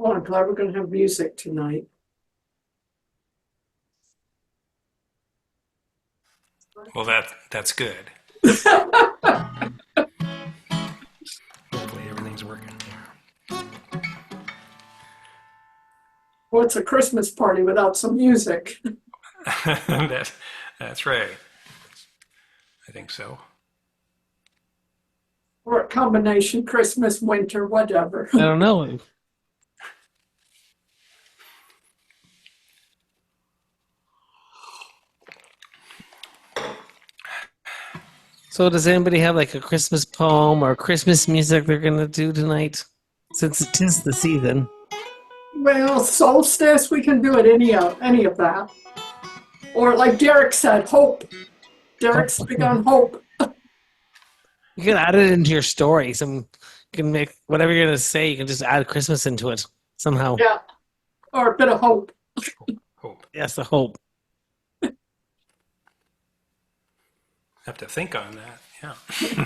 Oh, I'm glad we're going to have music tonight. Well, that's good. Hopefully everything's working. Well, it's a Christmas party without some music. That's right. I think so. Or a combination Christmas, winter, whatever. I don't know. So does anybody have like a Christmas poem or Christmas music they're going to do tonight? Since it is the season. Well, solstice, we can do it any of that. Or like Derek said, hope. Derek's big on hope. You can add it into your story. You can make whatever you're going to say, you can just add Christmas into it somehow. Yeah. Or a bit of hope. Hope. Yes, the hope. Have to think on that. Yeah.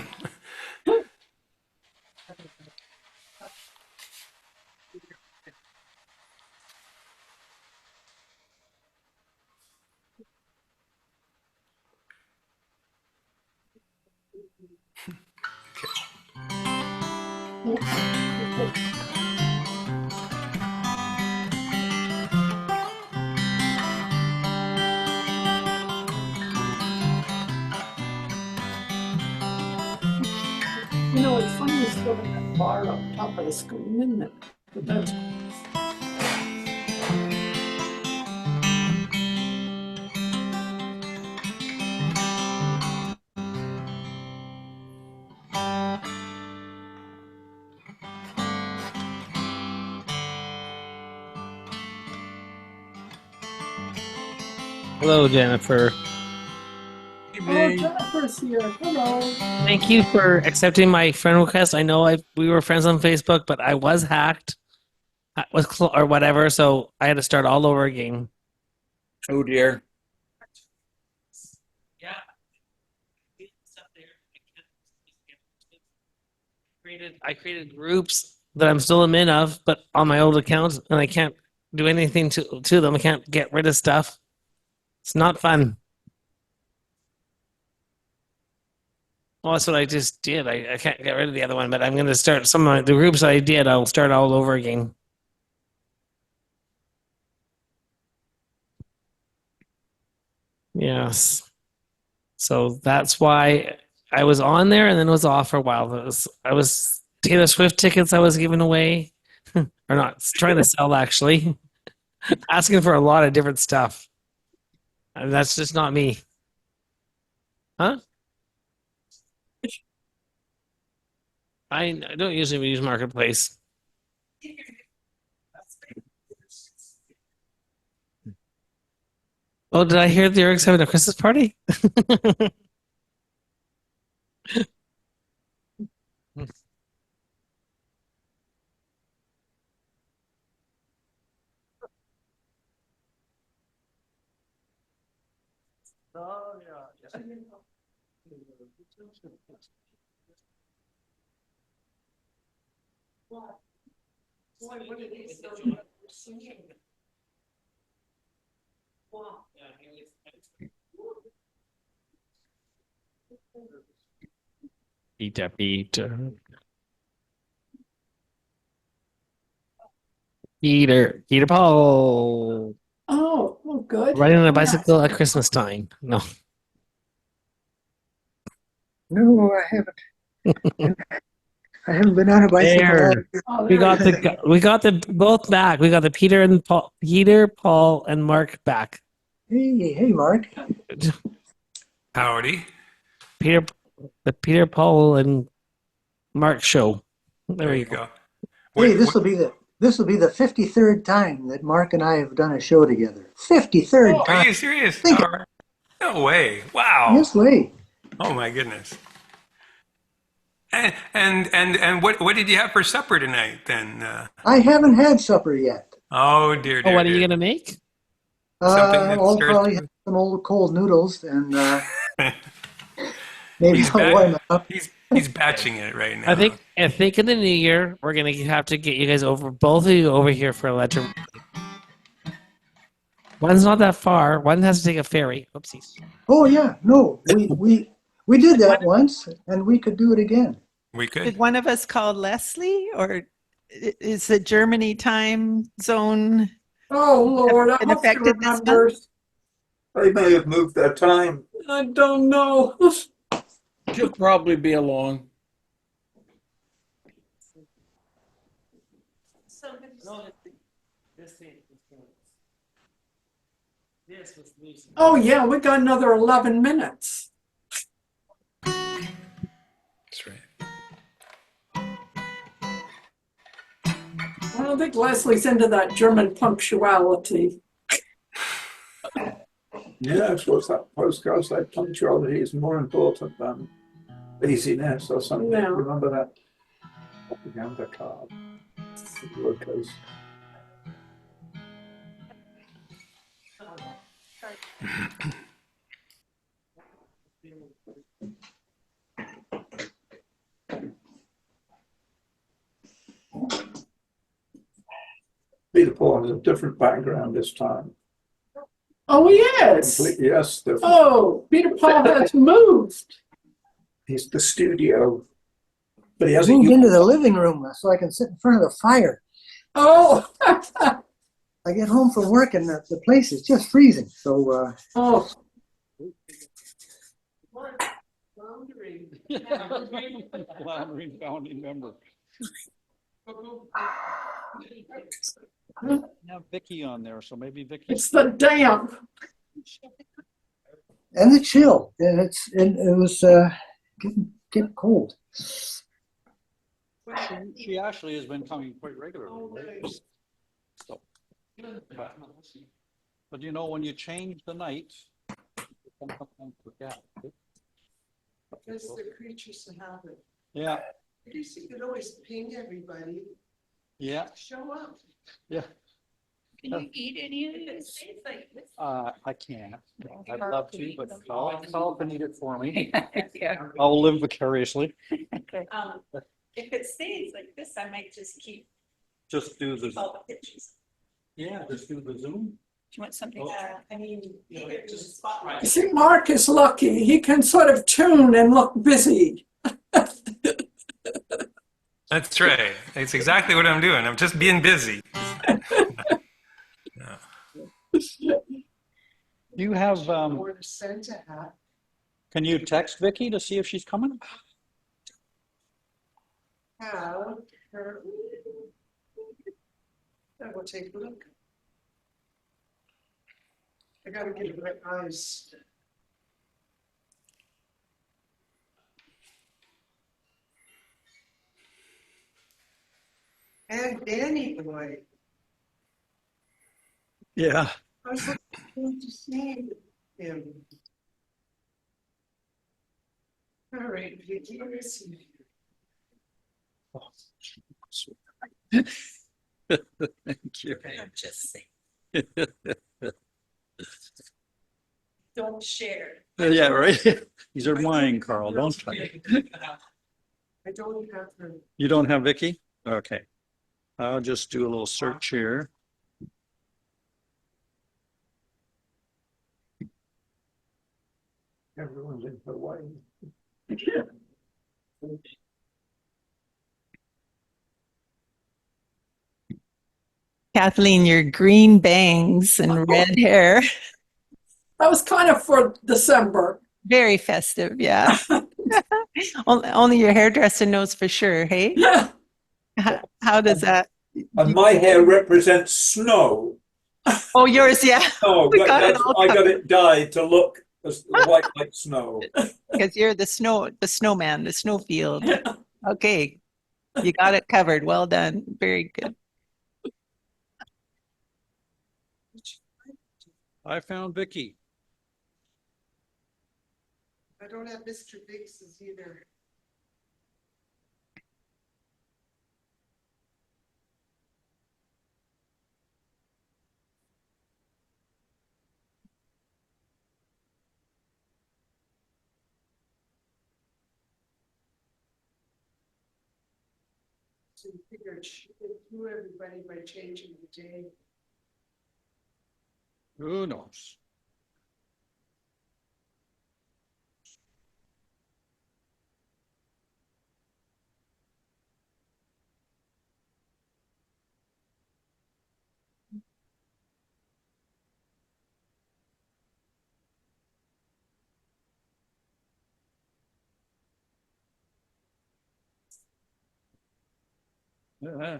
You know, it's funny you still have that bar up top of the screen, isn't it? But that's Hello, Jennifer. oh, Jennifer's here. Hello. Thank you for accepting my friend request. I know we were friends on Facebook, but I was hacked or whatever, so I had to start all over again. Oh dear. Yeah. I created groups that I'm still admin of, but on my old account, and I can't do anything to them. I can't get rid of stuff. It's not fun. Well, that's what I just did. I can't get rid of the other one, but I'm going to start some of the groups I did. I'll start all over again. Yes. So that's why I was on there and then was off for a while. I was Taylor Swift tickets I was giving away, or not trying to sell actually, asking for a lot of different stuff. And that's just not me. Huh? I don't usually use Marketplace. Oh, did I hear the Eric's having a Christmas party? Oh, yeah. Peter, Peter. Peter Paul. Oh, well, good. Riding on a bicycle at Christmas time. No. No, I haven't. I haven't been on a bicycle. There. Oh, We there got you go. we got the both back. We got the Peter, Paul, and Mark back. Hey, Mark. Howdy. The Peter, Paul, and Mark show. There you go. Hey, this will be the 53rd time that Mark and I have done a show together. 53rd Oh, time. are you serious? Think All right. No way. Wow. Yes, way. Oh my goodness. And what did you have for supper tonight then? I haven't had supper yet. Oh dear, Oh, dear. what are you dear. gonna make? Something that I'll starts probably with- have some old cold noodles and maybe He's I'll warm back. it up. He's batching it right now. I think in the new year we're gonna have to get you guys over, both of you over here for a legend. One's not that far. One has to take a ferry. Oopsies. Oh yeah, no, we did that once, and we could do it again. We could. Did one of us call Leslie, or is the Germany time zone? Oh, Lord, I Been hope she affected this month? remembers. They may have moved their time. I don't know. She'll probably be along. Oh, yeah, we got another 11 minutes. That's right. I don't think Leslie's into that German punctuality. Yeah, that's what that postcard said. Punctuality is more important than laziness or something. Yeah. Remember that propaganda card? Workers. Peter Paul has a different background this time. Oh, he is. Completely, yes, different. Oh, Peter Paul has moved. He's the studio, but he I hasn't moved used into the living room so I can sit in front of the fire. Oh, I get home from work and the place is just freezing. So oh. Floundering founding member. Now Vicky on there, so maybe Vicky. It's the damp. and the chill, and it was getting cold. She actually has been coming quite regularly. So, but you know, when you change the night, you sometimes forget. Because the creatures have it. Yeah, At least you could always ping everybody, yeah, show up. yeah. Can you eat any of this? I can't. I'd love to, but Karl can eat it for me. Yeah. I'll live vicariously. Okay. If it stays like this, I might just keep Just do the, all the pictures. yeah, just do the Zoom. Do you want something? I mean, just You see, Mark is lucky. He can sort of tune and look busy. That's right. That's exactly what I'm doing. I'm just being busy. You have, Or the Santa hat. can you text Vicky to see if she's coming? Have her. I will take a look. I gotta get my eyes. And Danny boy. Yeah. I was looking to see him. All right, Vicky, where is he? Thank you. I'm just saying. Don't share. Yeah, right. These are mine, Karl. Don't touch it. I don't have her. You don't have Vicky? Okay. I'll just do a little search here. Everyone's in Hawaii. Kathleen, your green bangs and red hair. That was kind of for December. Very festive, yeah. Only your hairdresser knows for sure, hey? Yeah. How does that? And my hair represents snow. Oh, yours, yeah. Oh, We got it that's, all I got it dyed to look as white like snow. Because you're the snowman, the snowfield. Okay, you got it covered. Well done. Very good. I found Vicky. I don't have Mr. Biggs's either. So you figured she could do everybody by changing the day. Who knows? Yeah.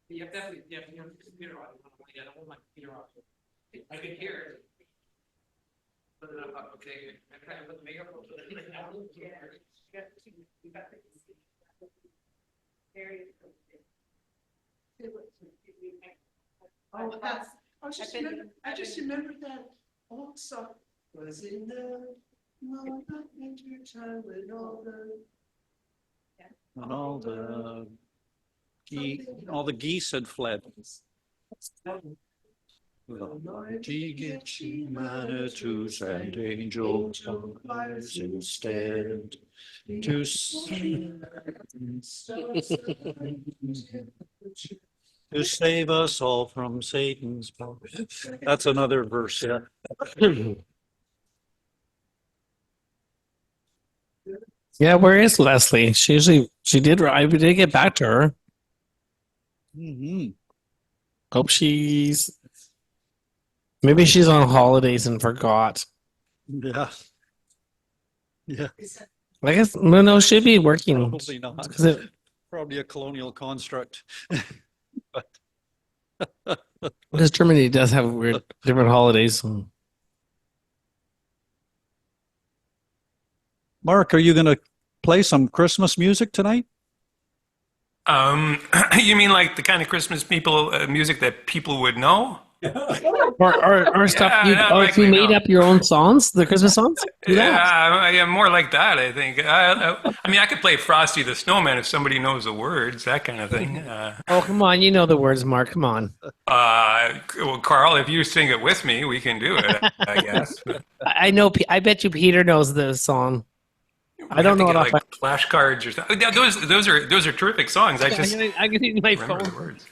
You have definitely, yeah, you have the computer on. I don't want my computer off. I can hear it. Put it up, okay. I kind of put the makeup on. Oh, that's, I just remember that old song was in the winter time when all the And all the geese had fled. Manitous and angels rise instead to to save us all from Satan's power. That's another verse, yeah. Yeah, where is Leslie? She did. I did get back to her. Mm-hmm. Hope maybe she's on holidays and forgot. Yeah. Yeah. I guess no, she'd be working. Probably not. 'Cause Probably a colonial construct. because Germany does have weird different holidays. Mark, are you going to play some Christmas music tonight? You mean like the kind of Christmas music that people would know? Or stuff Yeah, if you made up your own songs, the Christmas songs? Do that. Yeah, more like that, I think. I mean, I could play Frosty the Snowman if somebody knows the words, that kind of thing. Oh, come on. You know the words, Mark. Come on. Well, Karl, if you sing it with me, we can do it, I guess. I know. I bet you Peter knows the song. I don't know what like flashcards or something. Yeah, those are terrific songs. I can use my remember phone. the words.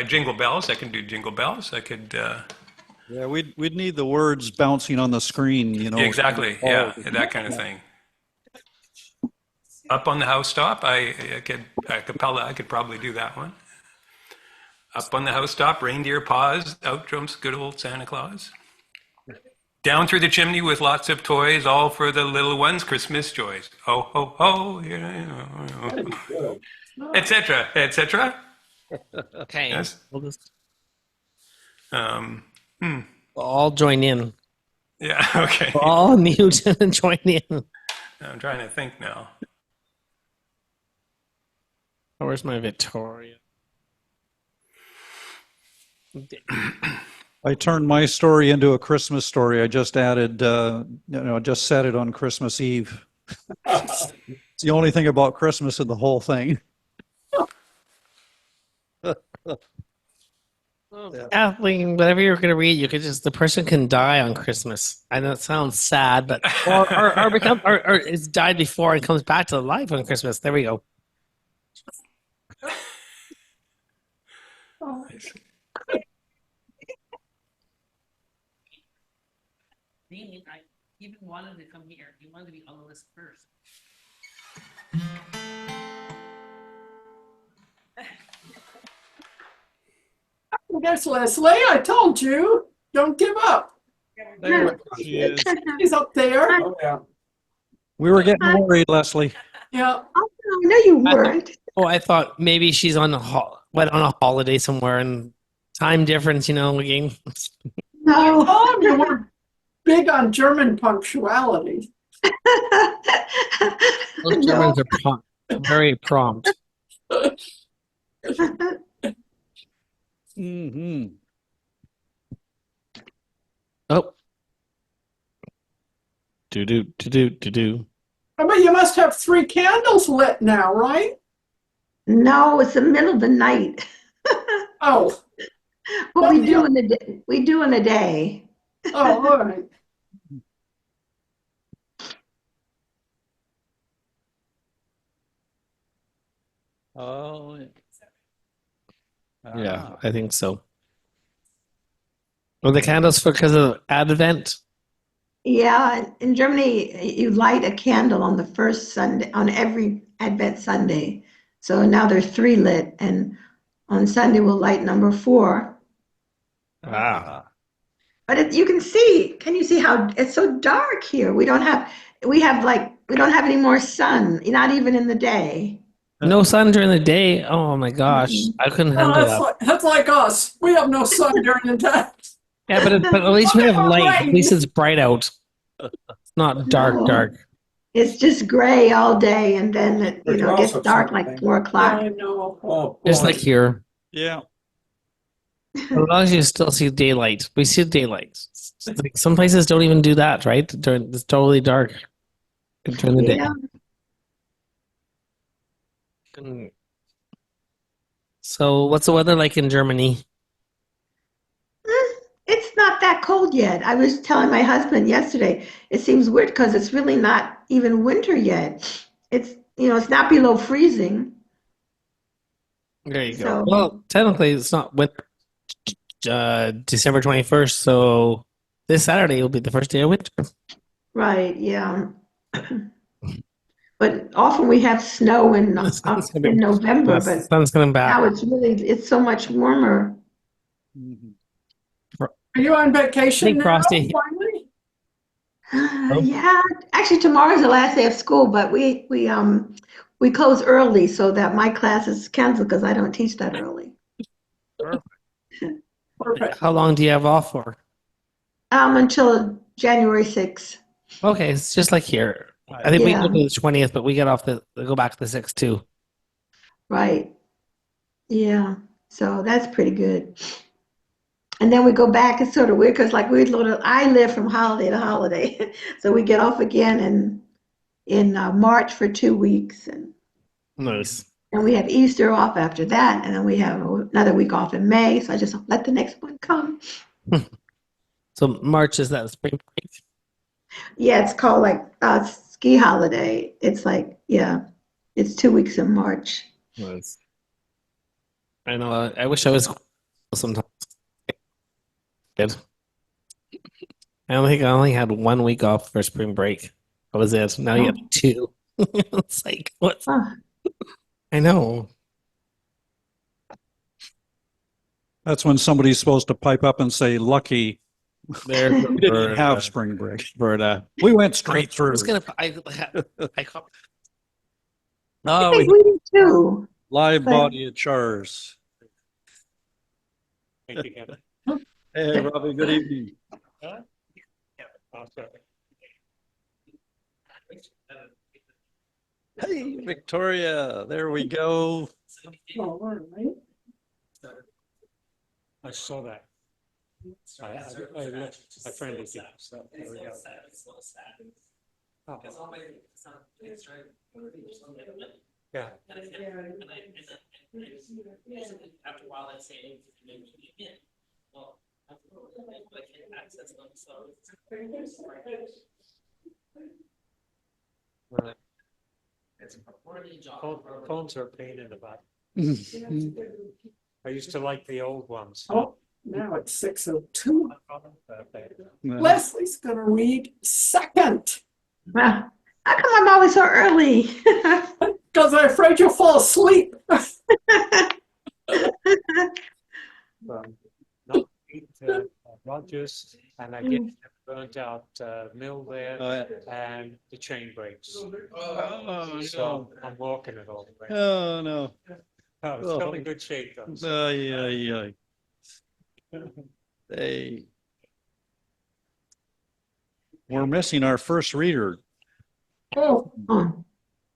Jingle Bells. I can do Jingle Bells. I could. Yeah, we'd need the words bouncing on the screen, you know. Exactly. Yeah, that kind of thing. Up on the housetop. I cappella. I could probably do that one. Up on the housetop, reindeer paws. Out jumps good old Santa Claus. Down through the chimney with lots of toys, all for the little ones, Christmas joys. Ho, ho, ho, etc., etc. Okay. Yes. We'll just all join in. Yeah, okay. We'll all mute and join in. I'm trying to think now. Oh, where's my Victoria? I turned my story into a Christmas story. I just added, just set it on Christmas Eve. It's the only thing about Christmas in the whole thing. Kathleen, whatever you're going to read, the person can die on Christmas. I know it sounds sad, but or it's died before and comes back to life on Christmas. There we go. I even wanted to come here. He wanted to be on the list first. There's Leslie. I told you, don't give up. There she is. He's up there. Oh, yeah. We were getting worried, Leslie. Yeah. Oh, no, you weren't. I thought maybe she's went on a holiday somewhere and time difference, again. No. Oh, you were big on German punctuality. Most Germans are very prompt. Mm-hmm. Oh. Do. I mean, you must have 3 candles lit now, right? No, it's the middle of the night. Oh. What we do in a day. Oh, all right. Oh, Yeah, I think so. Well, the candles for because of Advent. Yeah, in Germany, you light a candle on the first Sunday, on every Advent Sunday. So now there's 3 lit, and on Sunday we'll light number 4. Ah, But you can see, can you see how it's so dark here? We don't have any more sun, not even in the day. no sun during the day. Oh my gosh, I couldn't Oh, handle that. that's like us. We have no sun during the day. Yeah, but at least we have Look at the light. At rain. least it's bright out. It's not dark, No. dark. It's just gray all day, and then it There's gets also dark like something. 4 Yeah, o'clock. I know. Oh, Just boy. like here. yeah. As long as you still see daylight, we see daylight. It's like some places don't even do that, right? It's totally dark during the day. Yeah. So, what's the weather like in Germany? It's not that cold yet. I was telling my husband yesterday, it seems weird because it's really not even winter yet. It's not below freezing. There you go. So- Well, technically, it's not winter. December 21st, so this Saturday will be the first day of winter. Right, yeah. But often we have snow in November, The but sun's coming now back. it's so much warmer. Mhm. Are you on vacation Big now, frosty. finally? Yeah, actually tomorrow's the last day of school, but we close early so that my class is canceled because I don't teach that early. Perfect. How long do you have off for? Until January 6th. Okay, it's just like here. I think we Yeah. go to the 20th, but we get off go back to the 6th too. Right. Yeah. So that's pretty good. And then we go back. It's sort of weird because I live from holiday to holiday. So we get off again in March for 2 weeks. And Nice. we have Easter off after that. And then we have another week off in May. So I just let the next one come. So March is that spring break? Yeah, it's called like ski holiday. It's like, yeah, it's 2 weeks in March. Nice. I know. I wish I was sometimes. Good. I only had 1 week off for spring break. That was it. Now you have 2. It's like what? Oh, I know. That's when somebody's supposed to pipe up and say, lucky. There's We didn't have spring break. Berta. We went straight I through. was gonna. I caught. I Oh, think we do too. Live But- body of Chars. Hey, Robbie, good evening. Hey, Victoria, there we go. All right. I saw that. I friendly you. So there we go. Oh. Yeah. After a while, that's saying well, I can't access them, so Right. it's a job. Phones are a pain in the butt. I used to like the old ones. Oh, now it's 6:02. Okay. Leslie's going to read second Wow. How come I'm always so early? because I'm afraid you'll fall asleep. Not eat Rogers, and I get burnt out mill there, and the chain breaks. Oh, So I'm walking it all the way. Oh, no. Oh, it's still in good shape though. Ay. Hey. We're missing our first reader. Oh, Oh,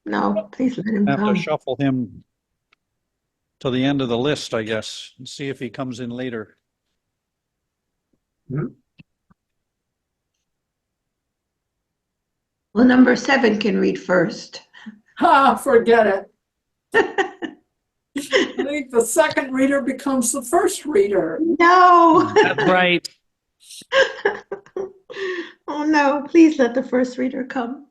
no, please let him Have to come. shuffle him to the end of the list, I guess, and see if he comes in later. Well, number 7 can read first. forget it. I think the second reader becomes the first reader. No. That's right. Oh no, please let the first reader come.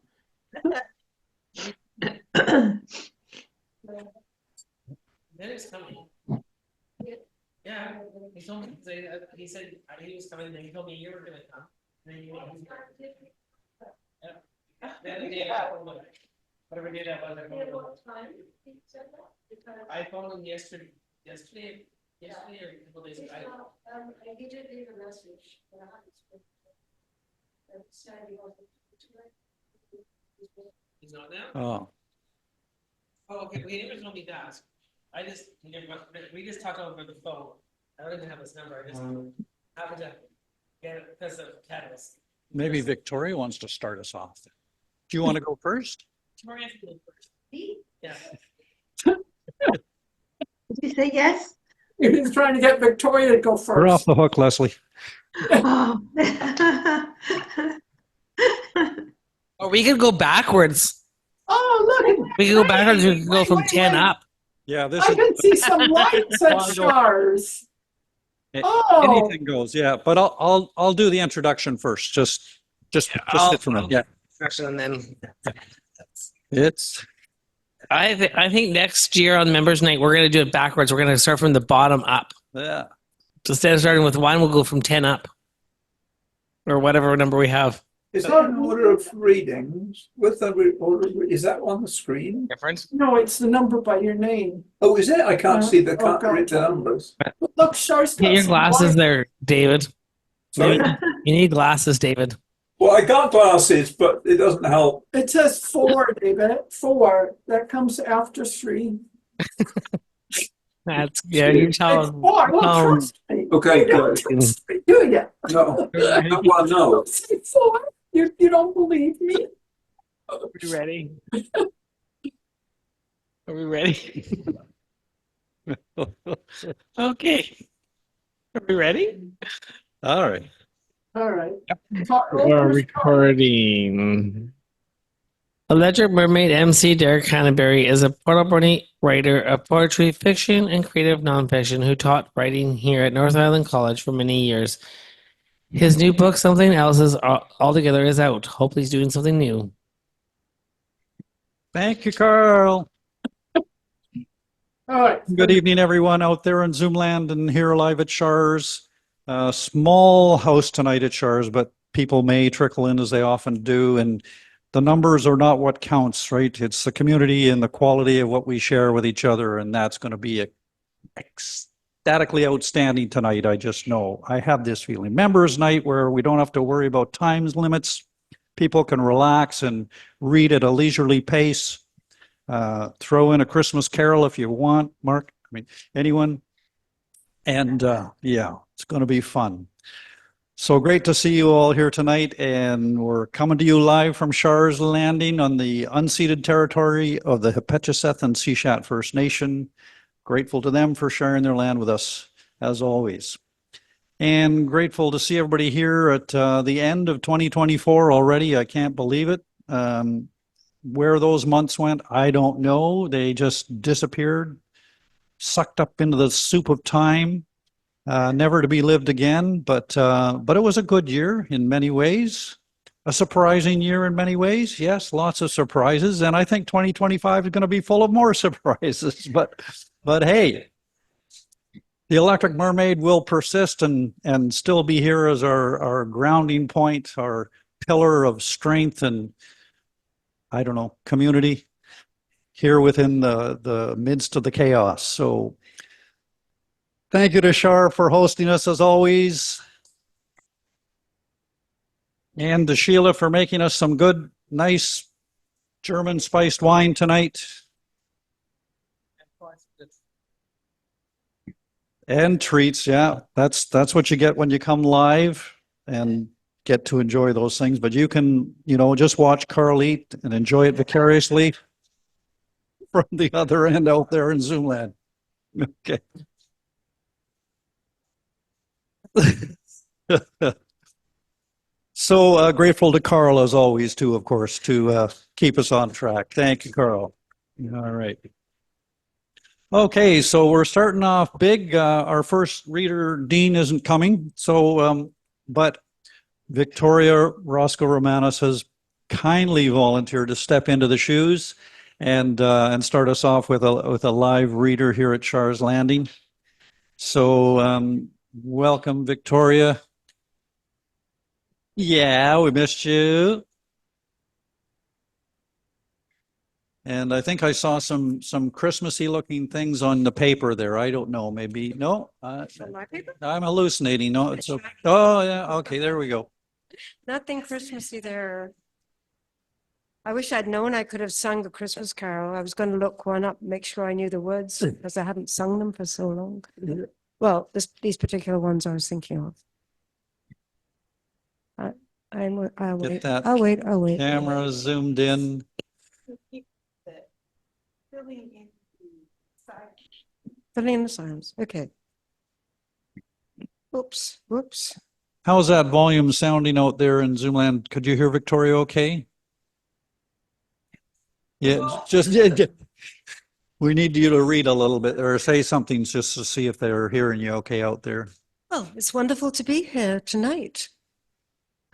Derek's coming. Yeah, he told me, he said he was coming, and then he told me you were gonna come. And then you the other day, whatever day that was. I phoned him yesterday or a couple days ago. He did leave a message. He's not there? Oh, Oh, okay, well, he never told me that. We just talked over the phone. I don't even have his number, I just happened to get it because of Catalyst. maybe Victoria wants to start us off. Do you want to go first? Tomorrow I have to go first. Yeah. Did you say yes? He's trying to get Victoria to go We're off first. the hook, Leslie. Oh. Or we could go backwards. Oh, look. We could go backwards, we could go from 10 up. Yeah, this I is can see some lights at Char's. Oh. anything goes. Yeah, but I'll do the introduction first. Just sit for a minute. Yeah, And then it's I think next year on members night we're gonna do it backwards. We're gonna start from the bottom up. yeah. So instead of starting with 1, we'll go from 10 up. Or whatever number we have. Is that an order of readings? With the order, is that on the screen? Difference? No, it's the number by your name. Oh, is it? I can't see the Oh, God. read the numbers. Look, Char's got Get your some glasses lights. there, David. Sorry? You need glasses, David. Well, I got glasses, but it doesn't help. It says 4, David. 4. That comes after 3. That's yeah, you It's tell 4. Well, um, trust me. Okay, You don't good. trust me, do you? No, well, no. Don't say 4. You don't believe me? Are we ready? Are we ready? Okay. Are we ready? All right. All right. We're recording. Electric Mermaid Emcee Derek Hanebury is a Port Alberni writer of poetry, fiction, and creative nonfiction who taught writing here at North Island College for many years. His new book, Something Else is Altogether, is out. Hopefully he's doing something new. Thank you, Karl. All right. Good evening, everyone out there in Zoomland and here live at Char's. Small house tonight at Char's, but people may trickle in as they often do. And the numbers are not what counts, right? It's the community and the quality of what we share with each other. And that's going to be ecstatically outstanding tonight. I just know. I have this feeling. Members night where we don't have to worry about times limits. People can relax and read at a leisurely pace. Throw in a Christmas carol if you want, Mark. I mean, anyone. And yeah, it's going to be fun. So great to see you all here tonight. And we're coming to you live from Char's Landing on the unceded territory of the Hepetcheseth and Sishat First Nation. Grateful to them for sharing their land with us, as always. And grateful to see everybody here at the end of 2024 already. I can't believe it. Where those months went, I don't know. They just disappeared, sucked up into the soup of time, never to be lived again. But it was a good year in many ways, a surprising year in many ways. Yes, lots of surprises, and I think 2025 is going to be full of more surprises. But hey, the Electric Mermaid will persist and still be here as our grounding point, our pillar of strength and, I don't know, community here within the midst of the chaos. So thank you to Char for hosting us as always. And to Sheila for making us some good, nice German spiced wine tonight. And treats, yeah. That's what you get when you come live and get to enjoy those things. But you can, just watch Karl eat and enjoy it vicariously from the other end out there in Zoomland. Okay. So grateful to Karl as always too, of course, to keep us on track. Thank you, Karl. All right. Okay, so we're starting off big. Our first reader, Dean, isn't coming. So, but Victoria Roscoe Roumanis has kindly volunteered to step into the shoes and start us off with a live reader here at Char's Landing. So welcome, Victoria. Yeah, we missed you. And I think I saw some Christmassy looking things on the paper there. I don't know, maybe, no? On my paper? I'm hallucinating. No, it's okay. Oh, yeah, okay, there we go. Nothing Christmassy there. I wish I'd known I could have sung the Christmas carol. I was going to look one up, make sure I knew the words because I hadn't sung them for so long. Well, these particular ones I was thinking of. I'll Get wait. that I'll wait. I'll wait. camera zoomed in. Filling in the silence. Okay. Oops. Whoops. How's that volume sounding out there in Zoomland? Could you hear Victoria okay? Yeah, just we need you to read a little bit or say something just to see if they're hearing you okay out there. Well, it's wonderful to be here tonight.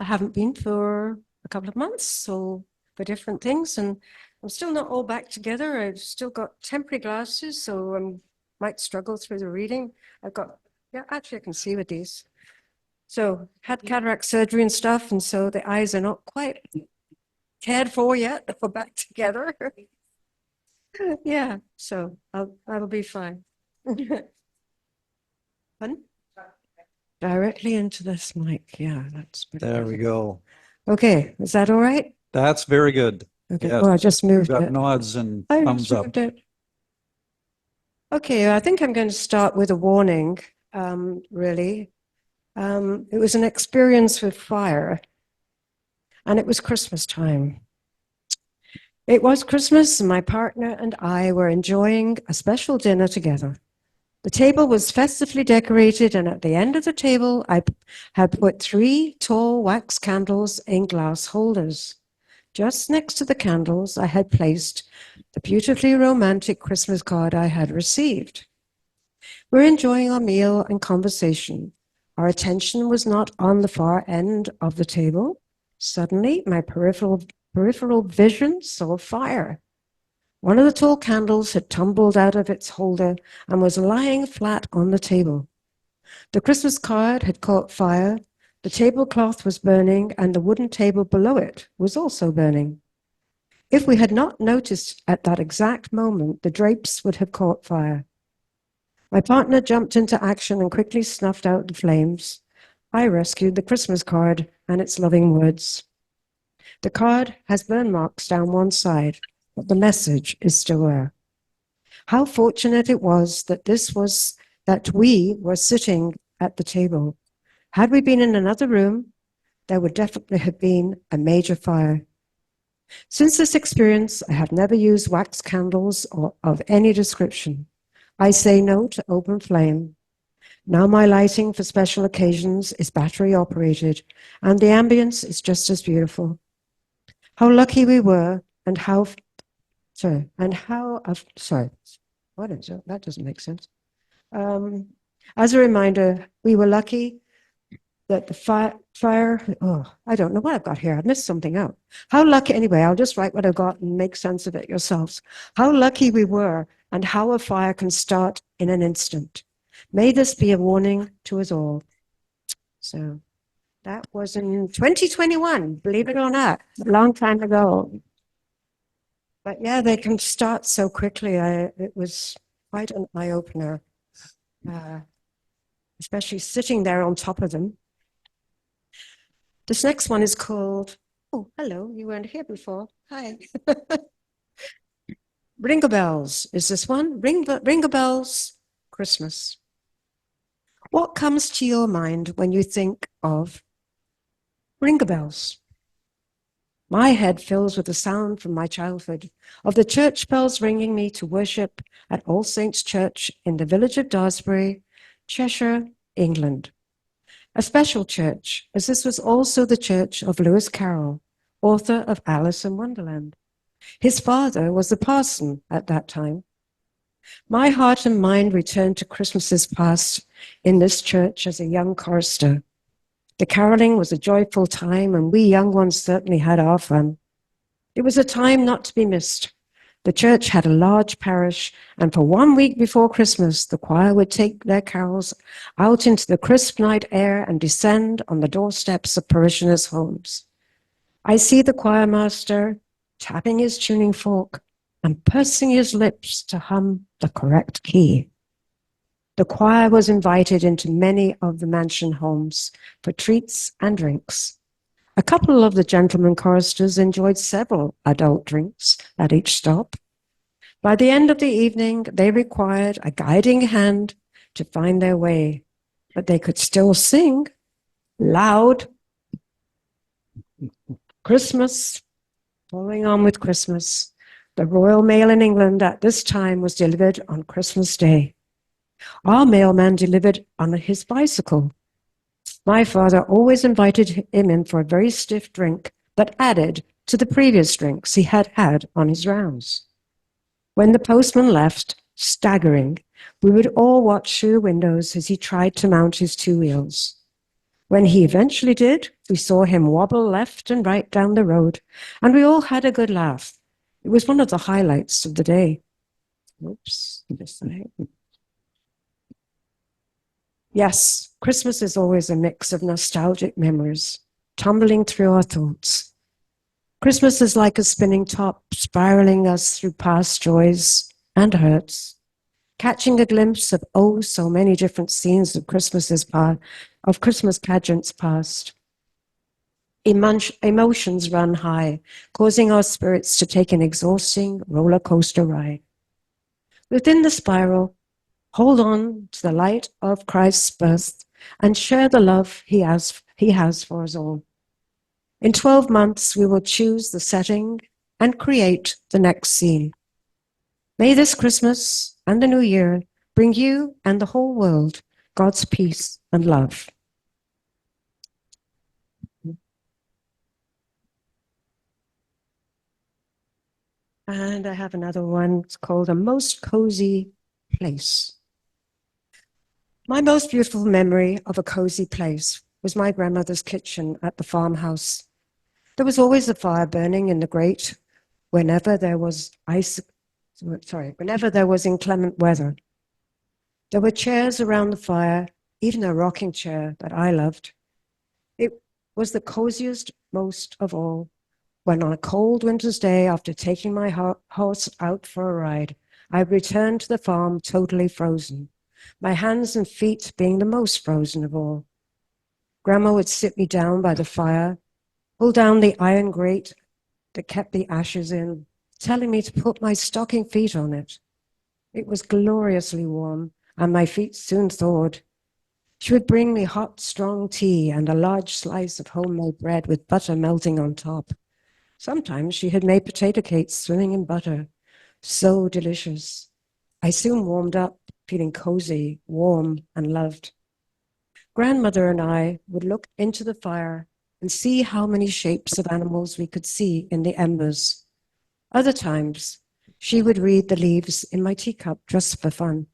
I haven't been for a couple of months, so for different things, and I'm still not all back together. I've still got temporary glasses, so I might struggle through the reading. Yeah, actually I can see with these. So had cataract surgery and stuff, and so the eyes are not quite cared for yet. We're back together. Yeah, so that'll be fine. Pardon? Directly into this mic. Yeah, that's pretty There good. we go. Okay, is that all right? That's very good. Okay. Yes. Oh, I just moved Got it. nods and I thumbs just up. moved it. Okay, I think I'm going to start with a warning, really. It was an experience with fire, and it was Christmas time. It was Christmas, and my partner and I were enjoying a special dinner together. The table was festively decorated, and at the end of the table, I had put 3 tall wax candles in glass holders. Just next to the candles, I had placed the beautifully romantic Christmas card I had received. We're enjoying our meal and conversation. Our attention was not on the far end of the table. Suddenly, my peripheral vision saw fire. One of the tall candles had tumbled out of its holder and was lying flat on the table. The Christmas card had caught fire, the tablecloth was burning, and the wooden table below it was also burning. If we had not noticed at that exact moment, the drapes would have caught fire. My partner jumped into action and quickly snuffed out the flames. I rescued the Christmas card and its loving words. The card has burn marks down one side, but the message is still there. How fortunate it was that we were sitting at the table. Had we been in another room, there would definitely have been a major fire. Since this experience, I have never used wax candles or of any description. I say no to open flame. Now my lighting for special occasions is battery operated, and the ambience is just as beautiful. How lucky we were, and what is it? That doesn't make sense. As a reminder, we were lucky that the fire, I don't know what I've got here. I missed something out. How lucky, anyway, I'll just write what I've got and make sense of it yourselves. How lucky we were, and how a fire can start in an instant. May this be a warning to us all. So that was in 2021, believe it or not, a long time ago. But yeah, they can start so quickly. It was quite an eye-opener, especially sitting there on top of them. This next one is called, oh, hello, you weren't here before. Hi. Ring-a-bells is this one. Ring-a-bells, Christmas. What comes to your mind when you think of ring-a-bells? My head fills with the sound from my childhood of the church bells ringing me to worship at All Saints' Church in the village of Daresbury, Cheshire, England. A special church, as this was also the church of Lewis Carroll, author of Alice in Wonderland. His father was the parson at that time. My heart and mind returned to Christmases past in this church as a young chorister. The caroling was a joyful time, and we young ones certainly had our fun. It was a time not to be missed. The church had a large parish, and for 1 week before Christmas, the choir would take their carols out into the crisp night air and descend on the doorsteps of parishioners' homes. I see the choir master tapping his tuning fork and pursing his lips to hum the correct key. The choir was invited into many of the mansion homes for treats and drinks. A couple of the gentlemen choristers enjoyed several adult drinks at each stop. By the end of the evening, they required a guiding hand to find their way, but they could still sing loud. Christmas, following on with Christmas. The Royal Mail in England at this time was delivered on Christmas Day. Our mailman delivered on his bicycle. My father always invited him in for a very stiff drink that added to the previous drinks he had had on his rounds. When the postman left, staggering, we would all watch through the windows as he tried to mount his two wheels. When he eventually did, we saw him wobble left and right down the road, and we all had a good laugh. It was one of the highlights of the day. Oops. Yes, Christmas is always a mix of nostalgic memories, tumbling through our thoughts. Christmas is like a spinning top, spiraling us through past joys and hurts, catching a glimpse of oh so many different scenes of Christmas pageants past. Emotions run high, causing our spirits to take an exhausting roller coaster ride. Within the spiral, hold on to the light of Christ's birth and share the love he has for us all. In 12 months, we will choose the setting and create the next scene. May this Christmas and the New Year bring you and the whole world God's peace and love. And I have another one. It's called A Most Cozy Place. My most beautiful memory of a cozy place was my grandmother's kitchen at the farmhouse. There was always a fire burning in the grate whenever there was inclement weather. There were chairs around the fire, even a rocking chair that I loved. It was the coziest most of all when on a cold winter's day, after taking my horse out for a ride, I returned to the farm totally frozen, my hands and feet being the most frozen of all. Grandma would sit me down by the fire, pull down the iron grate that kept the ashes in, telling me to put my stocking feet on it. It was gloriously warm, and my feet soon thawed. She would bring me hot, strong tea and a large slice of homemade bread with butter melting on top. Sometimes she had made potato cakes swimming in butter. So delicious. I soon warmed up, feeling cozy, warm, and loved. Grandmother and I would look into the fire and see how many shapes of animals we could see in the embers. Other times, she would read the leaves in my teacup just for fun.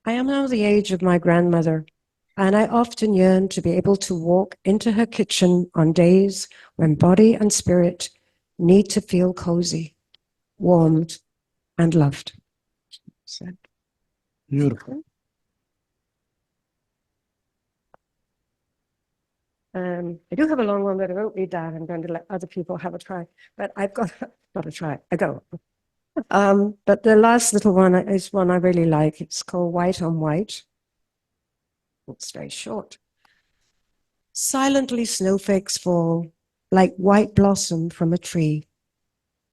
I am now the age of my grandmother, and I often yearn to be able to walk into her kitchen on days when body and spirit need to feel cozy, warmed, and loved. So. Beautiful. I do have a long one, but I won't read that. I'm going to let other people have a try. But I've got, not a try, a go. But the last little one is one I really like. It's called White on White. It's very short. Silently snowflakes fall like white blossom from a tree,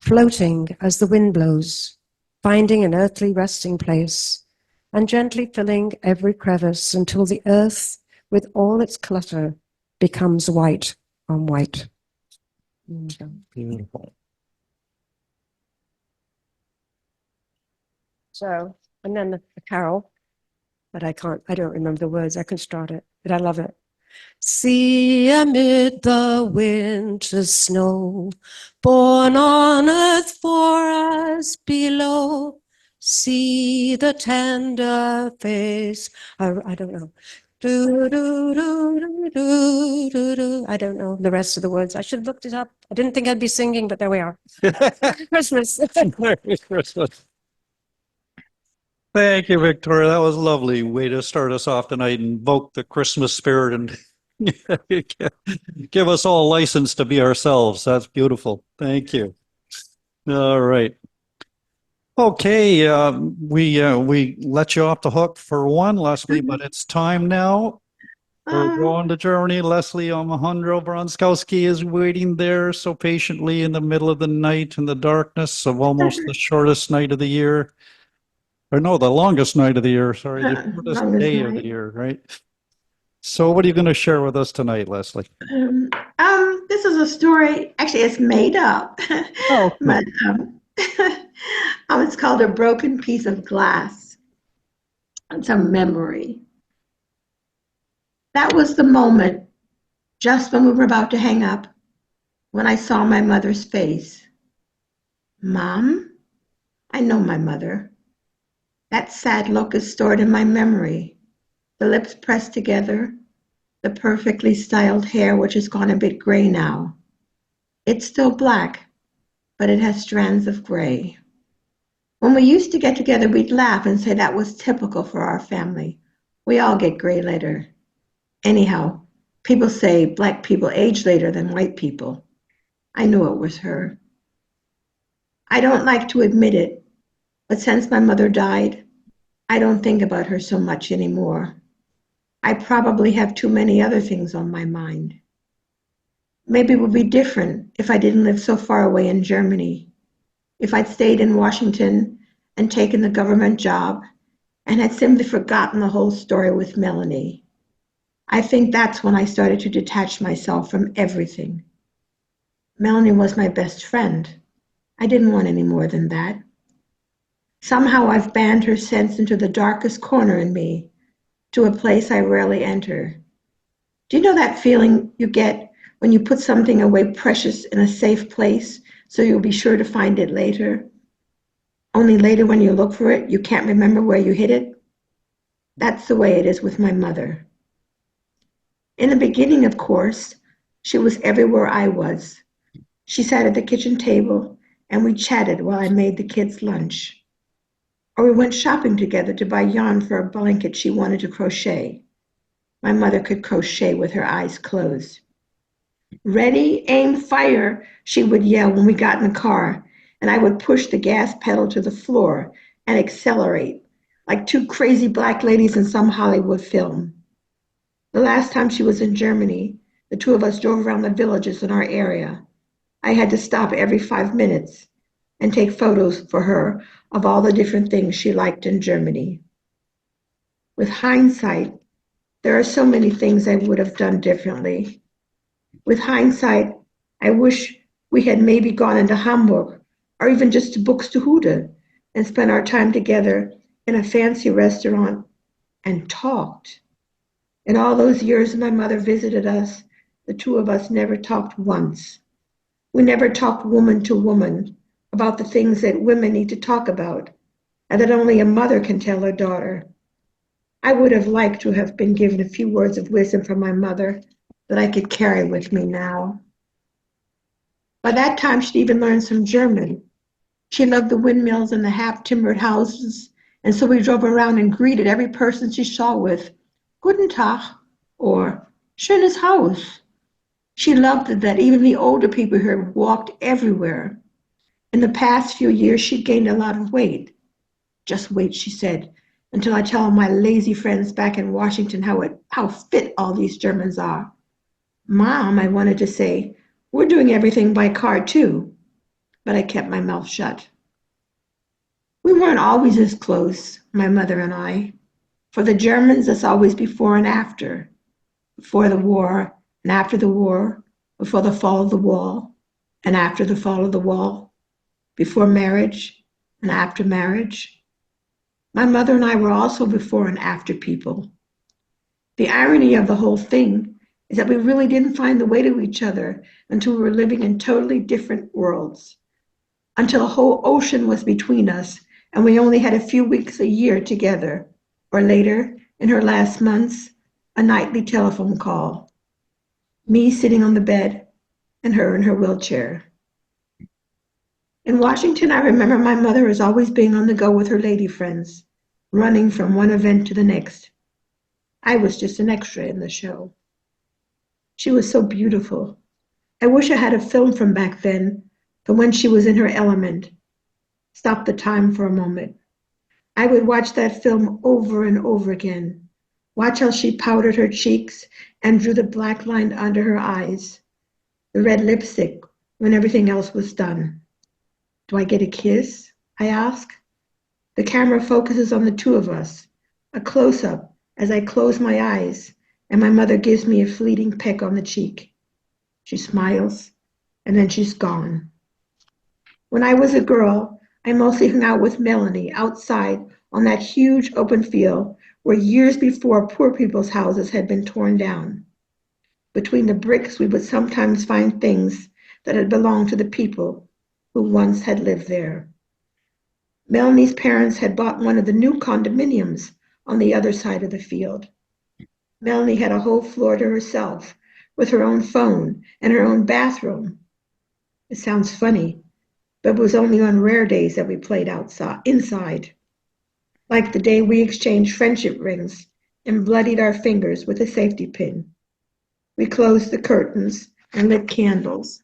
floating as the wind blows, finding an earthly resting place, and gently filling every crevice until the earth, with all its clutter, becomes white on white. Beautiful. So, and then the carol, but I don't remember the words. I can start it, but I love it. See amid the winter snow, born on earth for us below. See the tender face, I don't know. Do, do, do, do, do, do, do. I don't know the rest of the words. I should have looked it up. I didn't think I'd be singing, but there we are. Christmas. Merry Christmas. Thank you, Victoria. That was lovely way to start us off tonight and invoke the Christmas spirit and give us all license to be ourselves. That's beautiful. Thank you. All right. Okay, we let you off the hook for one, Leslie, but it's time now. We're going to Germany. Leslie Omohundro-Bronczkowski is waiting there so patiently in the middle of the night in the darkness of almost the shortest night of the year. Or no, the longest night of the year. Sorry, the shortest Longest day of the night. year, right? So what are you going to share with us tonight, Leslie? This is a story. Actually, it's made up. Oh, But it's called A Broken Piece of Glass. It's a memory. That was the moment, just when we were about to hang up, when I saw my mother's face. Mom? I know my mother. That sad look is stored in my memory. The lips pressed together, the perfectly styled hair, which has gone a bit gray now. It's still black, but it has strands of gray. When we used to get together, we'd laugh and say that was typical for our family. We all get gray later. Anyhow, people say black people age later than white people. I knew it was her. I don't like to admit it, but since my mother died, I don't think about her so much anymore. I probably have too many other things on my mind. Maybe it would be different if I didn't live so far away in Germany. If I'd stayed in Washington and taken the government job and had simply forgotten the whole story with Melanie. I think that's when I started to detach myself from everything. Melanie was my best friend. I didn't want any more than that. Somehow I've banned her sense into the darkest corner in me, to a place I rarely enter. Do you know that feeling you get when you put something away precious in a safe place so you'll be sure to find it later? Only later when you look for it, you can't remember where you hid it? That's the way it is with my mother. In the beginning, of course, she was everywhere I was. She sat at the kitchen table and we chatted while I made the kids lunch. Or we went shopping together to buy yarn for a blanket she wanted to crochet. My mother could crochet with her eyes closed. Ready, aim, fire, she would yell when we got in the car, and I would push the gas pedal to the floor and accelerate, like two crazy black ladies in some Hollywood film. The last time she was in Germany, the two of us drove around the villages in our area. I had to stop every 5 minutes and take photos for her of all the different things she liked in Germany. With hindsight, there are so many things I would have done differently. With hindsight, I wish we had maybe gone into Hamburg or even just to Buxtehude and spent our time together in a fancy restaurant and talked. In all those years my mother visited us, the two of us never talked once. We never talked woman to woman about the things that women need to talk about and that only a mother can tell her daughter. I would have liked to have been given a few words of wisdom from my mother that I could carry with me now. By that time, she'd even learned some German. She loved the windmills and the half-timbered houses, and so we drove around and greeted every person she saw with Guten Tag or Schönes Haus. She loved it that even the older people here walked everywhere. In the past few years, she'd gained a lot of weight. Just wait, she said, until I tell my lazy friends back in Washington how fit all these Germans are. Mom, I wanted to say, we're doing everything by car too, but I kept my mouth shut. We weren't always as close, my mother and I. For the Germans, it's always before and after. Before the war and after the war, before the fall of the wall and after the fall of the wall, before marriage and after marriage. My mother and I were also before and after people. The irony of the whole thing is that we really didn't find the way to each other until we were living in totally different worlds, until a whole ocean was between us and we only had a few weeks a year together, or later, in her last months, a nightly telephone call. Me sitting on the bed and her in her wheelchair. In Washington, I remember my mother as always being on the go with her lady friends, running from one event to the next. I was just an extra in the show. She was so beautiful. I wish I had a film from back then, from when she was in her element. Stop the time for a moment. I would watch that film over and over again. Watch how she powdered her cheeks and drew the black line under her eyes, the red lipstick when everything else was done. Do I get a kiss? I ask. The camera focuses on the two of us, a close-up as I close my eyes, and my mother gives me a fleeting peck on the cheek. She smiles, and then she's gone. When I was a girl, I mostly hung out with Melanie outside on that huge open field where years before poor people's houses had been torn down. Between the bricks, we would sometimes find things that had belonged to the people who once had lived there. Melanie's parents had bought one of the new condominiums on the other side of the field. Melanie had a whole floor to herself with her own phone and her own bathroom. It sounds funny, but it was only on rare days that we played inside. Like the day we exchanged friendship rings and bloodied our fingers with a safety pin. We closed the curtains and lit candles.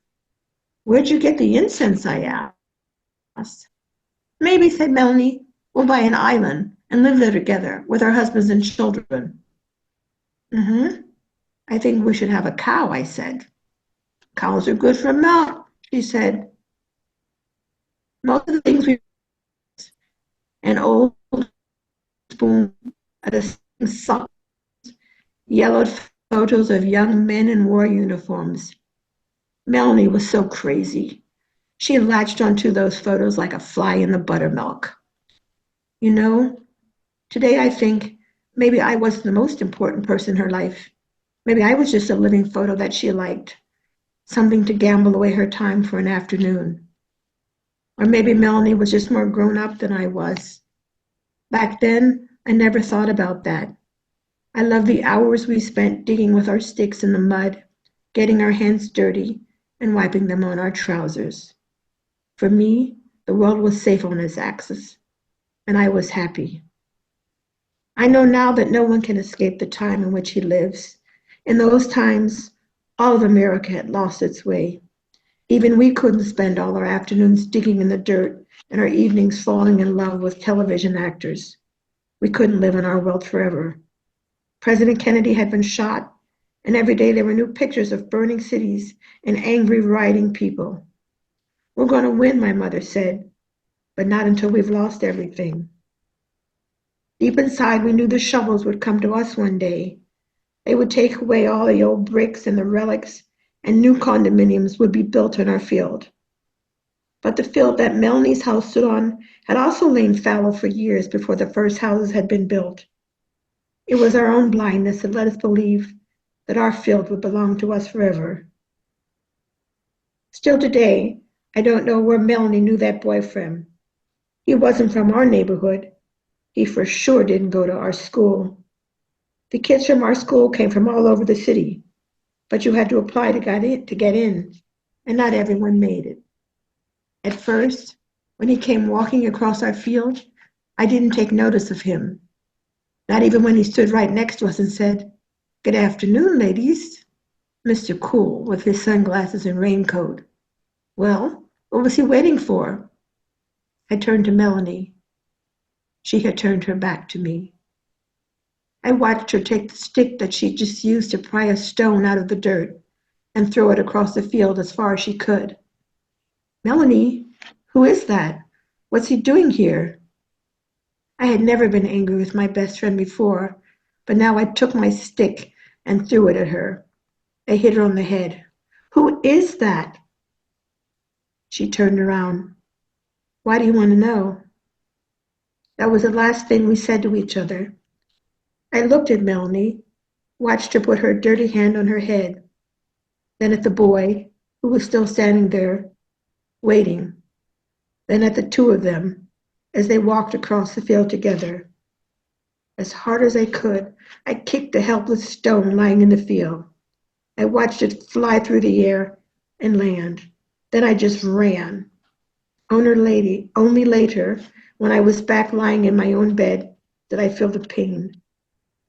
Where'd you get the incense, I asked. Maybe, said Melanie, we'll buy an island and live there together with our husbands and children. I think we should have a cow, I said. Cows are good for milk, she said. Most of the things we an old spoon at a sock, yellowed photos of young men in war uniforms. Melanie was so crazy. She latched onto those photos like a fly in the buttermilk. You know, today I think maybe I wasn't the most important person in her life. Maybe I was just a living photo that she liked, something to gamble away her time for an afternoon. Or maybe Melanie was just more grown up than I was. Back then, I never thought about that. I loved the hours we spent digging with our sticks in the mud, getting our hands dirty, and wiping them on our trousers. For me, the world was safe on its axis, and I was happy. I know now that no one can escape the time in which he lives. In those times, all of America had lost its way. Even we couldn't spend all our afternoons digging in the dirt and our evenings falling in love with television actors. We couldn't live in our world forever. President Kennedy had been shot, and every day there were new pictures of burning cities and angry rioting people. We're going to win, my mother said, but not until we've lost everything. Deep inside, we knew the shovels would come to us one day. They would take away all the old bricks and the relics, and new condominiums would be built on our field. But the field that Melanie's house stood on had also lain fallow for years before the first houses had been built. It was our own blindness that let us believe that our field would belong to us forever. Still today, I don't know where Melanie knew that boy from. He wasn't from our neighborhood. He for sure didn't go to our school. The kids from our school came from all over the city, but you had to apply to get in, and not everyone made it. At first, when he came walking across our field, I didn't take notice of him. Not even when he stood right next to us and said, "Good afternoon, ladies." Mr. Cool with his sunglasses and raincoat. Well, what was he waiting for? I turned to Melanie. She had turned her back to me. I watched her take the stick that she just used to pry a stone out of the dirt and throw it across the field as far as she could. Melanie, who is that? What's he doing here? I had never been angry with my best friend before, but now I took my stick and threw it at her. I hit her on the head. Who is that? She turned around. Why do you want to know? That was the last thing we said to each other. I looked at Melanie, watched her put her dirty hand on her head, then at the boy, who was still standing there, waiting, then at the two of them as they walked across the field together. As hard as I could, I kicked the helpless stone lying in the field. I watched it fly through the air and land. Then I just ran. Only later, when I was back lying in my own bed, did I feel the pain.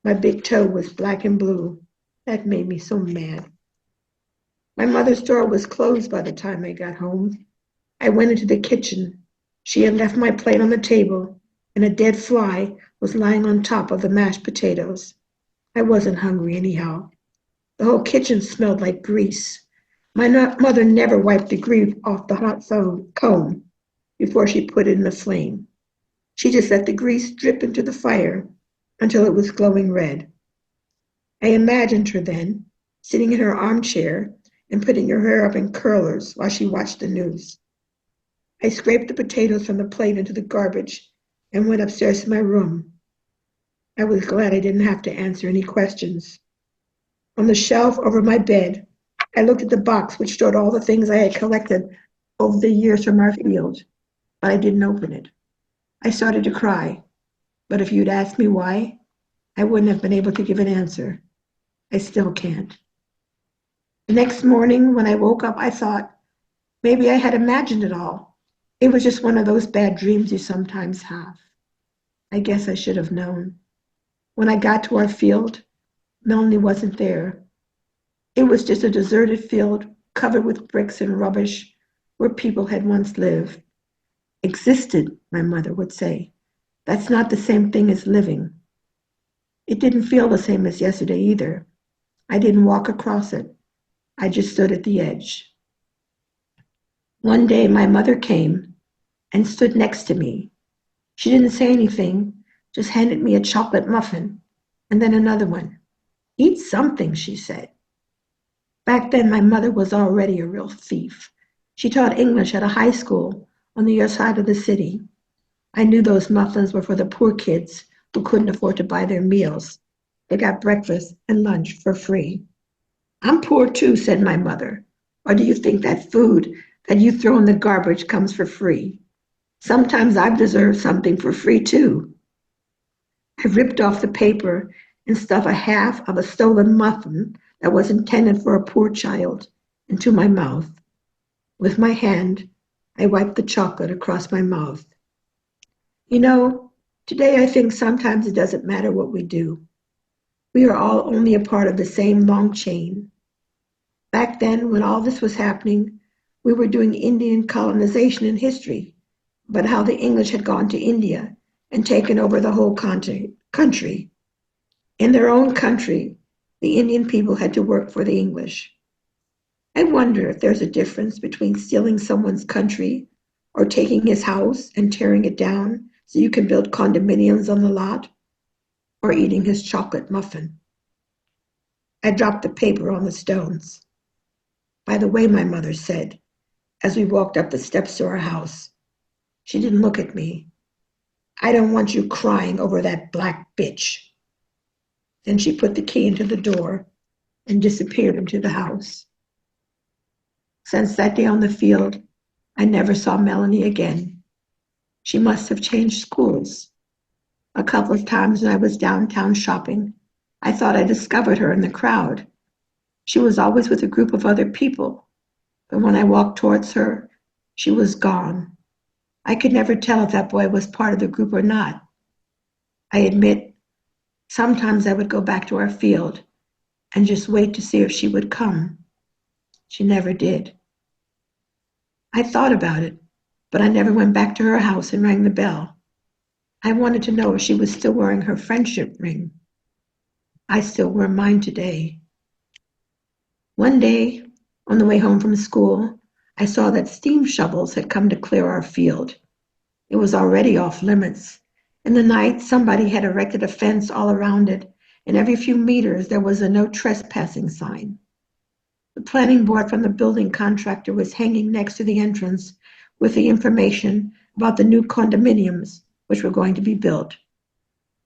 My big toe was black and blue. That made me so mad. My mother's door was closed by the time I got home. I went into the kitchen. She had left my plate on the table, and a dead fly was lying on top of the mashed potatoes. I wasn't hungry anyhow. The whole kitchen smelled like grease. My mother never wiped the grease off the hot comb before she put it in the flame. She just let the grease drip into the fire until it was glowing red. I imagined her then, sitting in her armchair and putting her hair up in curlers while she watched the news. I scraped the potatoes from the plate into the garbage and went upstairs to my room. I was glad I didn't have to answer any questions. On the shelf over my bed, I looked at the box which stored all the things I had collected over the years from our field, but I didn't open it. I started to cry, but if you'd asked me why, I wouldn't have been able to give an answer. I still can't. The next morning, when I woke up, I thought, maybe I had imagined it all. It was just one of those bad dreams you sometimes have. I guess I should have known. When I got to our field, Melanie wasn't there. It was just a deserted field covered with bricks and rubbish where people had once lived. Existed, my mother would say. That's not the same thing as living. It didn't feel the same as yesterday either. I didn't walk across it. I just stood at the edge. One day my mother came and stood next to me. She didn't say anything, just handed me a chocolate muffin and then another one. Eat something, she said. Back then my mother was already a real thief. She taught English at a high school on the other side of the city. I knew those muffins were for the poor kids who couldn't afford to buy their meals. They got breakfast and lunch for free. I'm poor too, said my mother. Or do you think that food that you throw in the garbage comes for free? Sometimes I've deserved something for free too. I ripped off the paper and stuffed a half of a stolen muffin that was intended for a poor child into my mouth. With my hand, I wiped the chocolate across my mouth. You know, today I think sometimes it doesn't matter what we do. We are all only a part of the same long chain. Back then, when all this was happening, we were doing Indian colonization in history, but how the English had gone to India and taken over the whole country. In their own country, the Indian people had to work for the English. I wonder if there's a difference between stealing someone's country or taking his house and tearing it down so you can build condominiums on the lot, or eating his chocolate muffin. I dropped the paper on the stones. By the way, my mother said, as we walked up the steps to our house. She didn't look at me. I don't want you crying over that black bitch. Then she put the key into the door and disappeared into the house. Since that day on the field, I never saw Melanie again. She must have changed schools. A couple of times when I was downtown shopping, I thought I discovered her in the crowd. She was always with a group of other people, but when I walked towards her, she was gone. I could never tell if that boy was part of the group or not. I admit, sometimes I would go back to our field and just wait to see if she would come. She never did. I thought about it, but I never went back to her house and rang the bell. I wanted to know if she was still wearing her friendship ring. I still wear mine today. One day, on the way home from school, I saw that steam shovels had come to clear our field. It was already off limits. In the night, somebody had erected a fence all around it, and every few meters there was a no trespassing sign. The planning board from the building contractor was hanging next to the entrance with the information about the new condominiums which were going to be built.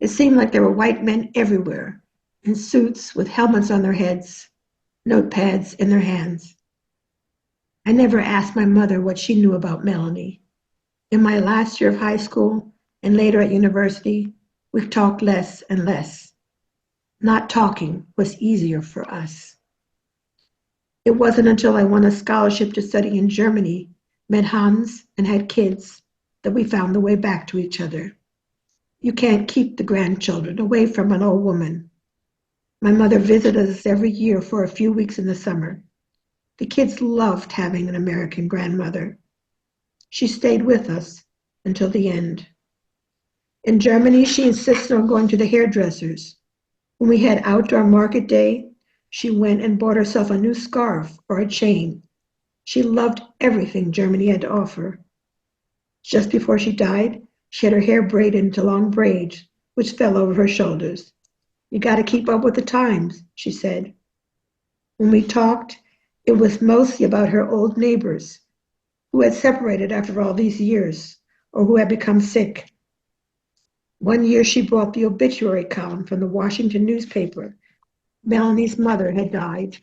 It seemed like there were white men everywhere, in suits with helmets on their heads, notepads in their hands. I never asked my mother what she knew about Melanie. In my last year of high school and later at university, We've talked less and less. Not talking was easier for us. It wasn't until I won a scholarship to study in Germany, met Hans, and had kids that we found the way back to each other. You can't keep the grandchildren away from an old woman. My mother visited us every year for a few weeks in the summer. The kids loved having an American grandmother. She stayed with us until the end. In Germany, she insisted on going to the hairdressers. When we had outdoor market day, she went and bought herself a new scarf or a chain. She loved everything Germany had to offer. Just before she died, she had her hair braided into long braids, which fell over her shoulders. You got to keep up with the times, she said. When we talked, it was mostly about her old neighbors who had separated after all these years or who had become sick. One year she brought the obituary column from the Washington newspaper. Melanie's mother had died.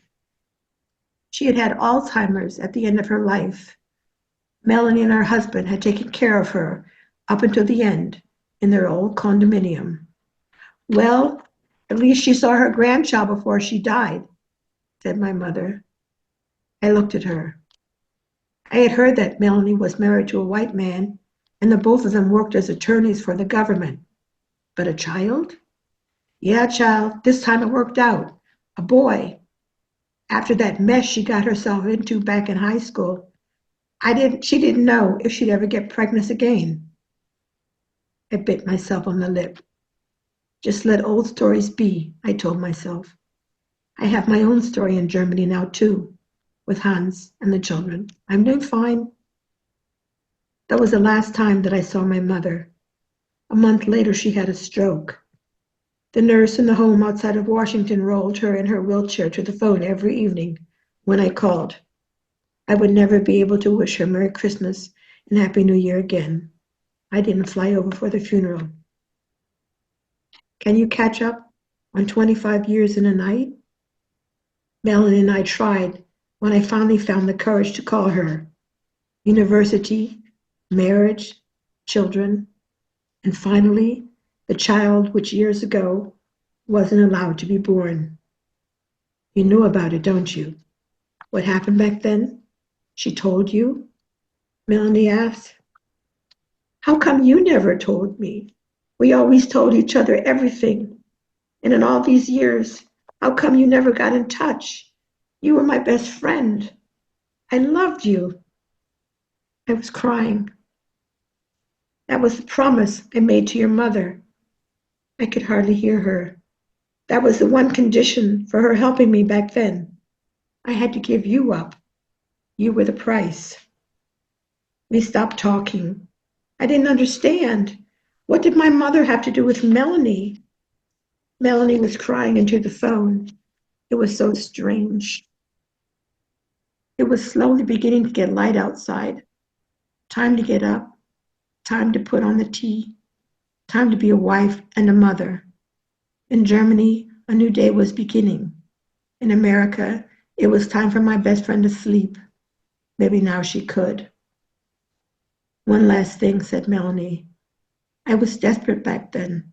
She had had Alzheimer's at the end of her life. Melanie and her husband had taken care of her up until the end in their old condominium. Well, at least she saw her grandchild before she died, said my mother. I looked at her. I had heard that Melanie was married to a white man and that both of them worked as attorneys for the government. But a child? Yeah, child, this time it worked out. A boy. After that mess she got herself into back in high school, she didn't know if she'd ever get pregnant again. I bit myself on the lip. Just let old stories be, I told myself. I have my own story in Germany now too, with Hans and the children. I'm doing fine. That was the last time that I saw my mother. A month later she had a stroke. The nurse in the home outside of Washington rolled her in her wheelchair to the phone every evening when I called. I would never be able to wish her Merry Christmas and Happy New Year again. I didn't fly over for the funeral. Can you catch up on 25 years in a night? Melanie and I tried when I finally found the courage to call her. University, marriage, children, and finally, the child which years ago wasn't allowed to be born. You knew about it, don't you? What happened back then? She told you? Melanie asked. How come you never told me? We always told each other everything. And in all these years, how come you never got in touch? You were my best friend. I loved you. I was crying. That was the promise I made to your mother. I could hardly hear her. That was the one condition for her helping me back then. I had to give you up. You were the price. We stopped talking. I didn't understand. What did my mother have to do with Melanie? Melanie was crying into the phone. It was so strange. It was slowly beginning to get light outside. Time to get up. Time to put on the tea. Time to be a wife and a mother. In Germany, a new day was beginning. In America, it was time for my best friend to sleep. Maybe now she could. One last thing, said Melanie. I was desperate back then.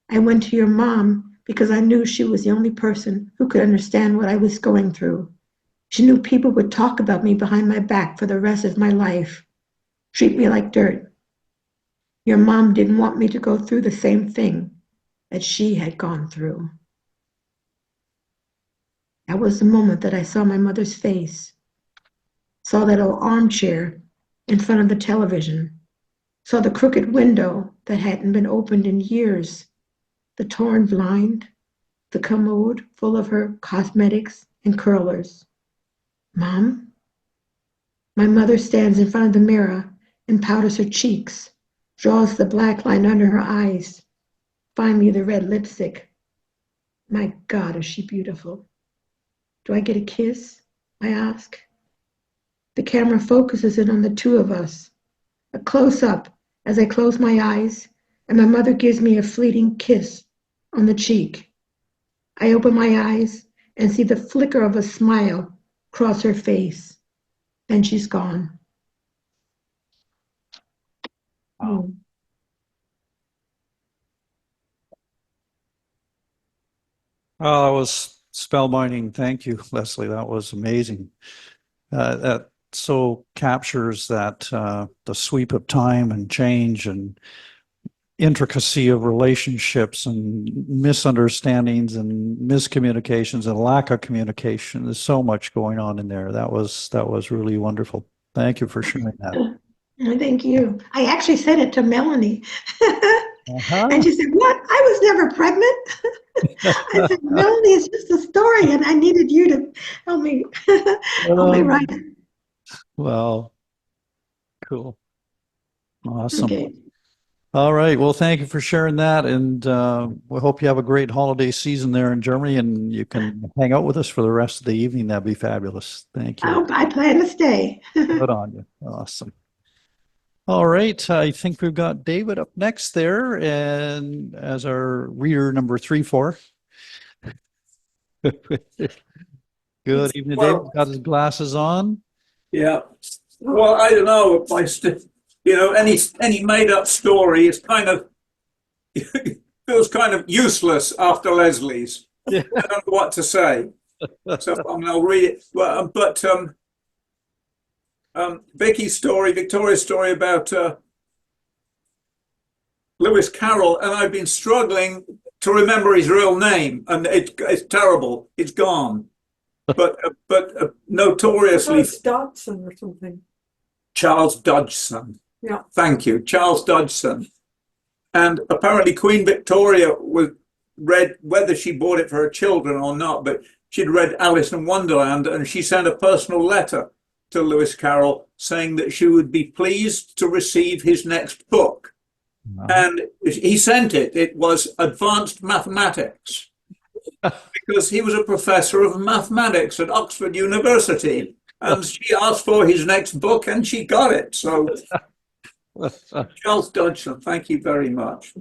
I went to your mom because I knew she was the only person who could understand what I was going through. She knew people would talk about me behind my back for the rest of my life, treat me like dirt. Your mom didn't want me to go through the same thing that she had gone through. That was the moment that I saw my mother's face, saw that old armchair in front of the television, saw the crooked window that hadn't been opened in years, the torn blind, the commode full of her cosmetics and curlers. Mom? My mother stands in front of the mirror and powders her cheeks, draws the black line under her eyes, finally the red lipstick. My God, is she beautiful. Do I get a kiss? I ask. The camera focuses in on the two of us. A close-up as I close my eyes, and my mother gives me a fleeting kiss on the cheek. I open my eyes and see the flicker of a smile cross her face. Then she's gone. Oh. Oh, that was spellbinding. Thank you, Leslie. That was amazing. That so captures that the sweep of time and change and intricacy of relationships and misunderstandings and miscommunications and lack of communication. There's so much going on in there. That was really wonderful. Thank you for sharing that. Thank you. I actually sent it to Melanie. Uh-huh. And she said, "What? I was never pregnant." I said, "Melanie, it's just a story, and I needed you to help me write it." Well, cool. Awesome. Okay. All right. Well, thank you for sharing that. And we hope you have a great holiday season there in Germany and you can hang out with us for the rest of the evening. That'd be fabulous. Thank you. I plan to stay. Good on you. Awesome. All right. I think we've got David up next there and as our reader number 3-4. Good evening, David. Got his glasses on. Yeah. Well, I don't know if any made up story is kind of feels kind of useless after Leslie's. Yeah. I don't know what to say. So I'll read it. Well, but Victoria's story about Lewis Carroll, and I've been struggling to remember his real name, and it's terrible. It's gone. But notoriously, Charles Dodson or something. Charles Dodgson. Yeah. Thank you, Charles Dodgson. And apparently Queen Victoria read, whether she bought it for her children or not, but she'd read Alice in Wonderland, and she sent a personal letter to Lewis Carroll saying that she would be pleased to receive his next book. Wow. And he sent it. It was Advanced Mathematics, because he was a professor of mathematics at Oxford University. And she asked for his next book and she got it. So, Charles Dodgson, thank you very much.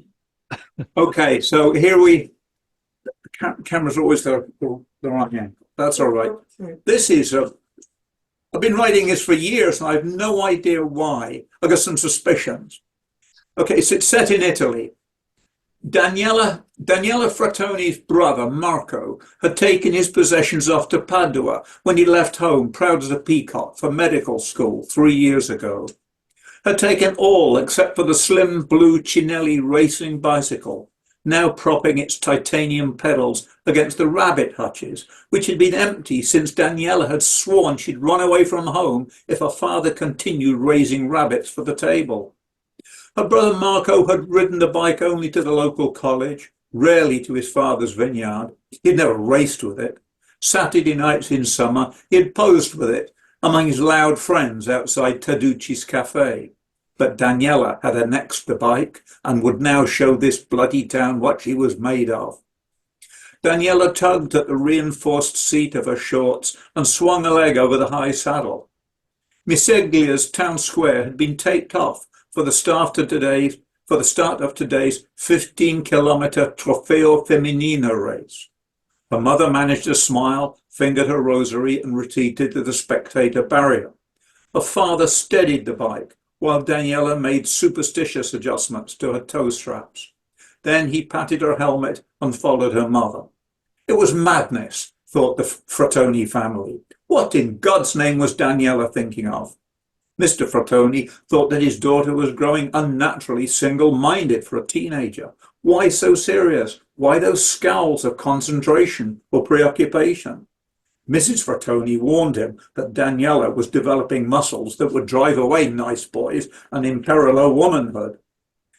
Okay, so here the camera's always the right angle. That's all right. This is I've been writing this for years and I have no idea why. I got some suspicions. Okay, so it's set in Italy. Daniela Frattoni's brother, Marco, had taken his possessions off to Padua when he left home, proud as a peacock, for medical school 3 years ago. Had taken all except for the slim blue Cinelli racing bicycle, now propping its titanium pedals against the rabbit hutches, which had been empty since Daniela had sworn she'd run away from home if her father continued raising rabbits for the table. Her brother Marco had ridden the bike only to the local college, rarely to his father's vineyard. He'd never raced with it. Saturday nights in summer, he had posed with it among his loud friends outside Taducci's cafe. But Daniela had annexed the bike and would now show this bloody town what she was made of. Daniela tugged at the reinforced seat of her shorts and swung a leg over the high saddle. Miseglia's town square had been taped off for the start of today's 15-kilometer Trofeo Feminino race. Her mother managed to smile, fingered her rosary, and retreated to the spectator barrier. Her father steadied the bike, while Daniela made superstitious adjustments to her toe straps. Then he patted her helmet and followed her mother. It was madness, thought the Frattoni family. What in God's name was Daniela thinking of? Mr. Frattoni thought that his daughter was growing unnaturally single-minded for a teenager. Why so serious? Why those scowls of concentration or preoccupation? Mrs. Frattoni warned him that Daniela was developing muscles that would drive away nice boys and imperil her womanhood.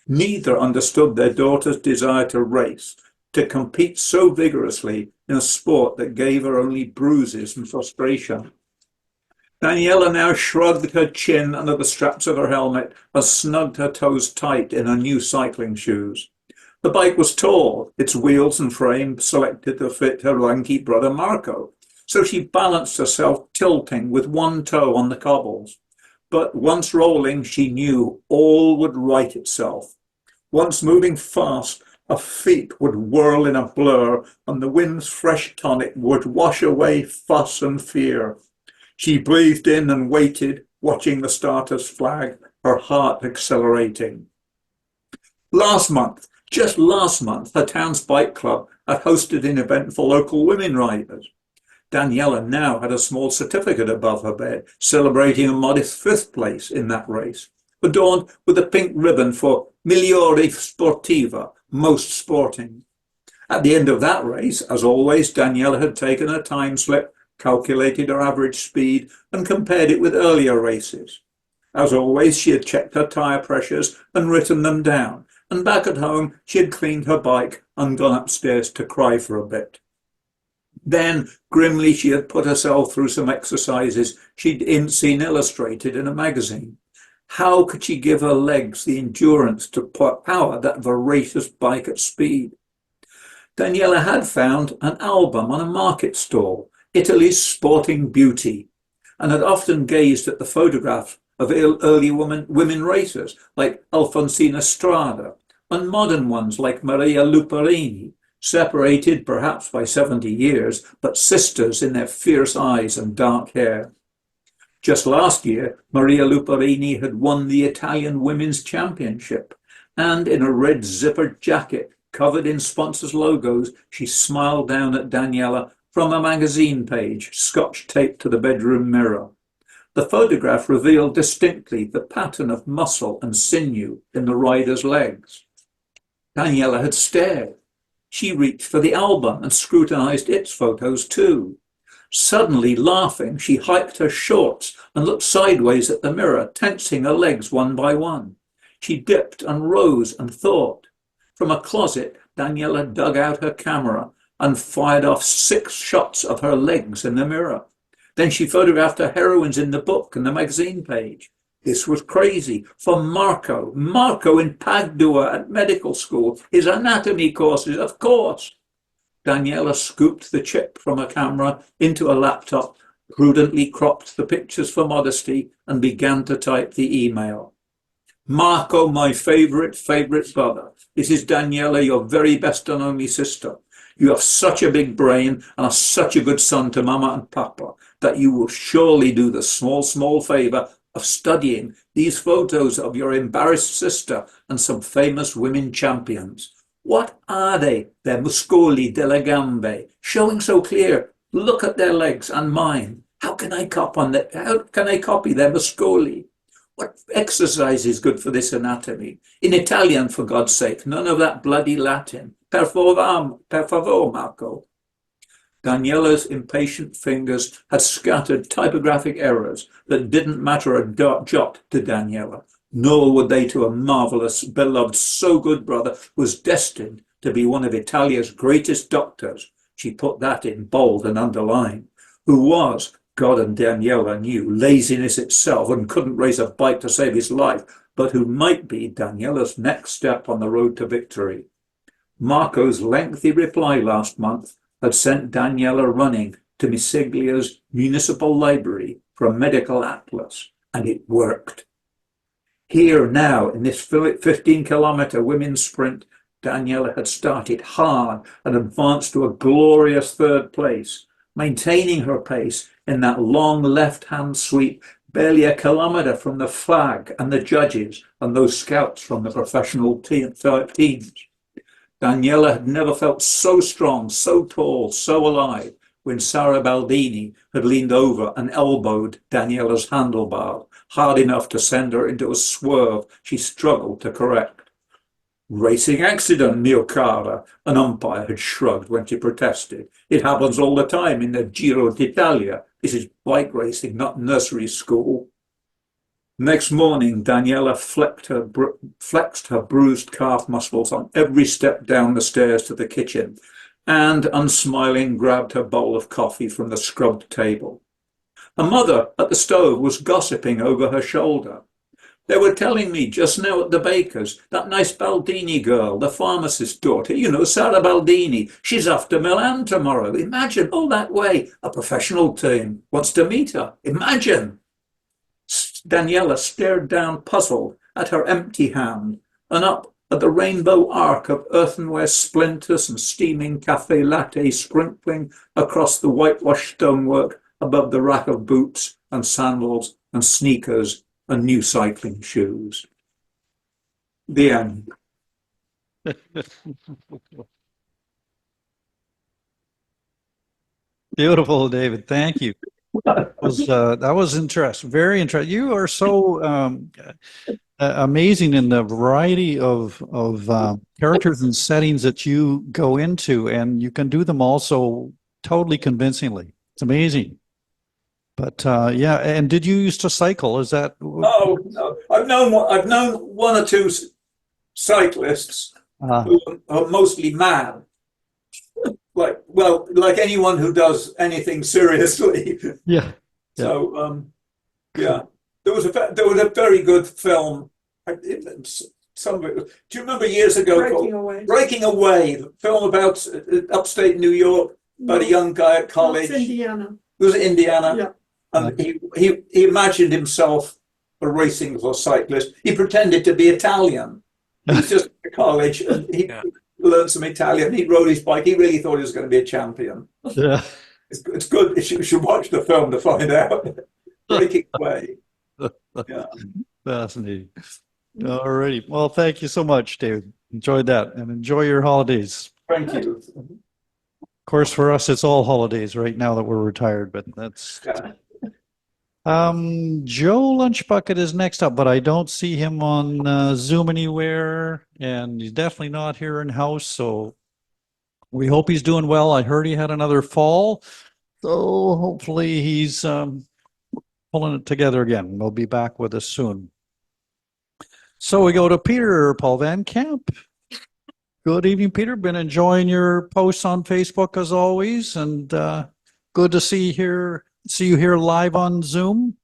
Neither understood their daughter's desire to race, to compete so vigorously in a sport that gave her only bruises and frustration. Daniela now shrugged her chin under the straps of her helmet and snugged her toes tight in her new cycling shoes. The bike was tall, its wheels and frame selected to fit her lanky brother Marco, so she balanced herself tilting with one toe on the cobbles. But once rolling, she knew all would right itself. Once moving fast, her feet would whirl in a blur and the wind's fresh tonic would wash away fuss and fear. She breathed in and waited, watching the starter's flag, her heart accelerating. Last month, Just last month, her town's bike club had hosted an event for local women riders. Daniela now had a small certificate above her bed, celebrating a modest 5th place in that race, adorned with a pink ribbon for Migliore Sportiva, most sporting. At the end of that race, as always, Daniela had taken her time slip, calculated her average speed, and compared it with earlier races. As always, she had checked her tyre pressures and written them down, and back at home, she had cleaned her bike and gone upstairs to cry for a bit. Then, grimly, she had put herself through some exercises she'd seen illustrated in a magazine. How could she give her legs the endurance to power that voracious bike at speed? Daniela had found an album on a market stall, Italy's Sporting Beauty, and had often gazed at the photographs of early women racers like Alfonsina Strada, and modern ones like Maria Luperini, separated perhaps by 70 years, but sisters in their fierce eyes and dark hair. Just last year, Maria Luperini had won the Italian Women's Championship, and in a red zippered jacket covered in sponsors' logos, she smiled down at Daniela from a magazine page, scotch taped to the bedroom mirror. The photograph revealed distinctly the pattern of muscle and sinew in the rider's legs. Daniela had stared. She reached for the album and scrutinized its photos too. Suddenly, laughing, she hiked her shorts and looked sideways at the mirror, tensing her legs one by one. She dipped and rose and thought. From a closet, Daniela dug out her camera and fired off 6 shots of her legs in the mirror. Then she photographed her heroines in the book and the magazine page. This was crazy. For Marco in Padua at medical school, his anatomy courses, of course. Daniela scooped the chip from a camera into a laptop, prudently cropped the pictures for modesty, and began to type the email. Marco, my favorite brother. This is Daniela, your very best and only sister. You have such a big brain and are such a good son to Mama and Papa that you will surely do the small favor of studying these photos of your embarrassed sister and some famous women champions. What are they? They're muscoli delle gambe, showing so clear. Look at their legs and mine. How can I copy their muscoli? What exercise is good for this anatomy? In Italian, for God's sake, none of that bloody Latin. Per favor, Marco. Daniela's impatient fingers had scattered typographic errors that didn't matter a jot to Daniela, nor would they to a marvelous, beloved, so good brother who was destined to be one of Italia's greatest doctors. She put that in bold and underlined. Who was, God and Daniela knew, laziness itself and couldn't raise a bike to save his life, but who might be Daniela's next step on the road to victory. Marco's lengthy reply last month had sent Daniela running to Missiglia's municipal library for a medical atlas, and it worked. Here now, in this 15-kilometre women's sprint, Daniela had started hard and advanced to a glorious 3rd place, maintaining her pace in that long left-hand sweep, barely a kilometre from the flag and the judges and those scouts from the professional teams. Daniela had never felt so strong, so tall, so alive when Sara Baldini had leaned over and elbowed Daniela's handlebar, hard enough to send her into a swerve she struggled to correct. Racing accident, mio cara, an umpire had shrugged when she protested. It happens all the time in the Giro d'Italia. This is bike racing, not nursery school. Next morning, Daniela flexed her bruised calf muscles on every step down the stairs to the kitchen and, unsmiling, grabbed her bowl of coffee from the scrubbed table. Her mother at the stove was gossiping over her shoulder. They were telling me just now at the baker's, that nice Baldini girl, the pharmacist's daughter, you know, Sara Baldini, she's off to Milan tomorrow. Imagine, all that way, a professional team wants to meet her. Imagine! Daniela stared down puzzled at her empty hand and up at the rainbow arc of earthenware splinters and steaming cafe latte sprinkling across the whitewashed stonework above the rack of boots and sandals and sneakers and new cycling shoes. The end. Beautiful, David. Thank you. That was interesting. Very interesting. You are so amazing in the variety of characters and settings that you go into, and you can do them also totally convincingly. It's amazing. But yeah, and did you used to cycle? Is that? Oh, no. I've known one or two cyclists who are mostly mad. Like anyone who does anything seriously. Yeah. So yeah, there was a very good film. Some of it, do you remember years ago Breaking Away, the film about upstate New York, about a young guy at college. It's Indiana. It was Indiana. Yeah. And he imagined himself a racing horse cyclist. He pretended to be Italian. He was just at college and he learned some Italian. He rode his bike. He really thought he was going to be a champion. Yeah. It's good. You should watch the film to find out. Breaking Away. Yeah. Fascinating. All righty. Well, thank you so much, David. Enjoyed that and enjoy your holidays. Thank you. Of course, for us, it's all holidays right now that we're retired, but that's. Joe Lunchbucket is next up, but I don't see him on Zoom anywhere, and he's definitely not here in house. So we hope he's doing well. I heard he had another fall, so hopefully he's pulling it together again. We'll be back with us soon. So we go to Peter Paul Van Camp. Good evening, Peter. Been enjoying your posts on Facebook as always, and good to see you here live on Zoom.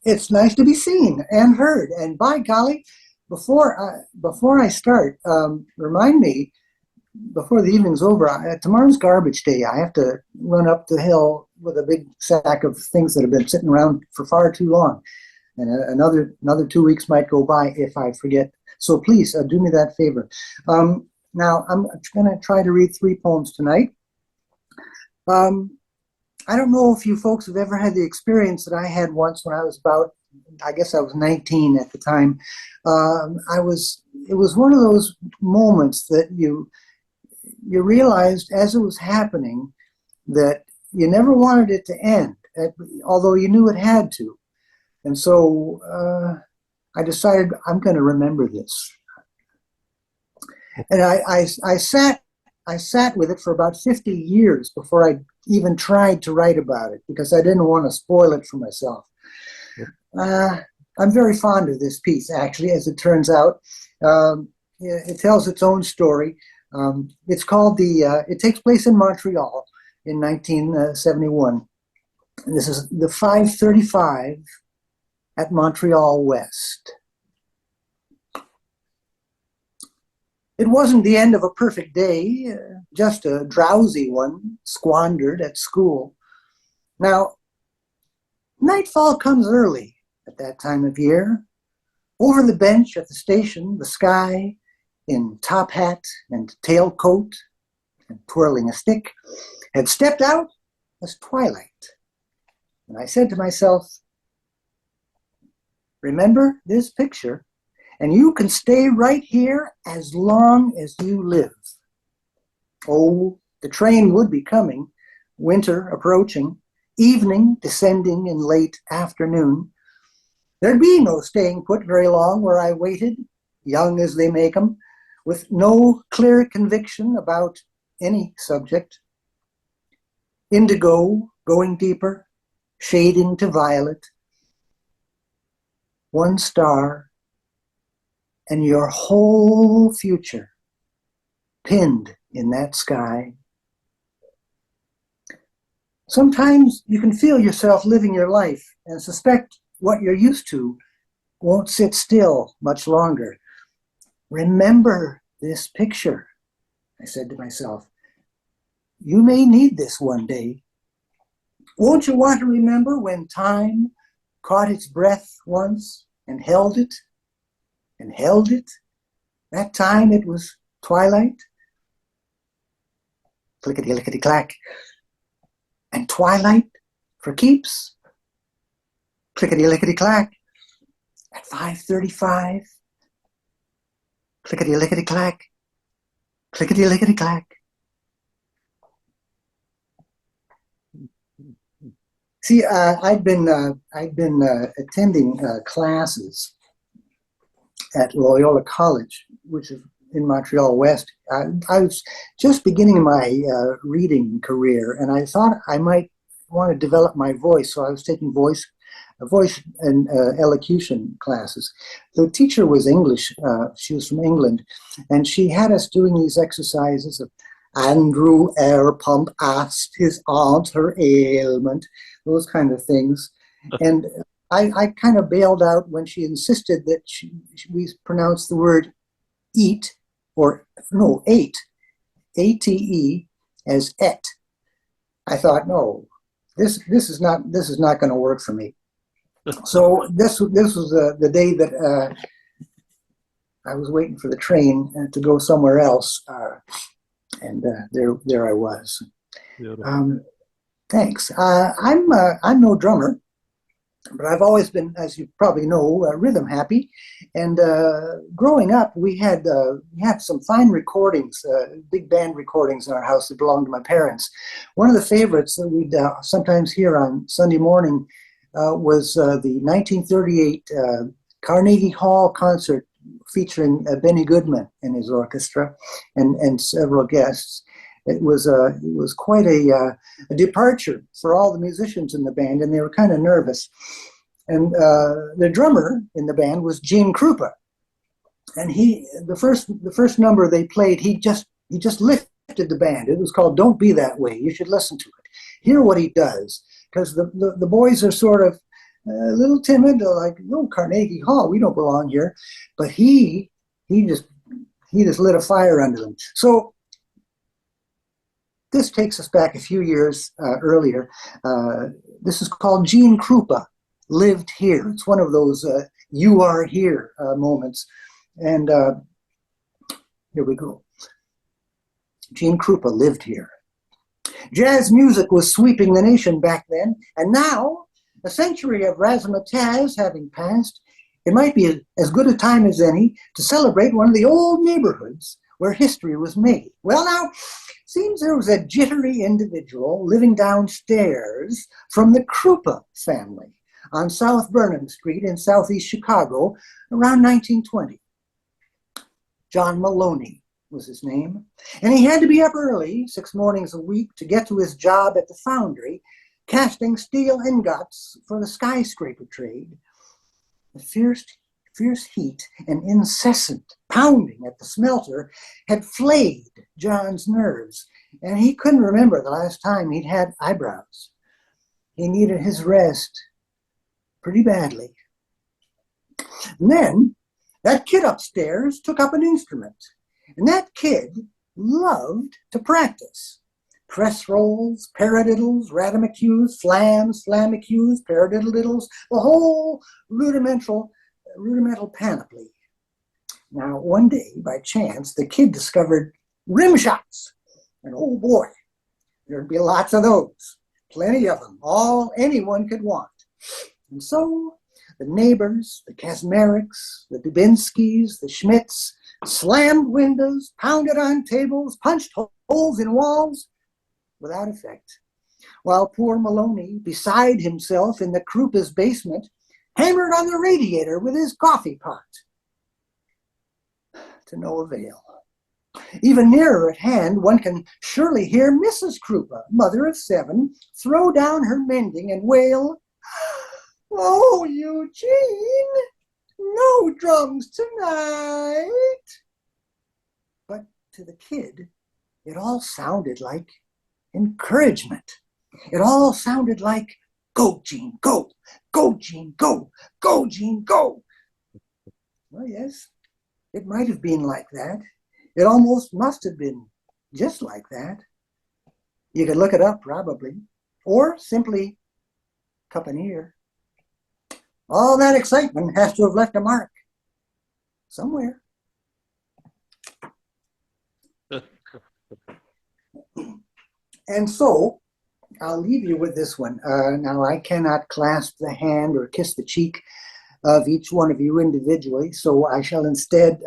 It's nice to be seen and heard. And by golly, before I start, remind me before the evening's over. Tomorrow's garbage day. I have to run up the hill with a big sack of things that have been sitting around for far too long, and another 2 weeks might go by if I forget. So please do me that favor. Now I'm going to try to read 3 poems tonight. I don't know if you folks have ever had the experience that I had once when I was I guess I was 19 at the time. It was one of those moments that you realized as it was happening that you never wanted it to end, although you knew it had to. And so I decided I'm going to remember this. And I sat with it for about 50 years before I even tried to write about it because I didn't want to spoil it for myself. I'm very fond of this piece, actually, as it turns out. It tells its own story. It's called it takes place in Montreal in 1971. And this is the 535 at Montreal West. It wasn't the end of a perfect day, just a drowsy one, squandered at school. Now, nightfall comes early at that time of year. Over the bench at the station, the sky, in top hat and tailcoat and twirling a stick, had stepped out as twilight. And I said to myself, remember this picture, and you can stay right here as long as you live. Oh, the train would be coming, winter approaching, evening descending in late afternoon. There'd be no staying put very long where I waited, young as they make 'em, with no clear conviction about any subject. Indigo going deeper, shading to violet. One star, and your whole future pinned in that sky. Sometimes you can feel yourself living your life and suspect what you're used to won't sit still much longer. Remember this picture, I said to myself. You may need this one day. Won't you want to remember when time caught its breath once and held it? And held it? That time it was twilight. Clickety-lickety-clack. And twilight for keeps. Clickety-lickety-clack. At 5:35. Clickety-lickety-clack. Clickety-lickety-clack. See, I'd been attending classes at Loyola College, which is in Montreal West. I was just beginning my reading career, and I thought I might want to develop my voice, so I was taking voice and elocution classes. The teacher was English. She was from England, and she had us doing these exercises of Andrew Air Pump asked his aunt her ailment, those kind of things. And I kind of bailed out when she insisted that we pronounce the word eat, or no, ate, A-T-E, as et. I thought, no, this is not going to work for me. So this was the day that I was waiting for the train to go somewhere else, and there I was. Thanks. I'm no drummer, but I've always been, as you probably know, rhythm happy. And growing up, we had some fine recordings, big band recordings in our house that belonged to my parents. One of the favorites that we'd sometimes hear on Sunday morning was the 1938 Carnegie Hall concert featuring Benny Goodman and his orchestra and several guests. It was quite a departure for all the musicians in the band, and they were kind of nervous. And the drummer in the band was Gene Krupa, and the first number they played, he just lifted the band. It was called "Don't Be That Way." You should listen to it. Hear what he does, because the boys are sort of a little timid, like, no, Carnegie Hall, we don't belong here. But he just lit a fire under them. So this takes us back a few years earlier. This is called Gene Krupa Lived Here. It's one of those you are here moments. And here we go. Gene Krupa lived here. Jazz music was sweeping the nation back then, and now, a century of razzmatazz having passed, it might be as good a time as any to celebrate one of the old neighborhoods where history was made. Well, now, seems there was a jittery individual living downstairs from the Krupa family on South Burnham Street in southeast Chicago around 1920. John Maloney was his name, and he had to be up early 6 mornings a week to get to his job at the foundry, casting steel ingots for the skyscraper trade. The fierce heat and incessant pounding at the smelter had flayed John's nerves, and he couldn't remember the last time he'd had eyebrows. He needed his rest pretty badly. And then that kid upstairs took up an instrument, and that kid loved to practice. Press rolls, paradiddles, radamecues, flams, flamicues, paradiddle-diddles, the whole rudimental panoply. Now, one day, by chance, the kid discovered rim shots. And oh boy, there'd be lots of those. Plenty of them, all anyone could want. And so, the neighbors, the Kazmareks, the Dubinskis, the Schmidts, slammed windows, pounded on tables, punched holes in walls, without effect, while poor Maloney, beside himself in the Krupa's basement, hammered on the radiator with his coffee pot. To no avail. Even nearer at hand, one can surely hear Mrs. Krupa, mother of 7, throw down her mending and wail, "Oh, Eugene, no drums tonight." But to the kid, it all sounded like encouragement. It all sounded like, "Go, Gene, go! Go, Gene, go! Go, Gene, go!" Well, yes, it might have been like that. It almost must have been just like that. You could look it up, probably, or simply cup an ear. All that excitement has to have left a mark somewhere. And so, I'll leave you with this one. Now, I cannot clasp the hand or kiss the cheek of each one of you individually, so I shall instead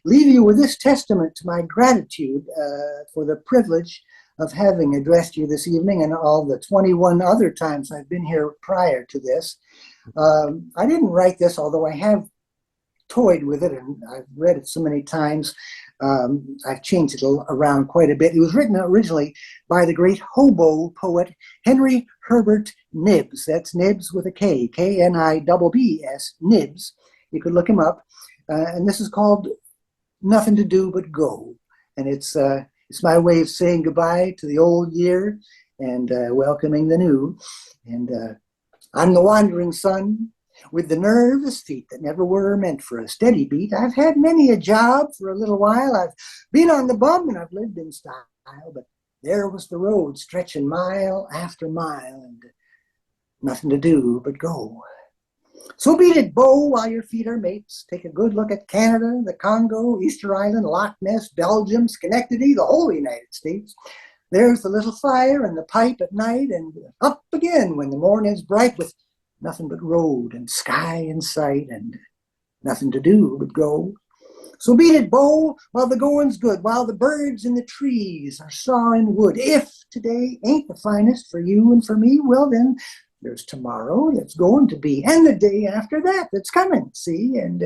leave you with this testament to my gratitude for the privilege of having addressed you this evening and all the 21 other times I've been here prior to this. I didn't write this, although I have toyed with it and I've read it so many times. I've changed it around quite a bit. It was written originally by the great hobo poet Henry Herbert Knibbs. That's Knibbs with a K, Knibbs, Knibbs. You could look him up. And this is called Nothing to Do But Go. And it's my way of saying goodbye to the old year and welcoming the new. And I'm the wandering son with the nervous feet that never were meant for a steady beat. I've had many a job for a little while. I've been on the bum and I've lived in style, but there was the road stretching mile after mile and nothing to do but go. So beat it, Bo, while your feet are mates. Take a good look at Canada, the Congo, Easter Island, Loch Ness, Belgium, Schenectady, the whole United States. There's the little fire and the pipe at night, and up again when the morn is bright with nothing but road and sky in sight and nothing to do but go. So beat it, Bo, while the going's good, while the birds in the trees are sawing wood. If today ain't the finest for you and for me, well then, there's tomorrow that's going to be, and the day after that that's coming, see, and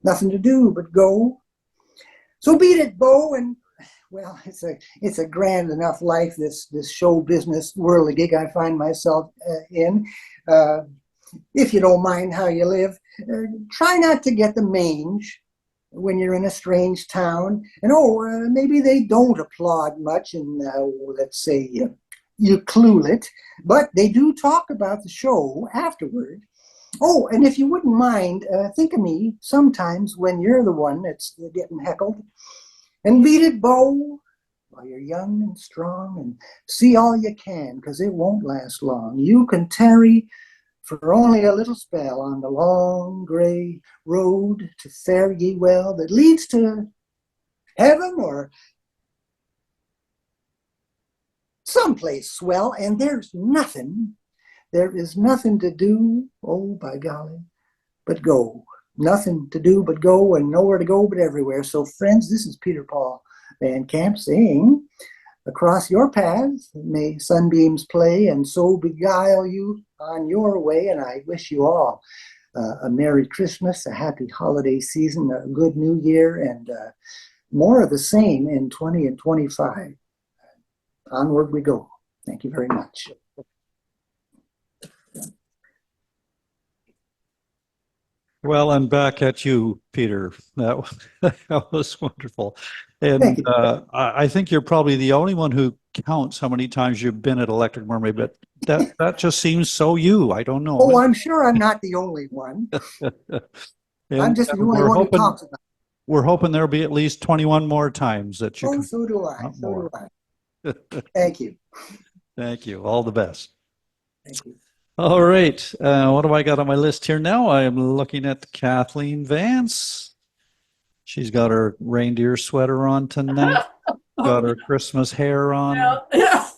nothing to do but go. So beat it, Bo, and well, it's a grand enough life, this show business whirligig I find myself in. If you don't mind how you live, try not to get the mange when you're in a strange town. And maybe they don't applaud much, and let's say you cluelet, but they do talk about the show afterward. Oh, and if you wouldn't mind, think of me sometimes when you're the one that's getting heckled. And beat it, Bo, while you're young and strong, and see all you can, because it won't last long. You can tarry for only a little spell on the long gray road to fare ye well that leads to heaven or someplace swell, and there is nothing to do, oh by golly, but go. Nothing to do but go, and nowhere to go but everywhere. So friends, this is Peter Paul Van Camp saying, across your paths may sunbeams play and so beguile you on your way, and I wish you all a Merry Christmas, a happy holiday season, a good New Year, and more of the same in 20 and 25. Onward we go. Thank you very much. Well, and back at you, Peter. That was wonderful. And I think you're probably the only one who counts how many times you've been at Electric Mermaid, but that just seems so you. I don't know. Oh, I'm sure I'm not the only one. I'm just the only one who talks about it. We're hoping there'll be at least 21 more times that you can. So do I. So do I. Thank you. Thank you. All the best. Thank you. All right. What do I got on my list here now? I am looking at Kathleen Vance. She's got her reindeer sweater on tonight. Got her Christmas hair on. Yeah.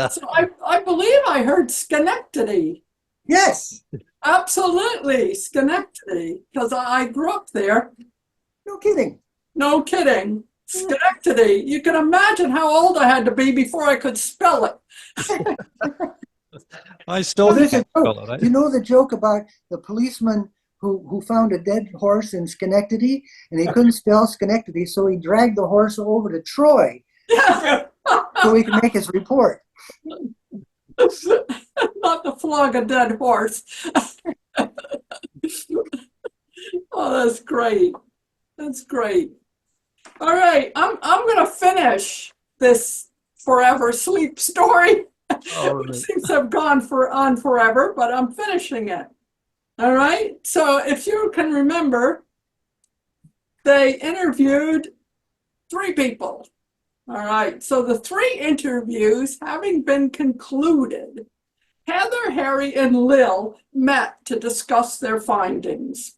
So I believe I heard Schenectady. Yes. Absolutely, Schenectady, because I grew up there. No kidding. No kidding. Schenectady. You can imagine how old I had to be before I could spell it. I still can't spell it. You know the joke about the policeman who found a dead horse in Schenectady, and he couldn't spell Schenectady, so he dragged the horse over to Troy so he could make his report. Not to flog a dead horse. Oh, that's great. That's great. All right, I'm going to finish this forever sleep story. It seems to have gone on forever, but I'm finishing it. All right. So if you can remember, they interviewed 3 people. All right. So the 3 interviews having been concluded, Heather, Harry, and Lil met to discuss their findings.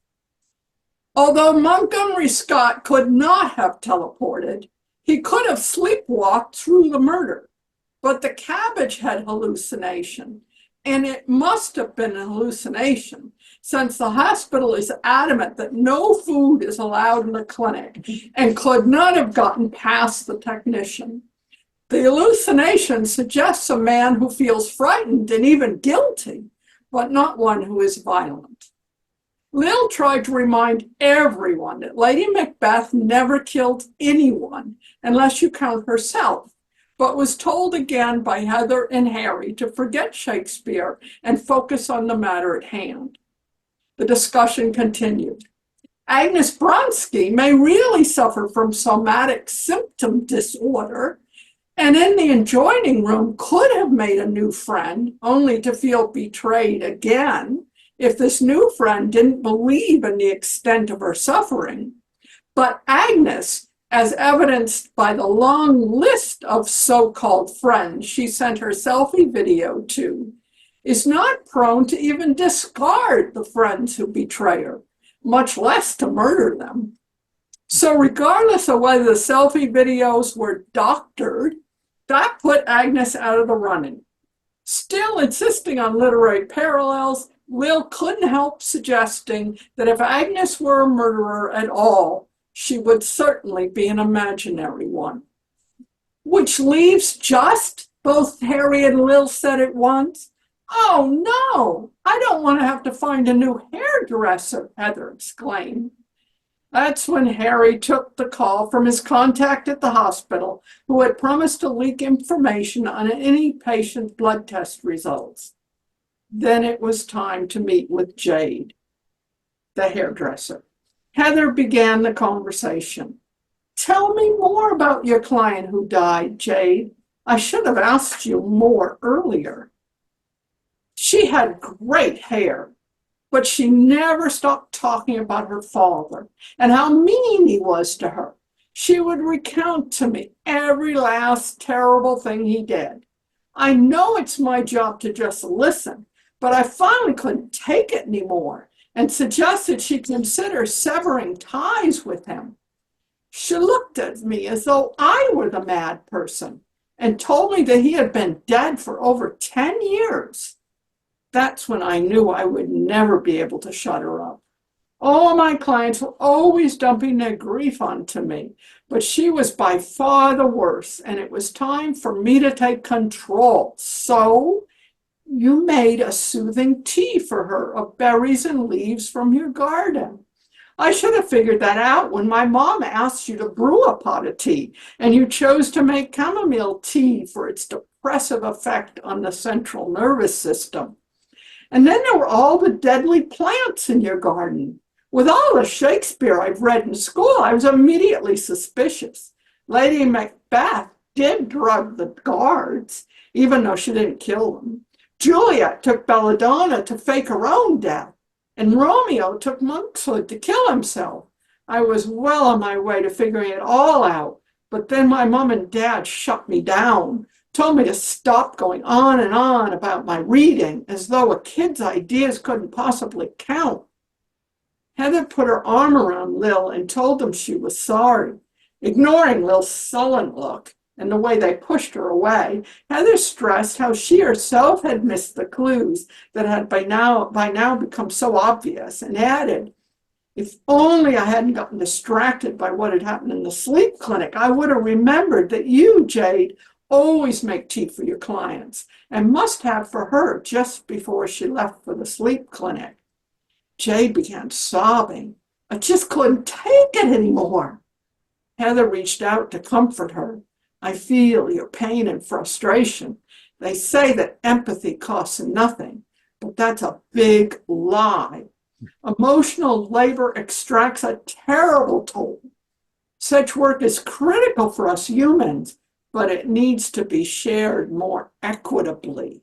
Although Montgomery Scott could not have teleported, he could have sleepwalked through the murder. But the cabbage had hallucination, and it must have been a hallucination, since the hospital is adamant that no food is allowed in the clinic and could not have gotten past the technician. The hallucination suggests a man who feels frightened and even guilty, but not one who is violent. Lil tried to remind everyone that Lady Macbeth never killed anyone, unless you count herself, but was told again by Heather and Harry to forget Shakespeare and focus on the matter at hand. The discussion continued. Agnes Bronsky may really suffer from somatic symptom disorder, and in the adjoining room could have made a new friend, only to feel betrayed again if this new friend didn't believe in the extent of her suffering. But Agnes, as evidenced by the long list of so-called friends she sent her selfie video to, is not prone to even discard the friends who betray her, much less to murder them. So regardless of whether the selfie videos were doctored, that put Agnes out of the running. Still insisting on literary parallels, Lil couldn't help suggesting that if Agnes were a murderer at all, she would certainly be an imaginary one. Which leaves just, both Harry and Lil said at once. Oh no, I don't want to have to find a new hairdresser, Heather exclaimed. That's when Harry took the call from his contact at the hospital, who had promised to leak information on any patient's blood test results. Then it was time to meet with Jade, the hairdresser. Heather began the conversation. Tell me more about your client who died, Jade. I should have asked you more earlier. She had great hair, but she never stopped talking about her father and how mean he was to her. She would recount to me every last terrible thing he did. I know it's my job to just listen, but I finally couldn't take it anymore and suggested she consider severing ties with him. She looked at me as though I were the mad person and told me that he had been dead for over 10 years. That's when I knew I would never be able to shut her up. All my clients were always dumping their grief onto me, but she was by far the worst, and it was time for me to take control. So you made a soothing tea for her of berries and leaves from your garden. I should have figured that out when my mom asked you to brew a pot of tea, and you chose to make chamomile tea for its depressive effect on the central nervous system. And then there were all the deadly plants in your garden. With all the Shakespeare I've read in school, I was immediately suspicious. Lady Macbeth did drug the guards, even though she didn't kill them. Juliet took belladonna to fake her own death, and Romeo took monkshood to kill himself. I was well on my way to figuring it all out, but then my mom and dad shut me down, told me to stop going on and on about my reading, as though a kid's ideas couldn't possibly count. Heather put her arm around Lil and told them she was sorry. Ignoring Lil's sullen look and the way they pushed her away, Heather stressed how she herself had missed the clues that had by now become so obvious, and added, if only I hadn't gotten distracted by what had happened in the sleep clinic, I would have remembered that you, Jade, always make tea for your clients and must have for her just before she left for the sleep clinic. Jade began sobbing. I just couldn't take it anymore. Heather reached out to comfort her. I feel your pain and frustration. They say that empathy costs nothing, but that's a big lie. Emotional labor extracts a terrible toll. Such work is critical for us humans, but it needs to be shared more equitably.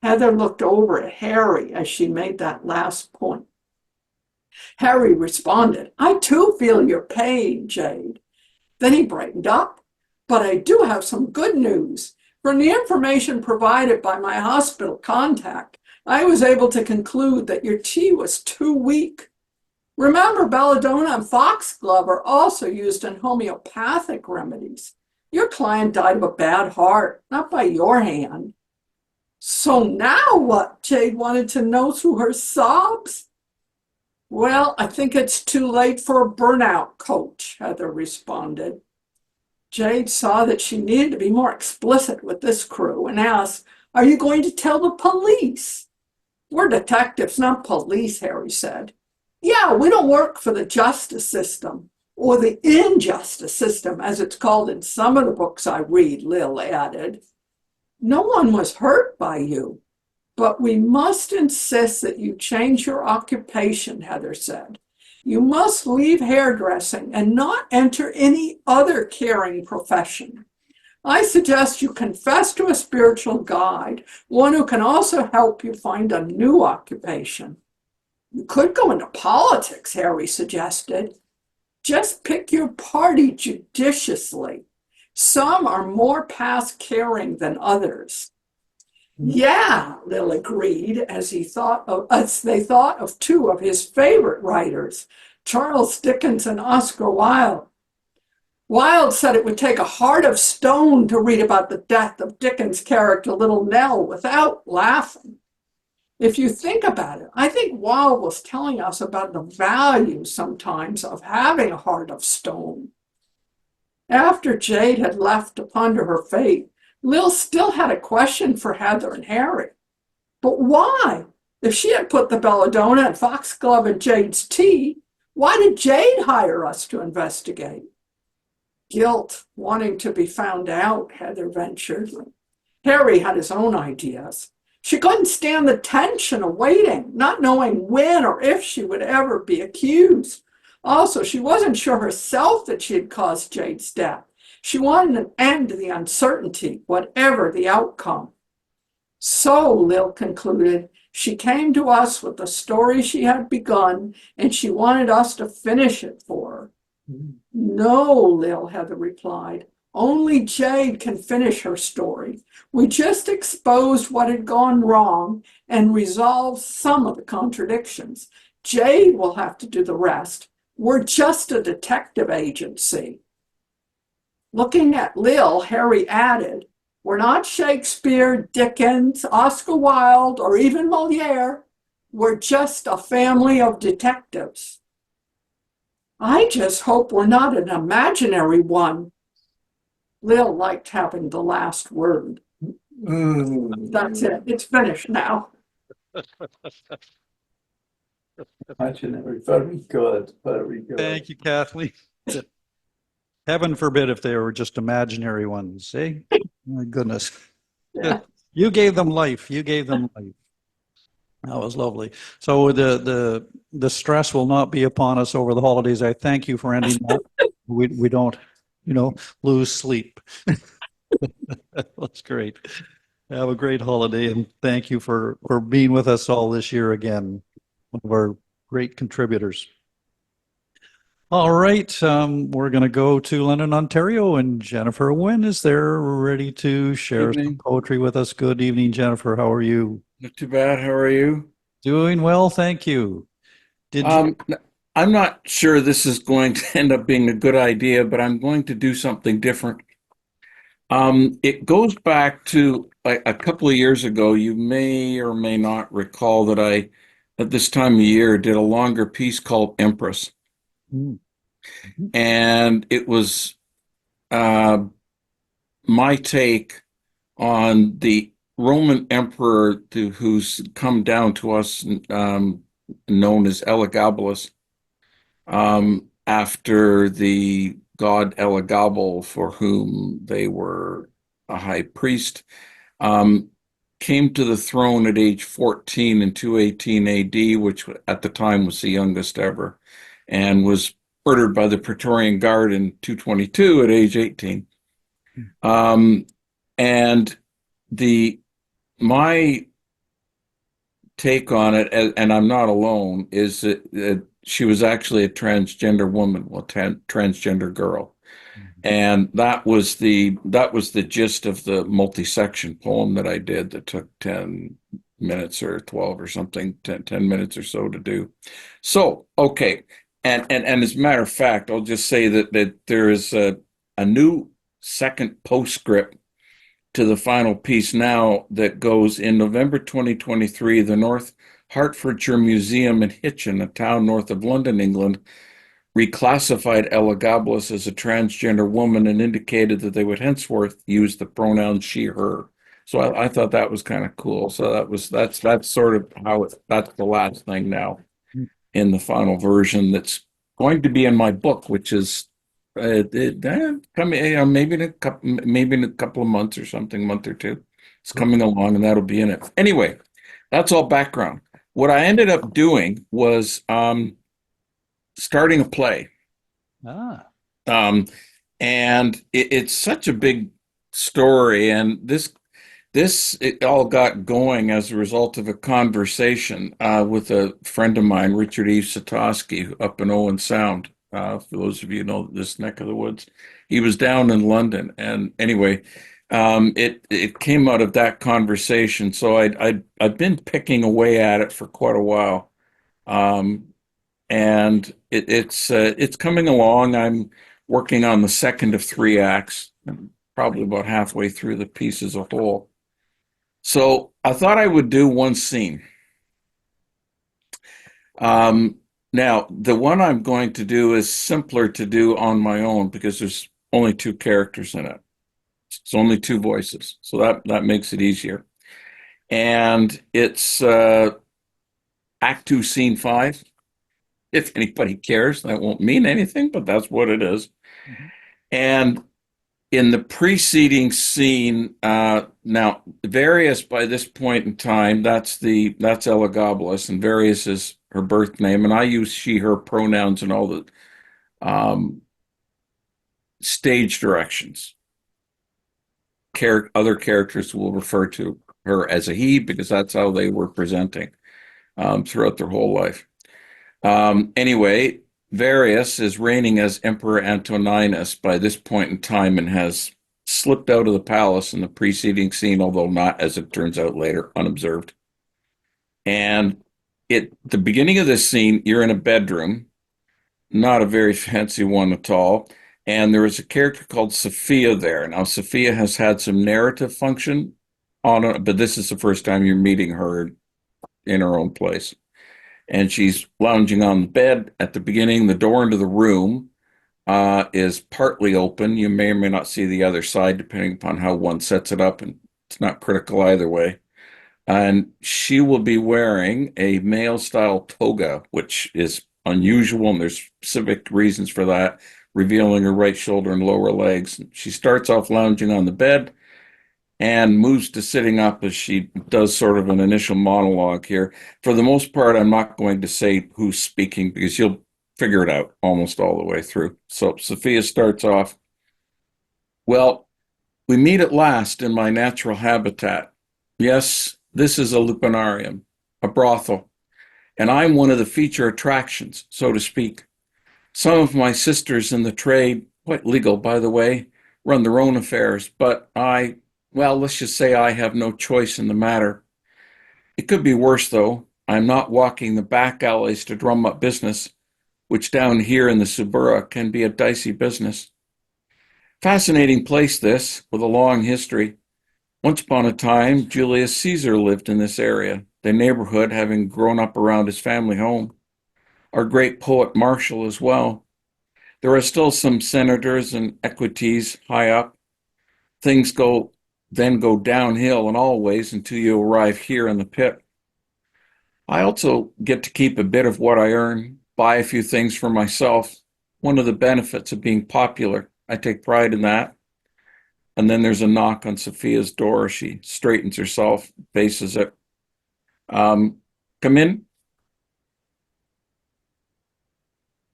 Heather looked over at Harry as she made that last point. Harry responded, I too feel your pain, Jade. Then he brightened up. But I do have some good news. From the information provided by my hospital contact, I was able to conclude that your tea was too weak. Remember, belladonna and foxglove are also used in homeopathic remedies. Your client died of a bad heart, not by your hand. So now what? Jade wanted to know through her sobs. Well, I think it's too late for a burnout coach, Heather responded. Jade saw that she needed to be more explicit with this crew and asked, "Are you going to tell the police?" "We're detectives, not police," Harry said. "Yeah, we don't work for the justice system, or the injustice system, as it's called in some of the books I read," Lil added. "No one was hurt by you, but we must insist that you change your occupation," Heather said. "You must leave hairdressing and not enter any other caring profession. I suggest you confess to a spiritual guide, one who can also help you find a new occupation." "You could go into politics," Harry suggested. "Just pick your party judiciously. Some are more past caring than others." "Yeah," Lil agreed as they thought of two of his favorite writers, Charles Dickens and Oscar Wilde. Wilde said it would take a heart of stone to read about the death of Dickens' character Little Nell without laughing. If you think about it, I think Wilde was telling us about the value sometimes of having a heart of stone. After Jade had left to ponder her fate, Lil still had a question for Heather and Harry. But why? If she had put the belladonna and foxglove in Jade's tea, why did Jade hire us to investigate? Guilt, wanting to be found out, Heather ventured. Harry had his own ideas. She couldn't stand the tension of waiting, not knowing when or if she would ever be accused. Also, she wasn't sure herself that she had caused Jade's death. She wanted an end to the uncertainty, whatever the outcome. So, Lil concluded, she came to us with the story she had begun, and she wanted us to finish it for her. No, Lil, Heather replied. Only Jade can finish her story. We just exposed what had gone wrong and resolved some of the contradictions. Jade will have to do the rest. We're just a detective agency. Looking at Lil, Harry added, "We're not Shakespeare, Dickens, Oscar Wilde, or even Moliere. We're just a family of detectives." "I just hope we're not an imaginary one." Lil liked having the last word. That's it. It's finished now. Imaginary. Very good. Very good. Thank you, Kathleen. Heaven forbid if they were just imaginary ones, eh? My goodness. Yeah. You gave them life. You gave them life. That was lovely. So the stress will not be upon us over the holidays. I thank you for ending that. We don't, lose sleep. That's great. Have a great holiday, and thank you for being with us all this year again. One of our great contributors. All right, we're going to go to London, Ontario, and Jennifer Wenn is there, ready to share some poetry with us. Good evening, Jennifer. How are you? Not too bad. How are you? Doing well, thank you. I'm not sure this is going to end up being a good idea, but I'm going to do something different. It goes back to a couple of years ago. You may or may not recall that I, at this time of year, did a longer piece called Empress. And it was my take on the Roman emperor who's come down to us, known as Elagabalus, after the god Elagabal, for whom they were a high priest, came to the throne at age 14 in 218 AD, which at the time was the youngest ever, and was murdered by the Praetorian Guard in 222 at age 18. And my take on it, and I'm not alone, is that she was actually a transgender woman, transgender girl. And that was the gist of the multi-section poem that I did that took 10 minutes or 12 or something, 10 minutes or so to do. So, okay. And as a matter of fact, I'll just say that there is a new second postscript to the final piece now that goes in November 2023. The North Hertfordshire Museum in Hitchin, a town north of London, England, reclassified Elagabalus as a transgender woman and indicated that they would henceforth use the pronoun she, her. So I thought that was kind of cool. So that's sort of how that's the last thing now in the final version that's going to be in my book, which is coming maybe in a couple of months or something, month or two. It's coming along, and that'll be in it. Anyway, that's all background. What I ended up doing was starting a play. And it's such a big story, and it all got going as a result of a conversation with a friend of mine, Richard E. Satosky, up in Owen Sound. For those of you who know this neck of the woods, he was down in London, and anyway, it came out of that conversation. So I've been picking away at it for quite a while, and it's coming along. I'm working on the second of 3 acts, probably about halfway through the piece as a whole. So I thought I would do one scene. Now, the one I'm going to do is simpler to do on my own because there's only 2 characters in it. It's only 2 voices, so that makes it easier. And it's Act 2, Scene 5. If anybody cares, that won't mean anything, but that's what it is. Mm-hmm. And in the preceding scene, now Various by this point in time, that's Elagabalus, and Various is her birth name, and I use she, her pronouns in all the stage directions. Other characters will refer to her as a he because that's how they were presenting throughout their whole life. Anyway, Various is reigning as Emperor Antoninus by this point in time and has slipped out of the palace in the preceding scene, although not, as it turns out later, unobserved. And the beginning of this scene, you're in a bedroom, not a very fancy one at all, and there is a character called Sophia there. Now, Sophia has had some narrative function on it, but this is the first time you're meeting her in her own place. And she's lounging on the bed at the beginning. The door into the room is partly open. You may or may not see the other side, depending upon how one sets it up, and it's not critical either way. And she will be wearing a male-style toga, which is unusual, and there's specific reasons for that, revealing her right shoulder and lower legs. She starts off lounging on the bed and moves to sitting up as she does sort of an initial monologue here. For the most part, I'm not going to say who's speaking because you'll figure it out almost all the way through. So Sophia starts off, "Well, we meet at last in my natural habitat. Yes, this is a lupinarium, a brothel, and I'm one of the feature attractions, so to speak. Some of my sisters in the trade, quite legal, by the way, run their own affairs, but well, let's just say I have no choice in the matter. It could be worse, though. I'm not walking the back alleys to drum up business, which down here in the Subura can be a dicey business. Fascinating place, this, with a long history. Once upon a time, Julius Caesar lived in this area, the neighborhood having grown up around his family home. Our great poet Marshall as well. There are still some senators and equities high up. Things then go downhill in all ways until you arrive here in the pit. I also get to keep a bit of what I earn, buy a few things for myself. One of the benefits of being popular. I take pride in that." And then there's a knock on Sophia's door. She straightens herself, faces it. "Come in."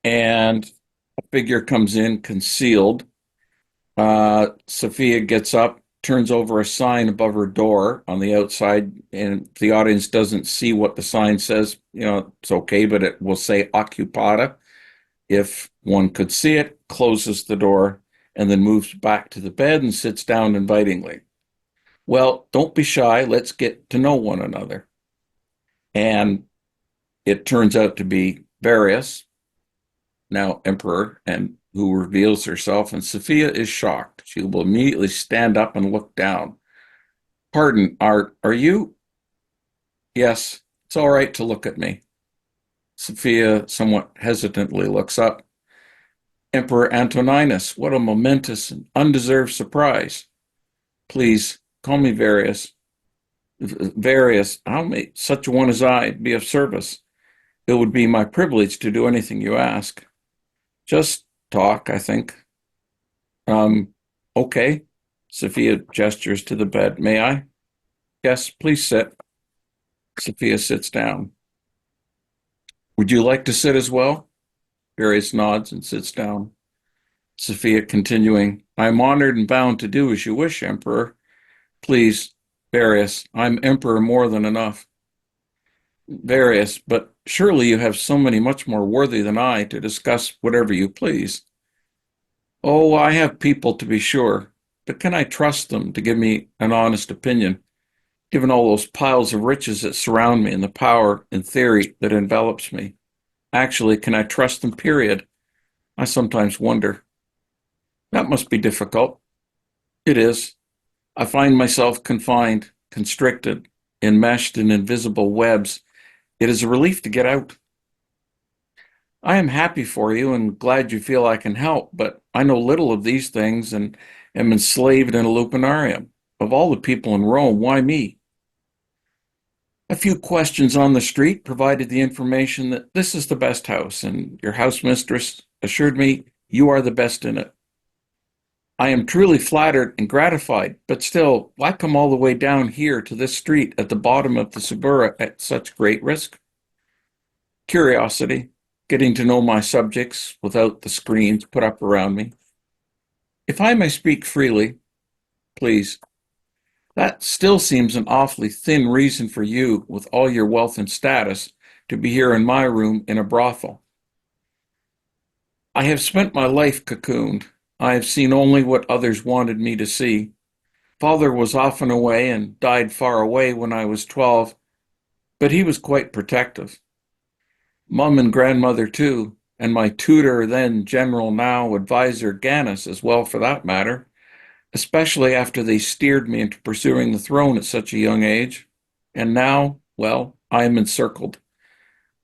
And a figure comes in, concealed. Sophia gets up, turns over a sign above her door on the outside, and if the audience doesn't see what the sign says, it's okay, but it will say "Occupada." If one could see it, closes the door, and then moves back to the bed and sits down invitingly. "Well, don't be shy. Let's get to know one another." And it turns out to be Various, now Emperor, and who reveals herself, and Sophia is shocked. She will immediately stand up and look down. "Pardon, are you?" "Yes, It's all right to look at me. Sophia somewhat hesitantly looks up. Emperor Antoninus, what a momentous and undeserved surprise. Please call me Various. Various, how may such a one as I be of service? It would be my privilege to do anything you ask. Just talk, I think. Okay. Sophia gestures to the bed. May I? Yes, please sit. Sophia sits down. Would you like to sit as well? Various nods and sits down. Sophia continuing, I am honored and bound to do as you wish, Emperor. Please, Various, I'm Emperor more than enough. Various, but surely you have so many much more worthy than I to discuss whatever you please. Oh, I have people to be sure, but can I trust them to give me an honest opinion, given all those piles of riches that surround me and the power and theory that envelops me? Actually, can I trust them, period? I sometimes wonder. That must be difficult. It is. I find myself confined, constricted, enmeshed in invisible webs. It is a relief to get out. I am happy for you and glad you feel I can help, but I know little of these things and am enslaved in a lupinarium. Of all the people in Rome, why me? A few questions on the street provided the information that this is the best house, and your house mistress assured me you are the best in it. I am truly flattered and gratified, but still, why come all the way down here to this street at the bottom of the Suburra at such great risk? Curiosity, getting to know my subjects without the screens put up around me. If I may speak freely, please. That still seems an awfully thin reason for you, with all your wealth and status, to be here in my room in a brothel. I have spent my life cocooned. I have seen only what others wanted me to see. Father was often away and died far away when I was 12, but he was quite protective. Mum and grandmother too, and my tutor, then general, now advisor Gannis as well for that matter, especially after they steered me into pursuing the throne at such a young age. And now, well, I am encircled.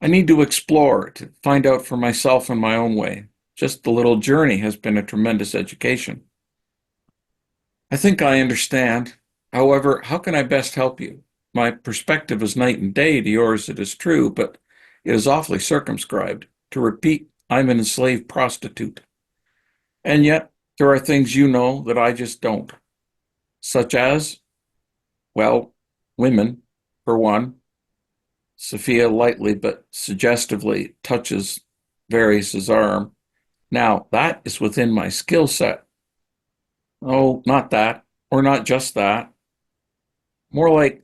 I need to explore, to find out for myself in my own way. Just the little journey has been a tremendous education. I think I understand. However, how can I best help you? My perspective is night and day to yours, it is true, but it is awfully circumscribed. To repeat, I'm an enslaved prostitute. And yet, there are things you know that I just don't. Such as, well, women, for one. Sophia lightly but suggestively touches Varys's arm. Now, that is within my skill set. Oh, not that, or not just that. More like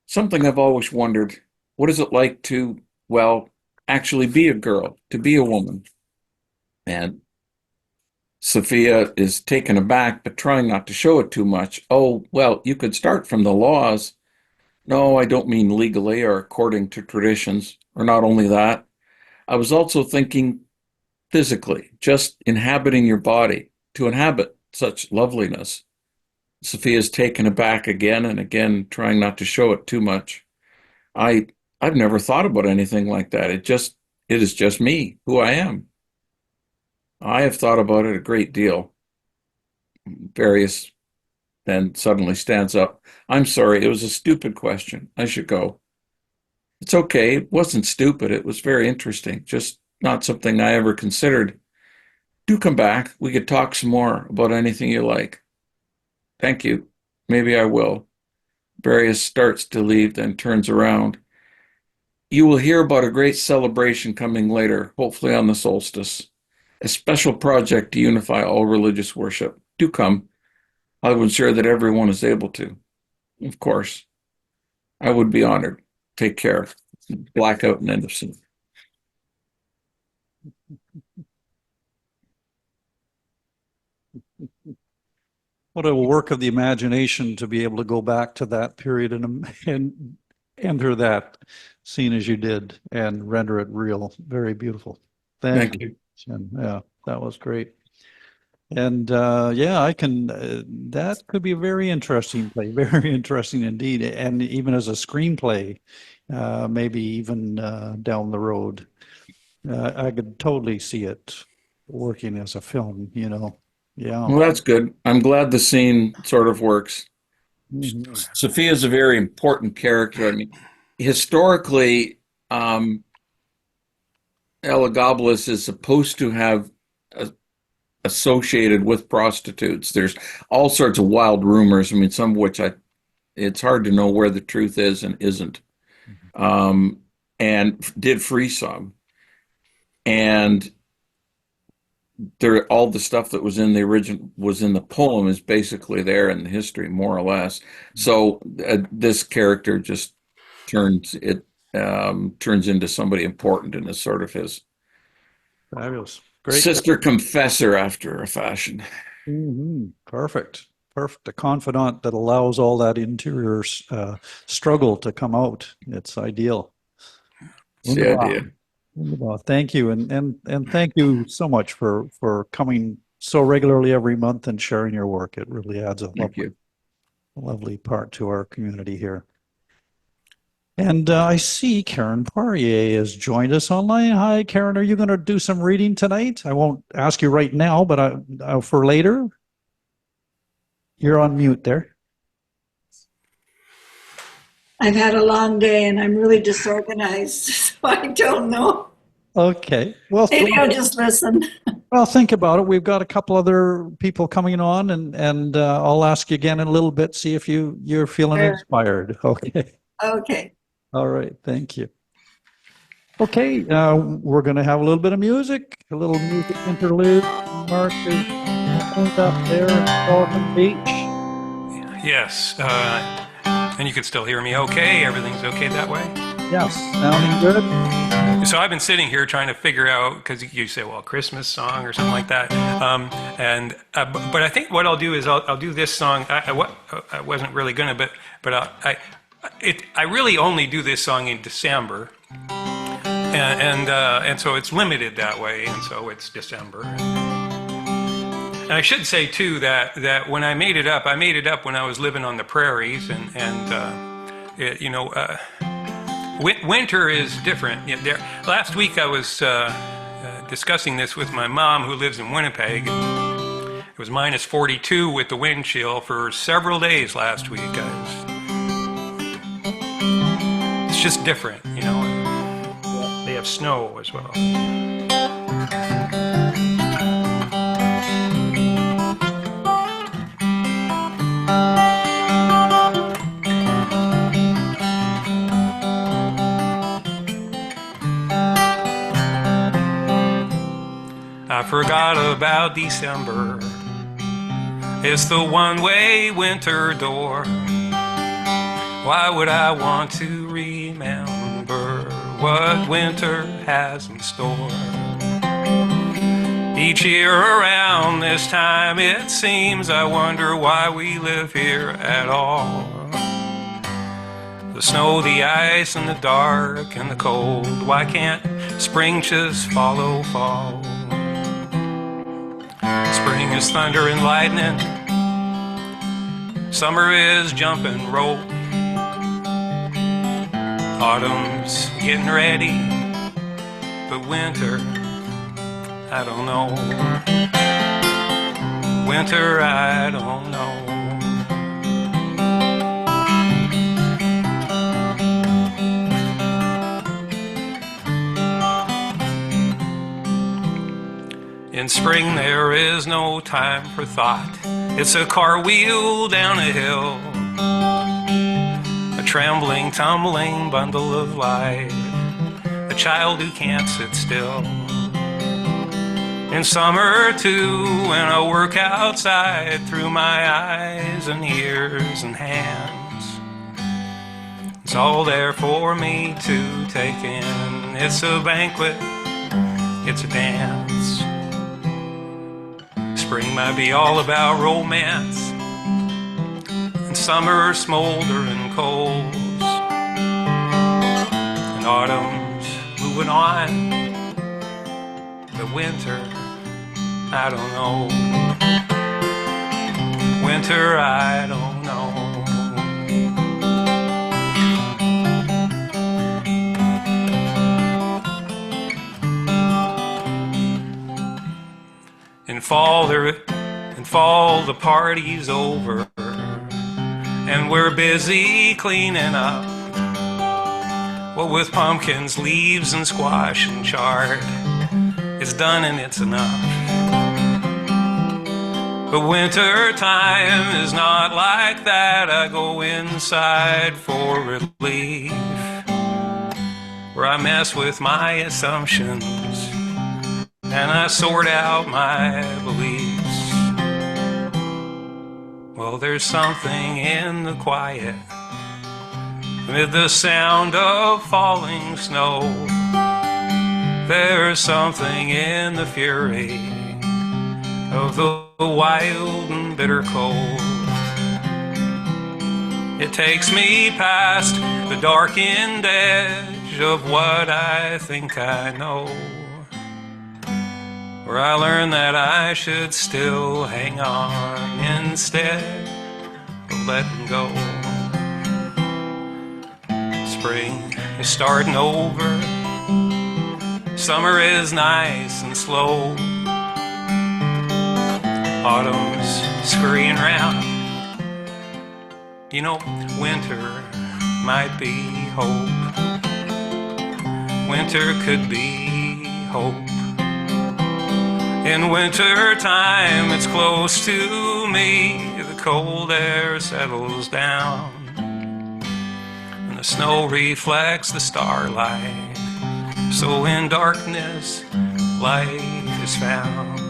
something I've always wondered. What is it like to, well, actually be a girl, to be a woman? And Sophia is taken aback, but trying not to show it too much. Oh, well, you could start from the laws. No, I don't mean legally or according to traditions, or not only that. I was also thinking physically, just inhabiting your body, to inhabit such loveliness. Sophia's taken aback again and again, trying not to show it too much. I've never thought about anything like that. It is just me, who I am. I have thought about it a great deal. Various then suddenly stands up. I'm sorry, it was a stupid question. I should go. It's okay. It wasn't stupid. It was very interesting. Just not something I ever considered. Do come back. We could talk some more about anything you like. Thank you. Maybe I will. Various starts to leave, then turns around. You will hear about a great celebration coming later, hopefully on the solstice. A special project to unify all religious worship. Do come. I will ensure that everyone is able to. Of course. I would be honored. Take care. Blackout and end of scene. What a work of the imagination to be able to go back to that period and enter that scene as you did and render it real. Very beautiful. Thank you. Yeah, that was great. And yeah, I can, that could be a very interesting play, very interesting indeed. And even as a screenplay, maybe even down the road. I could totally see it working as a film, you know. Yeah. Well, that's good. I'm glad the scene sort of works. Mhm. Sophia's a very important character. I mean, historically, Elagabalus is supposed to have associated with prostitutes. There's all sorts of wild rumors. I mean, some of which it's hard to know where the truth is and isn't. And did free some. And there, all the stuff that was in the original was in the poem is basically there in the history, more or less. So this character just turns into somebody important and is sort of his Fabulous. Great. sister confessor after a fashion. Perfect. Perfect. A confidant that allows all that interior struggle to come out. It's ideal. It's the idea. Wonderful. Thank you. And thank you so much for coming so regularly every month and sharing your work. It really adds a lovely part to our community here. And I see Karen Poirier has joined us online. Hi, Karen. Are you going to do some reading tonight? I won't ask you right now, but for later. You're on mute there. I've had a long day and I'm really disorganized, so I don't know. Okay. Well, maybe I'll just listen. Well, think about it. We've got a couple other people coming on, and I'll ask you again in a little bit. See if you're feeling inspired. Okay. Okay. All right. Thank you. Okay. We're going to have a little bit of music, a little music interlude. Mark is up there at Qualicum Beach. Yes. And you can still hear me okay? Everything's okay that way? Yes. Sounding good? So I've been sitting here trying to figure out, because you say, well, Christmas song or something like that. But I think what I'll do is I'll do this song. I wasn't really going to, but I really only do this song in December. And so it's limited that way, and so it's December. And I should say too that when I made it up when I was living on the prairies, winter is different. Last week I was discussing this with my mom, who lives in Winnipeg. It was minus 42 with the wind chill for several days last week. It's just different, you know. They have snow as well. I forgot about December. It's the one-way winter door. Why would I want to remember what winter has in store? Each year around this time, it seems I wonder why we live here at all. The snow, the ice, and the dark, and the cold. Why can't spring just follow fall? Spring is thunder and lightning. Summer is jump and roll. Autumn's getting ready. But winter, I don't know. Winter, I don't know. In spring there is no time for thought. It's a car wheel down a hill, a trembling, tumbling bundle of light, a child who can't sit still. In summer too, when I work outside through my eyes and ears and hands, it's all there for me to take in. It's a banquet, it's a dance. Spring might be all about romance, and summer smoldering coals, and autumn's moving on. The winter, I don't know. Winter, I don't know. In fall the party's over, and we're busy cleaning up. Well, with pumpkins, leaves, and squash and chard, it's done and it's enough. But winter time is not like that. I go inside for relief, where I mess with my assumptions and I sort out my beliefs. Well, there's something in the quiet, with the sound of falling snow. There's something in the fury of the wild and bitter cold. It takes me past the darkened edge of what I think I know, where I learn that I should still hang on instead of letting go. Spring is starting over, summer is nice and slow, autumn's scurrying round. You know, winter might be hope. Winter could be hope. In winter time, it's close to me. The cold air settles down, and the snow reflects the starlight. So in darkness, light is found.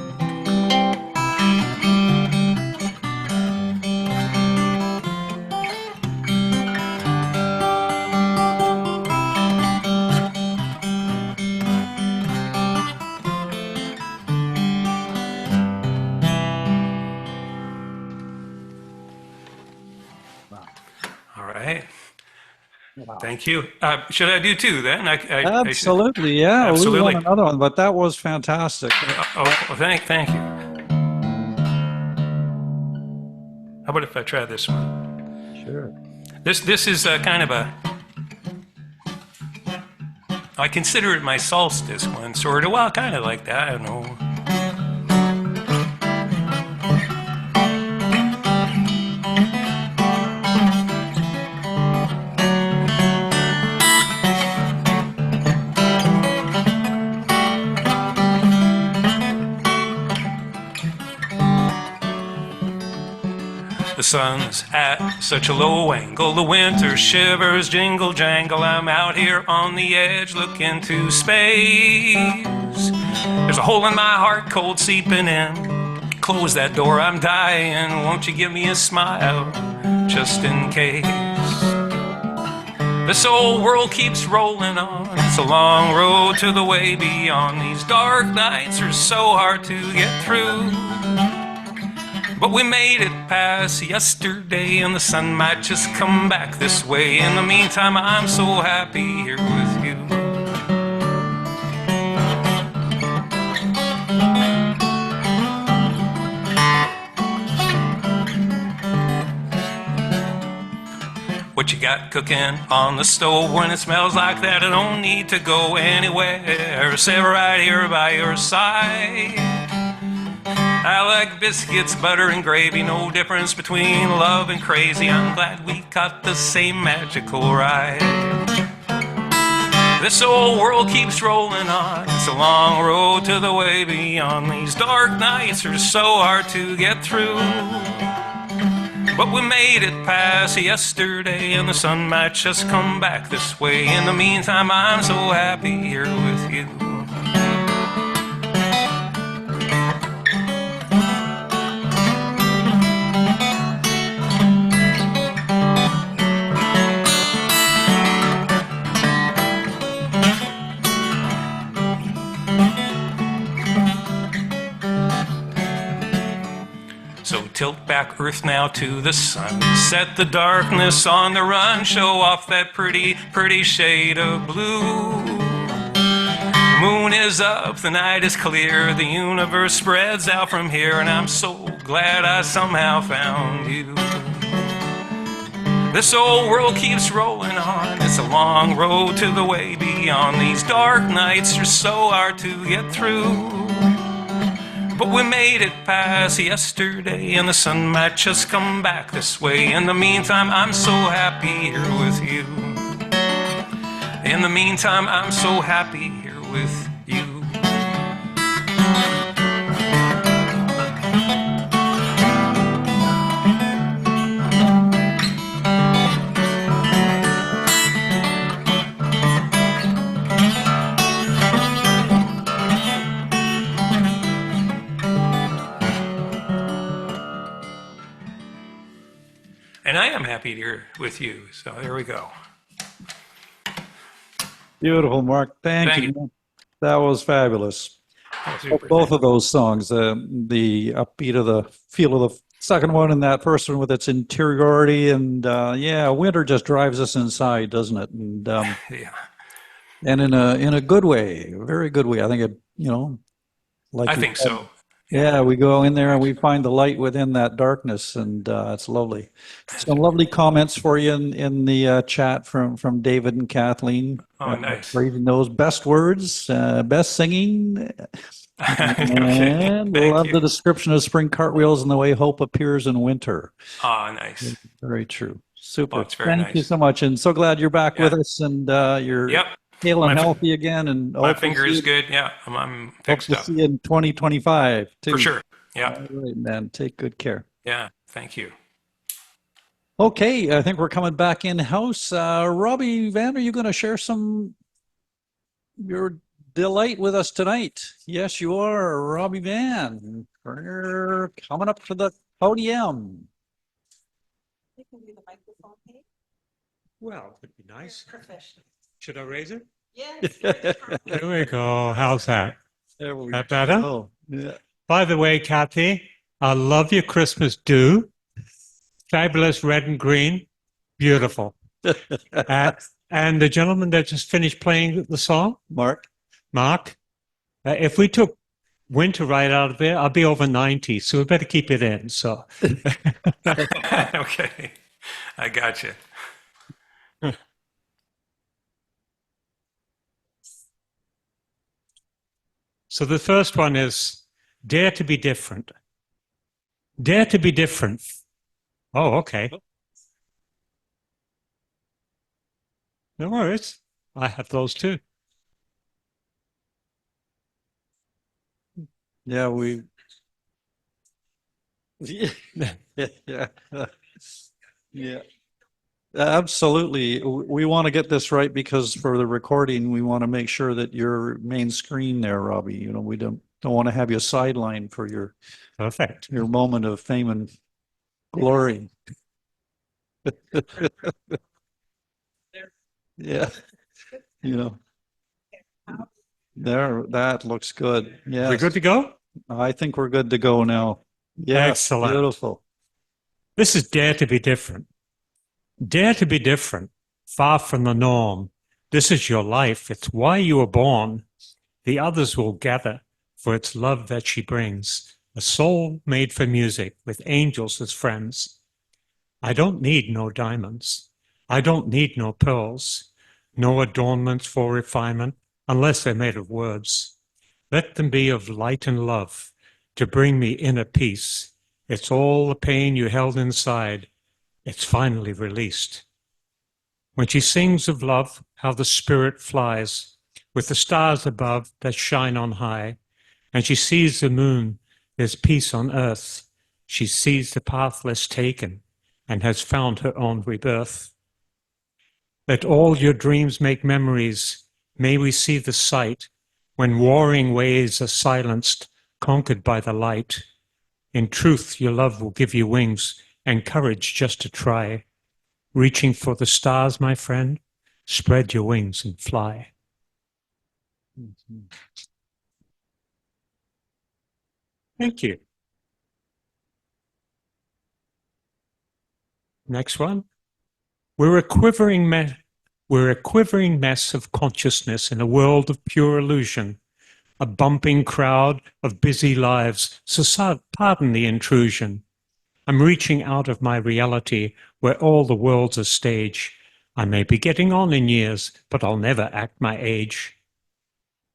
Thank you. Should I do two then? Absolutely, yeah. Absolutely. We want another one, but that was fantastic. Thank you. How about if I try this one? Sure. This is kind of a, I consider it my solstice one, sort of. Well, kind of like that. I don't know. The sun's at such a low angle, the winter shivers jingle jangle. I'm out here on the edge looking to space. There's a hole in my heart, cold seeping in. Close that door, I'm dying. Won't you give me a smile, just in case? This old world keeps rolling on. It's a long road to the way beyond. These dark nights are so hard to get through. But we made it past yesterday, and the sun might just come back this way. In the meantime, I'm so happy here with you. What you got cooking on the stove? When it smells like that, I don't need to go anywhere. Sit right here by your side. I like biscuits, butter, and gravy. No difference between love and crazy. I'm glad we got the same magical ride. This old world keeps rolling on. It's a long road to the way beyond. These dark nights are so hard to get through. But we made it past yesterday, and the sun might just come back this way. In the meantime, I'm so happy here with you. Tilt back Earth now to the sun. Set the darkness on the run. Show off that pretty, pretty shade of blue. The moon is up, the night is clear. The universe spreads out from here, and I'm so glad I somehow found you. This old world keeps rolling on. It's a long road to the way beyond. These dark nights are so hard to get through. But we made it past yesterday, and the sun might just come back this way. In the meantime, I'm so happy here with you. In the meantime, I'm so happy here with you. And I am happy here with you. So there we go. Beautiful, Mark. Thank Thank you. That was fabulous. Oh, super. Both of those songs, the upbeat of the feel of the second one and that first one with its interiority, and yeah, winter just drives us inside, doesn't it? And Yeah. and in a good way, a very good way. I think it, you know, like I you think said, so. yeah, we go in there and we find the light within that darkness, and it's lovely. Some lovely comments for you in the chat from David and Kathleen. Oh, nice. Praising those best words, best singing, Okay, and thank love you. the description of spring cartwheels and the way hope appears in winter. Oh, nice. Very true. Super. Oh, it's very Thank you nice. so much, and so glad you're back Yeah. with us, and you're Yep. hale and My fi- healthy again, and My hope to finger see is you- good. Yeah, I'm Hope fixed to up. see you in 2025 too. For sure. Yeah. All right, man. Take good care. Yeah. Thank you. Okay, I think we're coming back in house. Robbie, Van, are you going to share your delight with us tonight? Yes, you are, Robbie Van. You're coming up to the podium. Well, it'd be nice. Should I raise it? Yes. There we go. How's that? There we That better? go. Yeah. By the way, Kathy, I love your Christmas do. Fabulous red and green. Beautiful. And the gentleman that just finished playing the song, Mark. If we took winter right out of it, I'll be over 90, so we better keep it in. So, Okay. I got you. so the first one is dare to be different. Dare to be different. Oh, okay. No worries. I have those too. Yeah, we. Yeah, yeah, yeah. Absolutely. We want to get this right because for the recording, we want to make sure that your main screen there, Robbie. You know, we don't want to have you sidelined for your Perfect. your moment of fame and glory. Yeah, you know. There, that looks good. Yeah. We good to go? I think we're good to go now. Yeah, Excellent. beautiful. This is dare to be different. Dare to be different, far from the norm. This is your life. It's why you were born. The others will gather, for it's love that she brings. A soul made for music, with angels as friends. I don't need no diamonds. I don't need no pearls. No adornments for refinement, unless they're made of words. Let them be of light and love, to bring me inner peace. It's all the pain you held inside. It's finally released. When she sings of love, how the spirit flies, with the stars above that shine on high, and she sees the moon, there's peace on earth. She sees the path less taken, and has found her own rebirth. Let all your dreams make memories. May we see the sight, when warring ways are silenced, conquered by the light. In truth, your love will give you wings and courage just to try. Reaching for the stars, my friend, spread your wings and fly. Thank you. Next one. We're a quivering mess of consciousness in a world of pure illusion. A bumping crowd of busy lives, so pardon the intrusion. I'm reaching out of my reality where all the world's a stage. I may be getting on in years, but I'll never act my age.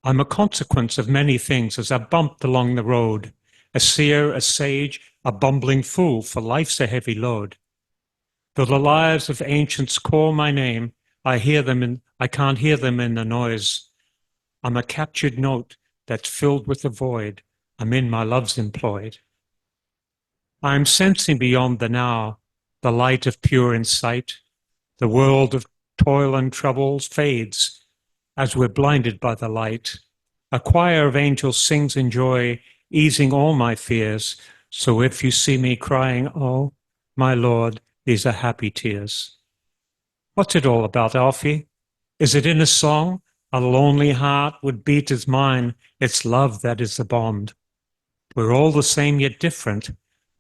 I'm a consequence of many things as I bumped along the road. a seer, a sage, a bumbling fool, for life's a heavy load. Though the lives of ancients call my name, I can't hear them in the noise. I'm a captured note that's filled with the void. I'm in my love's employed. I'm sensing beyond the now, the light of pure insight. The world of toil and troubles fades as we're blinded by the light. A choir of angels sings in joy, easing all my fears. So if you see me crying, oh, my Lord, these are happy tears. What's it all about, Alfie? Is it in a song? A lonely heart would beat as mine. It's love that is the bond. We're all the same yet different.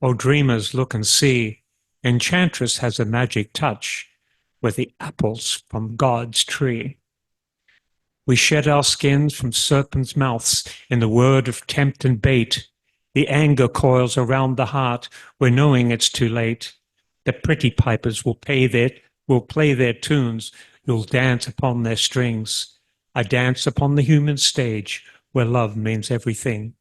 Oh, dreamers, look and see. Enchantress has a magic touch. We're the apples from God's tree. We shed our skins from serpents' mouths in the word of tempt and bait. The anger coils around the heart. We're knowing it's too late. The pretty pipers will play their tunes. You'll dance upon their strings. I dance upon the human stage where love means everything.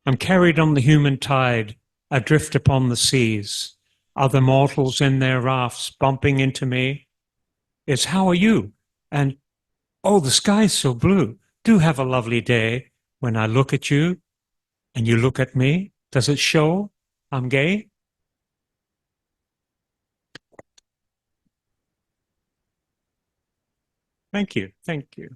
I'm carried on the human tide, adrift upon the seas. Other mortals in their rafts bumping into me. It's how are you? And oh, the sky's so blue. Do have a lovely day. When I look at you and you look at me, does it show I'm gay? Thank you. Thank you.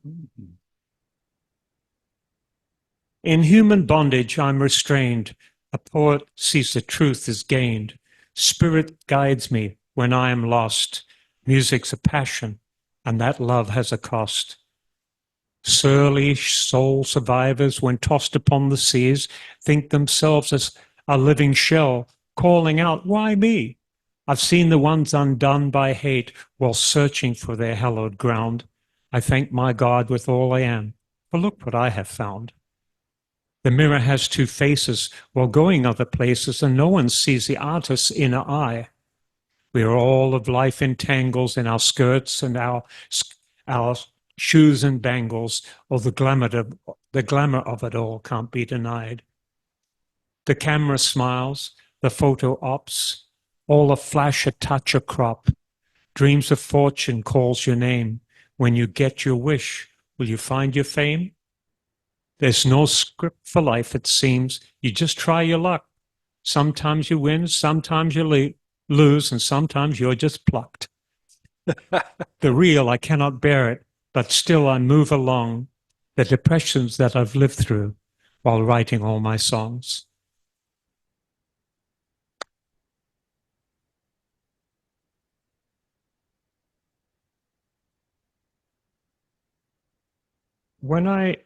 In human bondage, I'm restrained. A poet sees the truth is gained. Spirit guides me when I am lost. Music's a passion, and that love has a cost. Surly soul survivors, when tossed upon the seas, think themselves as a living shell, calling out, why me? I've seen the ones undone by hate while searching for their hallowed ground. I thank my God with all I am, for look what I have found. The mirror has two faces while going other places, and no one sees the artist's inner eye. We are all of life in tangles in our skirts and our shoes and bangles, or the glamour of it all can't be denied. The camera smiles, the photo ops, all a flash, a touch, a crop. Dreams of fortune calls your name. When you get your wish, will you find your fame? There's no script for life, it seems. You just try your luck. Sometimes you win, sometimes you lose, and sometimes you're just plucked. The real, I cannot bear it, but still I move along the depressions that I've lived through while writing all my songs. When I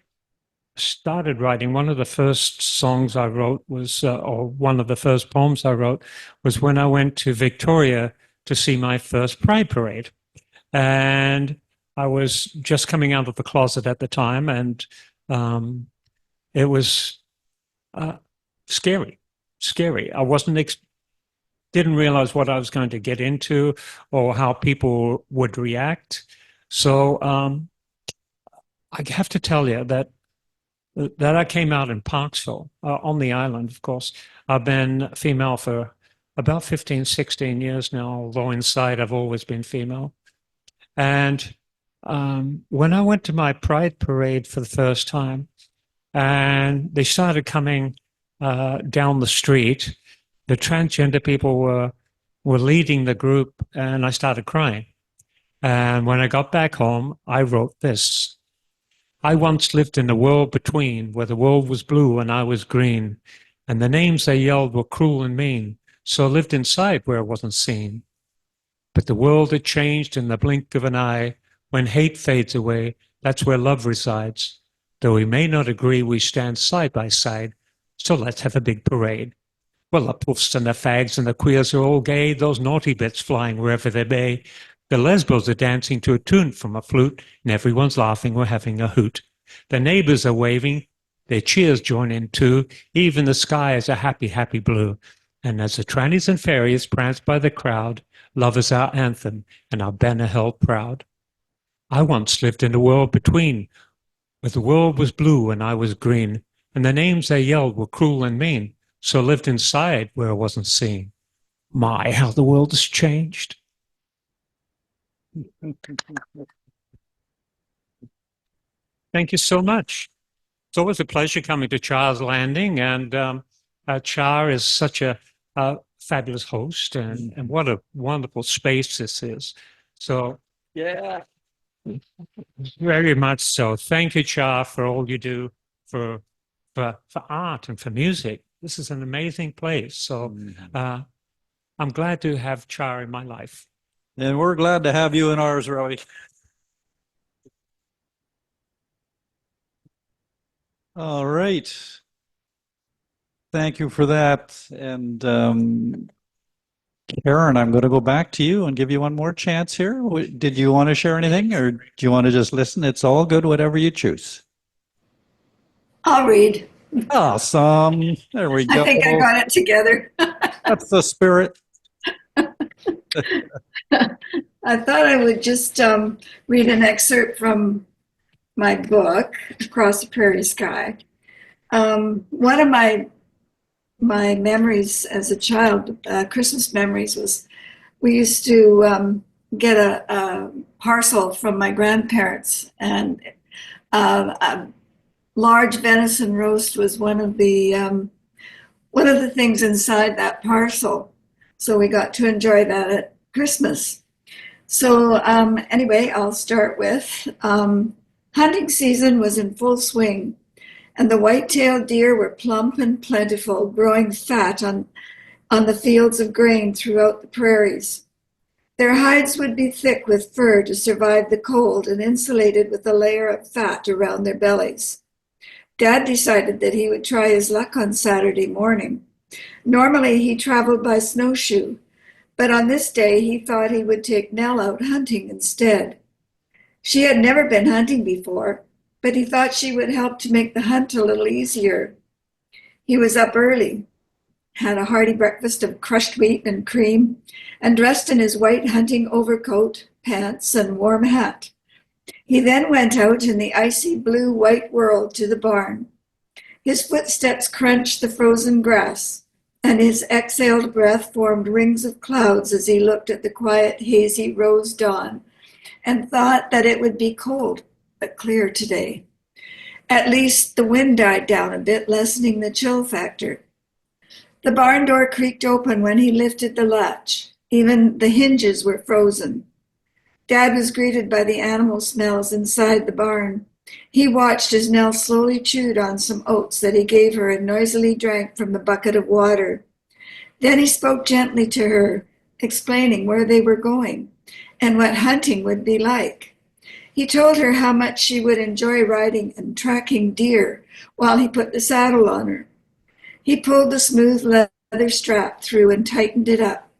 started writing, one of the first songs I wrote was, or one of the first poems I wrote, was when I went to Victoria to see my first Pride Parade. And I was just coming out of the closet at the time, and it was scary. I didn't realize what I was going to get into or how people would react. So I have to tell you that I came out in Parksville, on the island, of course. I've been female for about 15, 16 years now, although inside I've always been female. And when I went to my Pride Parade for the first time, and they started coming down the street, the transgender people were leading the group, and I started crying. And when I got back home, I wrote this. I once lived in a world between, where the world was blue and I was green, and the names they yelled were cruel and mean, so I lived inside where I wasn't seen. But the world had changed in the blink of an eye. When hate fades away, that's where love resides. Though we may not agree, we stand side by side, so let's have a big parade. Well, the puffs and the fags and the queers are all gay, those naughty bits flying wherever they may. The lesbos are dancing to a tune from a flute, and everyone's laughing, we're having a hoot. The neighbors are waving, their cheers join in too. Even the sky is a happy, happy blue. And as the trannies and fairies prance by the crowd, love is our anthem and our banner held proud. I once lived in a world between, where the world was blue and I was green, and the names they yelled were cruel and mean, so lived inside where it wasn't seen. My, how the world has changed. Thank you so much. It's always a pleasure coming to Char's Landing, and Char is such a fabulous host, and what a wonderful space this is. So, yeah, very much so. Thank you, Char, for all you do for art and for music. This is an amazing place. So I'm glad to have Char in my life. And we're glad to have you in ours, Robbie. All right. Thank you for that. And Karen, I'm going to go back to you and give you one more chance here. Did you want to share anything, or do you want to just listen? It's all good, whatever you choose. I'll read. Awesome. There we go. I think I got it together. That's the spirit. I thought I would just read an excerpt from my book, Across the Prairie Sky. One of my memories as a child, Christmas memories, was we used to get a parcel from my grandparents, and a large venison roast was one of the things inside that parcel. So we got to enjoy that at Christmas. So anyway, I'll start with hunting season was in full swing, and the white-tailed deer were plump and plentiful, growing fat on the fields of grain throughout the prairies. Their hides would be thick with fur to survive the cold and insulated with a layer of fat around their bellies. Dad decided that he would try his luck on Saturday morning. Normally, he traveled by snowshoe, but on this day, he thought he would take Nell out hunting instead. She had never been hunting before, but he thought she would help to make the hunt a little easier. He was up early, had a hearty breakfast of crushed wheat and cream, and dressed in his white hunting overcoat, pants, and warm hat. He then went out in the icy blue-white world to the barn. His footsteps crunched the frozen grass, and his exhaled breath formed rings of clouds as he looked at the quiet, hazy rose dawn and thought that it would be cold but clear today. At least the wind died down a bit, lessening the chill factor. The barn door creaked open when he lifted the latch. Even the hinges were frozen. Dad was greeted by the animal smells inside the barn. He watched as Nell slowly chewed on some oats that he gave her and noisily drank from the bucket of water. Then he spoke gently to her, explaining where they were going and what hunting would be like. He told her how much she would enjoy riding and tracking deer while he put the saddle on her. He pulled the smooth leather strap through and tightened it up.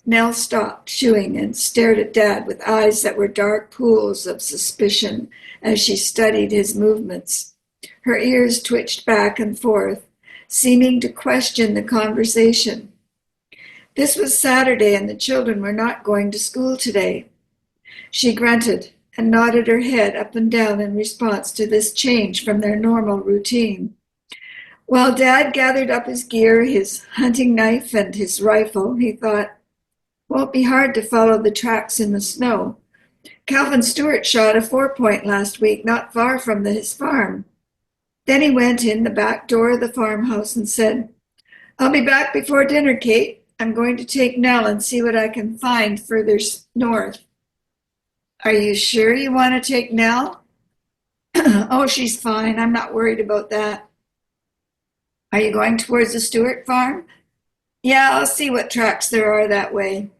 Nell stopped chewing and stared at Dad with eyes that were dark pools of suspicion as she studied his movements. Her ears twitched back and forth, seeming to question the conversation. This was Saturday, and the children were not going to school today. She grunted and nodded her head up and down in response to this change from their normal routine. While Dad gathered up his gear, his hunting knife and his rifle, he thought, won't be hard to follow the tracks in the snow. Calvin Stewart shot a 4-point last week, not far from his farm. Then he went in the back door of the farmhouse and said, I'll be back before dinner, Kate. I'm going to take Nell and see what I can find further north. Are you sure you want to take Nell? Oh, she's fine. I'm not worried about that. Are you going towards the Stewart farm? Yeah, I'll see what tracks there are that way.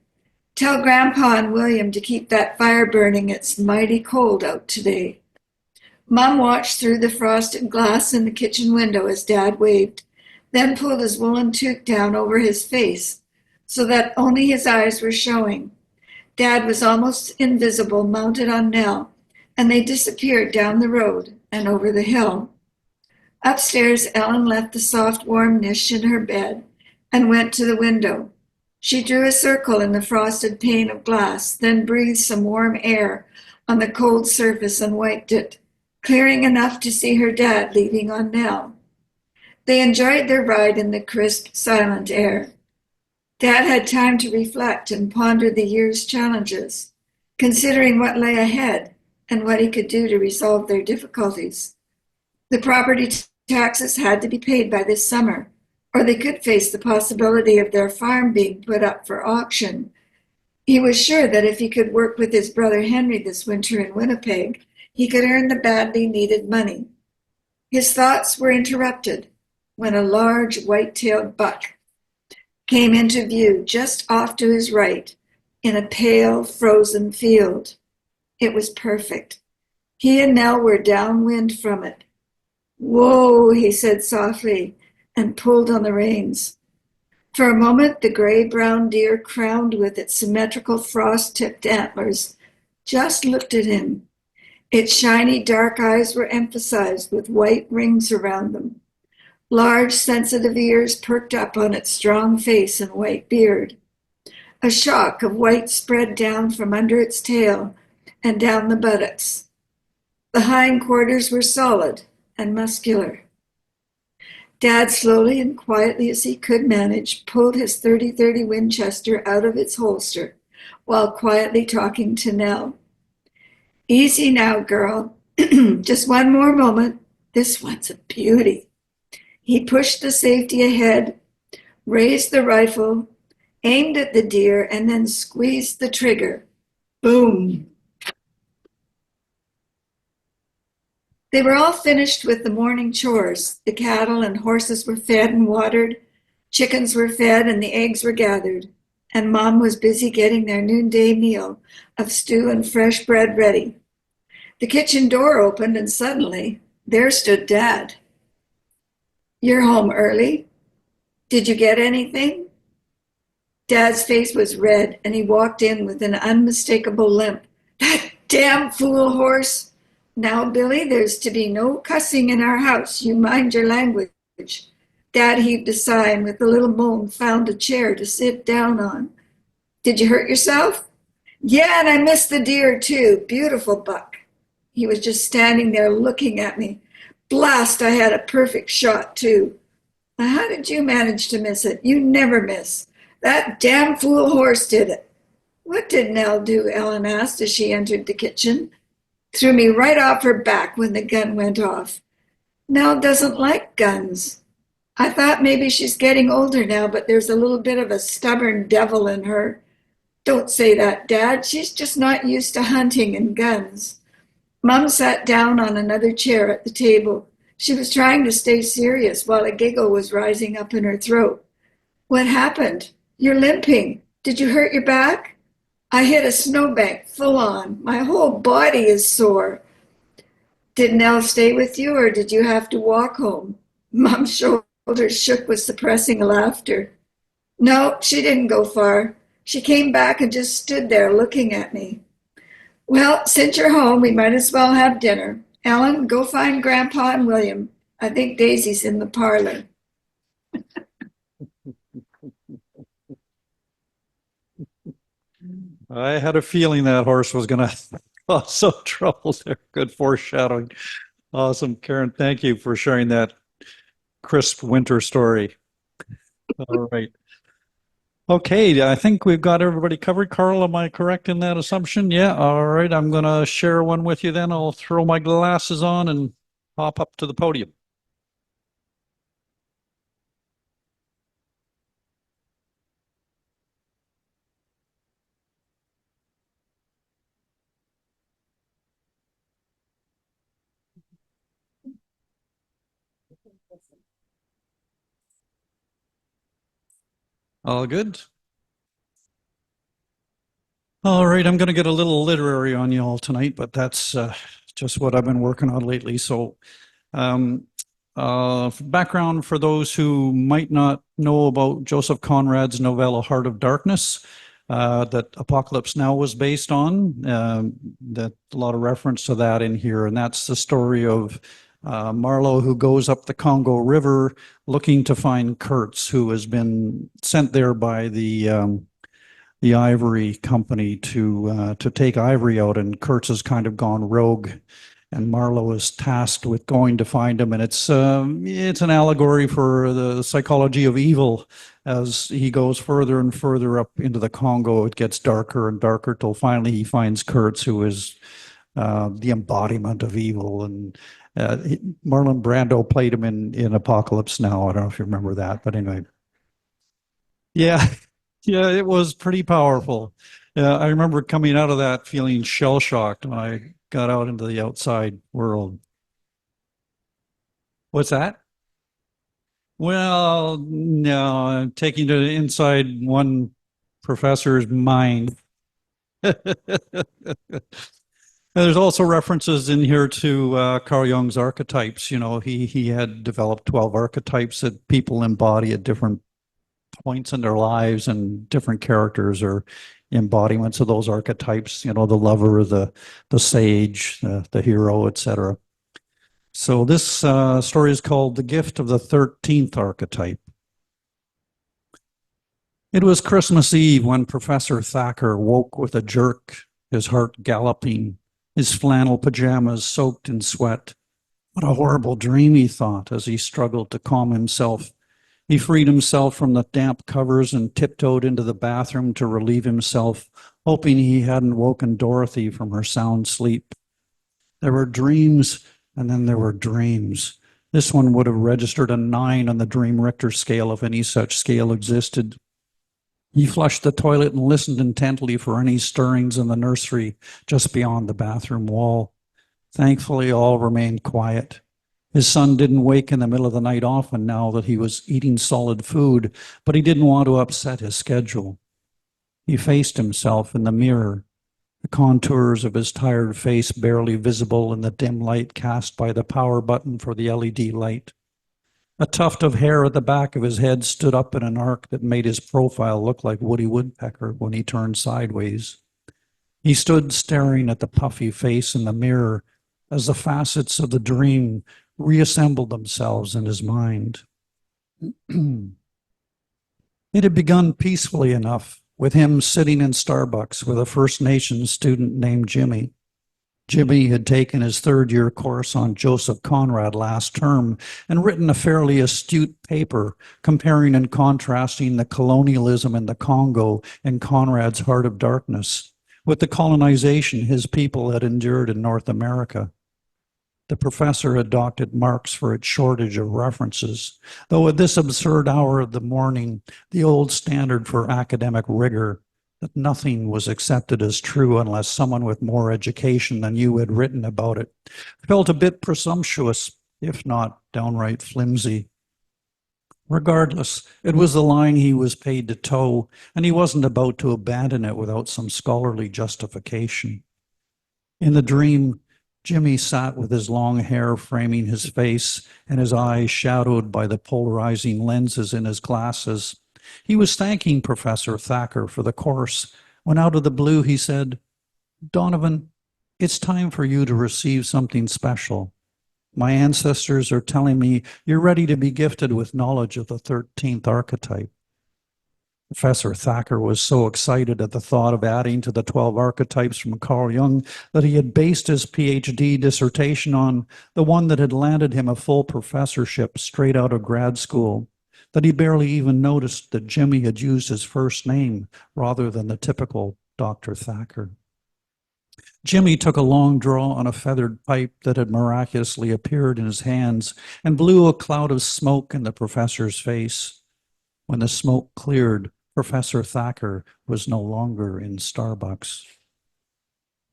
Tell Grandpa and William to keep that fire burning. It's mighty cold out today. Mom watched through the frosted glass in the kitchen window as Dad waved, then pulled his woolen toque down over his face so that only his eyes were showing. Dad was almost invisible, mounted on Nell, and they disappeared down the road and over the hill. Upstairs, Ellen left the soft, warm niche in her bed and went to the window. She drew a circle in the frosted pane of glass, then breathed some warm air on the cold surface and wiped it, clearing enough to see her dad leaving on Nell. They enjoyed their ride in the crisp, silent air. Dad had time to reflect and ponder the year's challenges, considering what lay ahead and what he could do to resolve their difficulties. The property taxes had to be paid by this summer, or they could face the possibility of their farm being put up for auction. He was sure that if he could work with his brother Henry this winter in Winnipeg, he could earn the badly needed money. His thoughts were interrupted when a large white-tailed buck came into view just off to his right in a pale, frozen field. It was perfect. He and Nell were downwind from it. "Whoa," he said softly, and pulled on the reins. For a moment, the gray-brown deer, crowned with its symmetrical frost-tipped antlers, just looked at him. Its shiny dark eyes were emphasized with white rings around them. Large, sensitive ears perked up on its strong face and white beard. A shock of white spread down from under its tail and down the buttocks. The hindquarters were solid and muscular. Dad, slowly and quietly as he could manage, pulled his .30-30 Winchester out of its holster while quietly talking to Nell. "Easy now, girl. Just one more moment. This one's a beauty." He pushed the safety ahead, raised the rifle, aimed at the deer, and then squeezed the trigger. Boom! They were all finished with the morning chores. The cattle and horses were fed and watered, chickens were fed, and the eggs were gathered, and Mom was busy getting their noonday meal of stew and fresh bread ready. The kitchen door opened, and suddenly, there stood Dad. "You're home early? Did you get anything?" Dad's face was red, and he walked in with an unmistakable limp. "That damn fool horse! Now, Billy, there's to be no cussing in our house. You mind your language." Dad heaved a sigh and with a little moan found a chair to sit down on. "Did you hurt yourself?" "Yeah, and I missed the deer too. Beautiful buck." He was just standing there looking at me. "Blast, I had a perfect shot too." "Now, how did you manage to miss it? You never miss. That damn fool horse did it." "What did Nell do?" Ellen asked as she entered the kitchen. "Threw me right off her back when the gun went off." "Nell doesn't like guns." "I thought maybe she's getting older now, but there's a little bit of a stubborn devil in her." "Don't say that, Dad. She's just not used to hunting and guns." Mom sat down on another chair at the table. She was trying to stay serious while a giggle was rising up in her throat. "What happened? You're limping. Did you hurt your back?" "I hit a snowbank full on. My whole body is sore." "Did Nell stay with you, or did you have to walk home?" Mom's shoulders shook with suppressing laughter. "No, she didn't go far. She came back and just stood there looking at me." "Well, since you're home, we might as well have dinner. Ellen, go find Grandpa and William. I think Daisy's in the parlor." I had a feeling that horse was going to cause some trouble there. Good foreshadowing. Awesome. Karen, thank you for sharing that crisp winter story. All right. Okay, I think we've got everybody covered. Karl, am I correct in that assumption? Yeah, all right. I'm going to share one with you then. I'll throw my glasses on and hop up to the podium. All good? All right, I'm going to get a little literary on you all tonight, but that's just what I've been working on lately. So background for those who might not know about Joseph Conrad's novella Heart of Darkness that Apocalypse Now was based on. That a lot of reference to that in here, and that's the story of Marlowe, who goes up the Congo River looking to find Kurtz, who has been sent there by the ivory company to take ivory out, and Kurtz has kind of gone rogue and Marlowe is tasked with going to find him. And it's an allegory for the psychology of evil. As he goes further and further up into the Congo, it gets darker and darker till finally he finds Kurtz, who is the embodiment of evil. And Marlon Brando played him in Apocalypse Now. I don't know if you remember that, but anyway. Yeah, yeah, it was pretty powerful. I remember coming out of that feeling shell-shocked when I got out into the outside world. What's that? Well, no, I'm taking it inside one professor's mind. There's also references in here to Carl Jung's archetypes. You know, he had developed 12 archetypes that people embody at different points in their lives, and different characters are embodiments of those archetypes. You know, the lover, the sage, the hero, etc. So this story is called The Gift of the 13th Archetype. It was Christmas Eve when Professor Thacker woke with a jerk, his heart galloping, his flannel pajamas soaked in sweat. What a horrible dream, he thought, as he struggled to calm himself. He freed himself from the damp covers and tiptoed into the bathroom to relieve himself, hoping he hadn't woken Dorothy from her sound sleep. There were dreams, and then there were dreams. This one would have registered a 9 on the Dream Richter scale if any such scale existed. He flushed the toilet and listened intently for any stirrings in the nursery just beyond the bathroom wall. Thankfully, all remained quiet. His son didn't wake in the middle of the night often now that he was eating solid food, but he didn't want to upset his schedule. He faced himself in the mirror, the contours of his tired face barely visible in the dim light cast by the power button for the LED light. A tuft of hair at the back of his head stood up in an arc that made his profile look like Woody Woodpecker when he turned sideways. He stood staring at the puffy face in the mirror as the facets of the dream reassembled themselves in his mind. It had begun peacefully enough, with him sitting in Starbucks with a First Nations student named Jimmy. Jimmy had taken his third-year course on Joseph Conrad last term and written a fairly astute paper comparing and contrasting the colonialism in the Congo and Conrad's Heart of Darkness with the colonization his people had endured in North America. The professor had docked marks for its shortage of references, though at this absurd hour of the morning, the old standard for academic rigor, that nothing was accepted as true unless someone with more education than you had written about it, felt a bit presumptuous, if not downright flimsy. Regardless, it was the line he was paid to toe, and he wasn't about to abandon it without some scholarly justification. In the dream, Jimmy sat with his long hair framing his face and his eyes shadowed by the polarizing lenses in his glasses. He was thanking Professor Thacker for the course when out of the blue he said, "Donovan, it's time for you to receive something special. My ancestors are telling me you're ready to be gifted with knowledge of the 13th archetype." Professor Thacker was so excited at the thought of adding to the 12 archetypes from Carl Jung that he had based his PhD dissertation on the one that had landed him a full professorship straight out of grad school, that he barely even noticed that Jimmy had used his first name rather than the typical Dr. Thacker. Jimmy took a long draw on a feathered pipe that had miraculously appeared in his hands and blew a cloud of smoke in the professor's face. When the smoke cleared, Professor Thacker was no longer in Starbucks.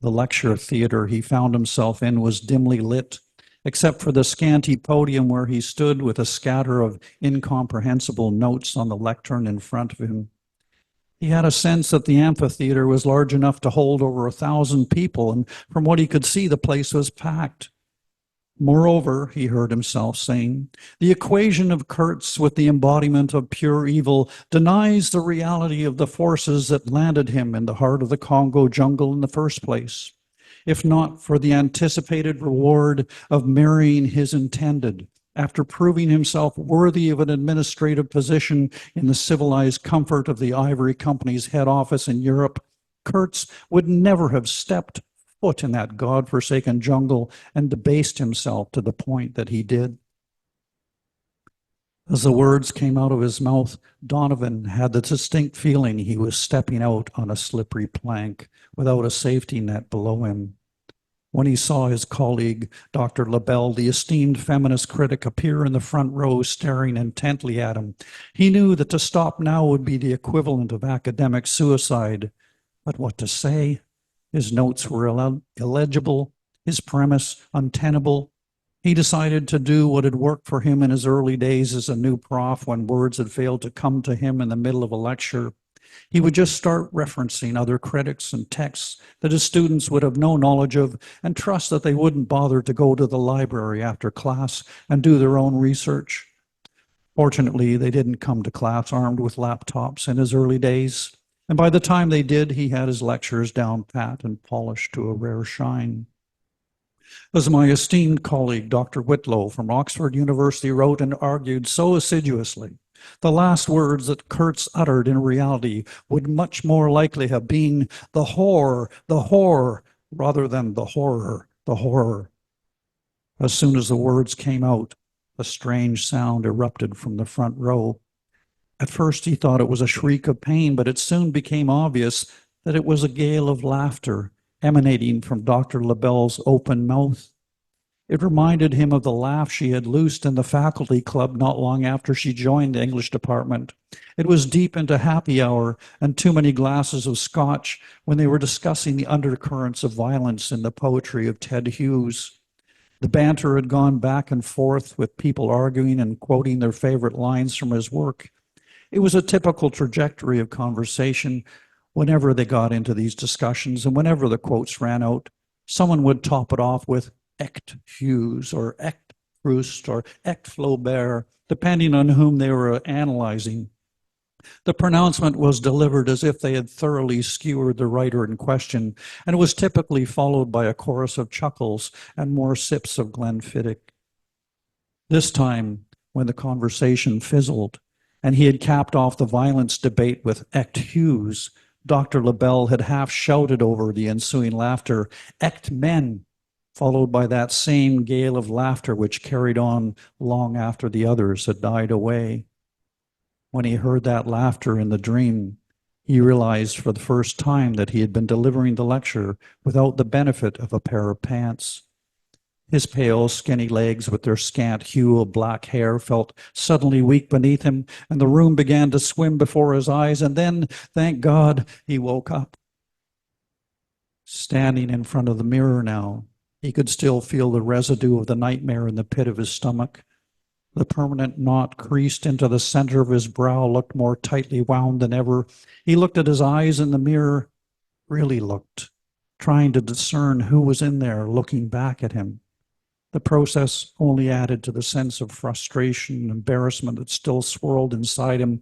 The lecture theater he found himself in was dimly lit, except for the scanty podium where he stood with a scatter of incomprehensible notes on the lectern in front of him. He had a sense that the amphitheater was large enough to hold over 1,000 people, and from what he could see, the place was packed. Moreover, he heard himself saying, the equation of Kurtz with the embodiment of pure evil denies the reality of the forces that landed him in the heart of the Congo jungle in the first place. If not for the anticipated reward of marrying his intended, after proving himself worthy of an administrative position in the civilized comfort of the Ivory Company's head office in Europe, Kurtz would never have stepped foot in that God-forsaken jungle and debased himself to the point that he did? As the words came out of his mouth, Donovan had the distinct feeling he was stepping out on a slippery plank without a safety net below him. When he saw his colleague, Dr. LaBelle, the esteemed feminist critic, appear in the front row staring intently at him, he knew that to stop now would be the equivalent of academic suicide. But what to say? His notes were illegible, his premise untenable. He decided to do what had worked for him in his early days as a new prof when words had failed to come to him in the middle of a lecture. He would just start referencing other critics and texts that his students would have no knowledge of and trust that they wouldn't bother to go to the library after class and do their own research. Fortunately, they didn't come to class armed with laptops in his early days, and by the time they did, he had his lectures down pat and polished to a rare shine. As my esteemed colleague, Dr. Whitlow from Oxford University, wrote and argued so assiduously, the last words that Kurtz uttered in reality would much more likely have been the horror, rather than the horror, the horror. As soon as the words came out, a strange sound erupted from the front row. At first he thought it was a shriek of pain, but it soon became obvious that it was a gale of laughter emanating from Dr. LaBelle's open mouth. It reminded him of the laugh she had loosed in the faculty club not long after she joined the English department. It was deep into happy hour and too many glasses of scotch when they were discussing the undercurrents of violence in the poetry of Ted Hughes. The banter had gone back and forth with people arguing and quoting their favorite lines from his work. It was a typical trajectory of conversation whenever they got into these discussions, and whenever the quotes ran out, someone would top it off with Echt Hughes or Echt Proust or Echt Flaubert, depending on whom they were analyzing. The pronouncement was delivered as if they had thoroughly skewered the writer in question, and was typically followed by a chorus of chuckles and more sips of Glenfiddich. This time, when the conversation fizzled, and he had capped off the violence debate with Echt Hughes, Dr. LaBelle had half shouted over the ensuing laughter, Echt Men, followed by that same gale of laughter which carried on long after the others had died away. When he heard that laughter in the dream, he realized for the first time that he had been delivering the lecture without the benefit of a pair of pants. His pale, skinny legs with their scant hue of black hair felt suddenly weak beneath him, and the room began to swim before his eyes, and then, thank God, he woke up. Standing in front of the mirror now, he could still feel the residue of the nightmare in the pit of his stomach. The permanent knot creased into the center of his brow looked more tightly wound than ever. He looked at his eyes in the mirror, really looked, trying to discern who was in there looking back at him. The process only added to the sense of frustration and embarrassment that still swirled inside him.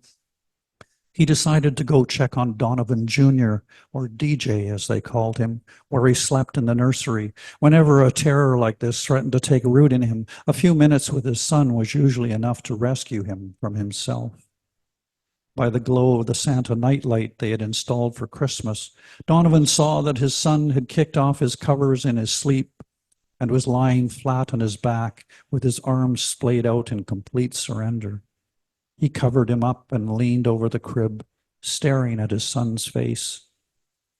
He decided to go check on Donovan Jr., or DJ as they called him, where he slept in the nursery. Whenever a terror like this threatened to take root in him, a few minutes with his son was usually enough to rescue him from himself. By the glow of the Santa nightlight they had installed for Christmas, Donovan saw that his son had kicked off his covers in his sleep and was lying flat on his back with his arms splayed out in complete surrender. He covered him up and leaned over the crib, staring at his son's face.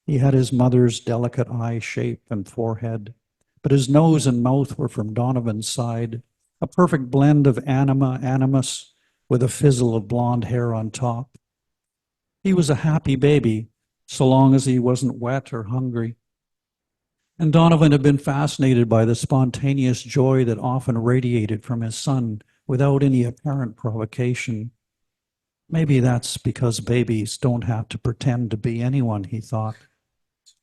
He had his mother's delicate eye shape and forehead, but his nose and mouth were from Donovan's side, a perfect blend of animus, with a fizzle of blonde hair on top. He was a happy baby, so long as he wasn't wet or hungry. And Donovan had been fascinated by the spontaneous joy that often radiated from his son without any apparent provocation. Maybe that's because babies don't have to pretend to be anyone, he thought.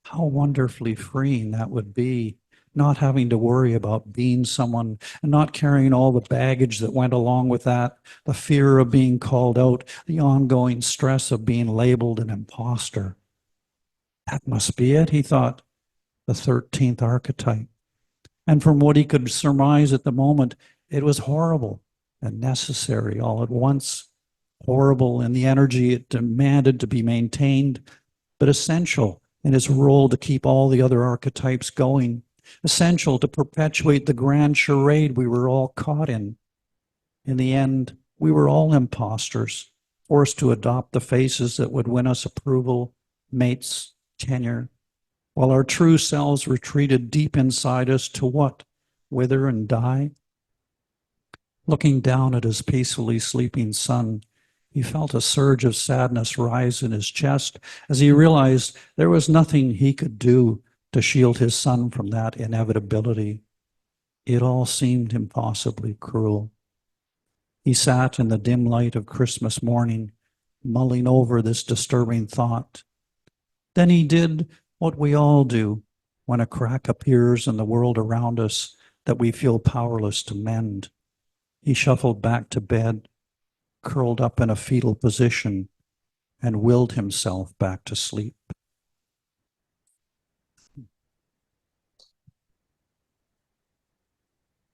How wonderfully freeing that would be, not having to worry about being someone and not carrying all the baggage that went along with that, the fear of being called out, the ongoing stress of being labeled an imposter. That must be it, he thought, the 13th archetype. And from what he could surmise at the moment, it was horrible and necessary all at once. Horrible in the energy it demanded to be maintained, but essential and his role to keep all the other archetypes going, essential to perpetuate the grand charade we were all caught in. In the end, we were all imposters, forced to adopt the faces that would win us approval, mates, tenure, while our true selves retreated deep inside us to what? Wither and die? Looking down at his peacefully sleeping son, he felt a surge of sadness rise in his chest as he realized there was nothing he could do to shield his son from that inevitability. It all seemed impossibly cruel. He sat in the dim light of Christmas morning, mulling over this disturbing thought. Then he did what we all do when a crack appears in the world around us that we feel powerless to mend. He shuffled back to bed, curled up in a fetal position, and willed himself back to sleep.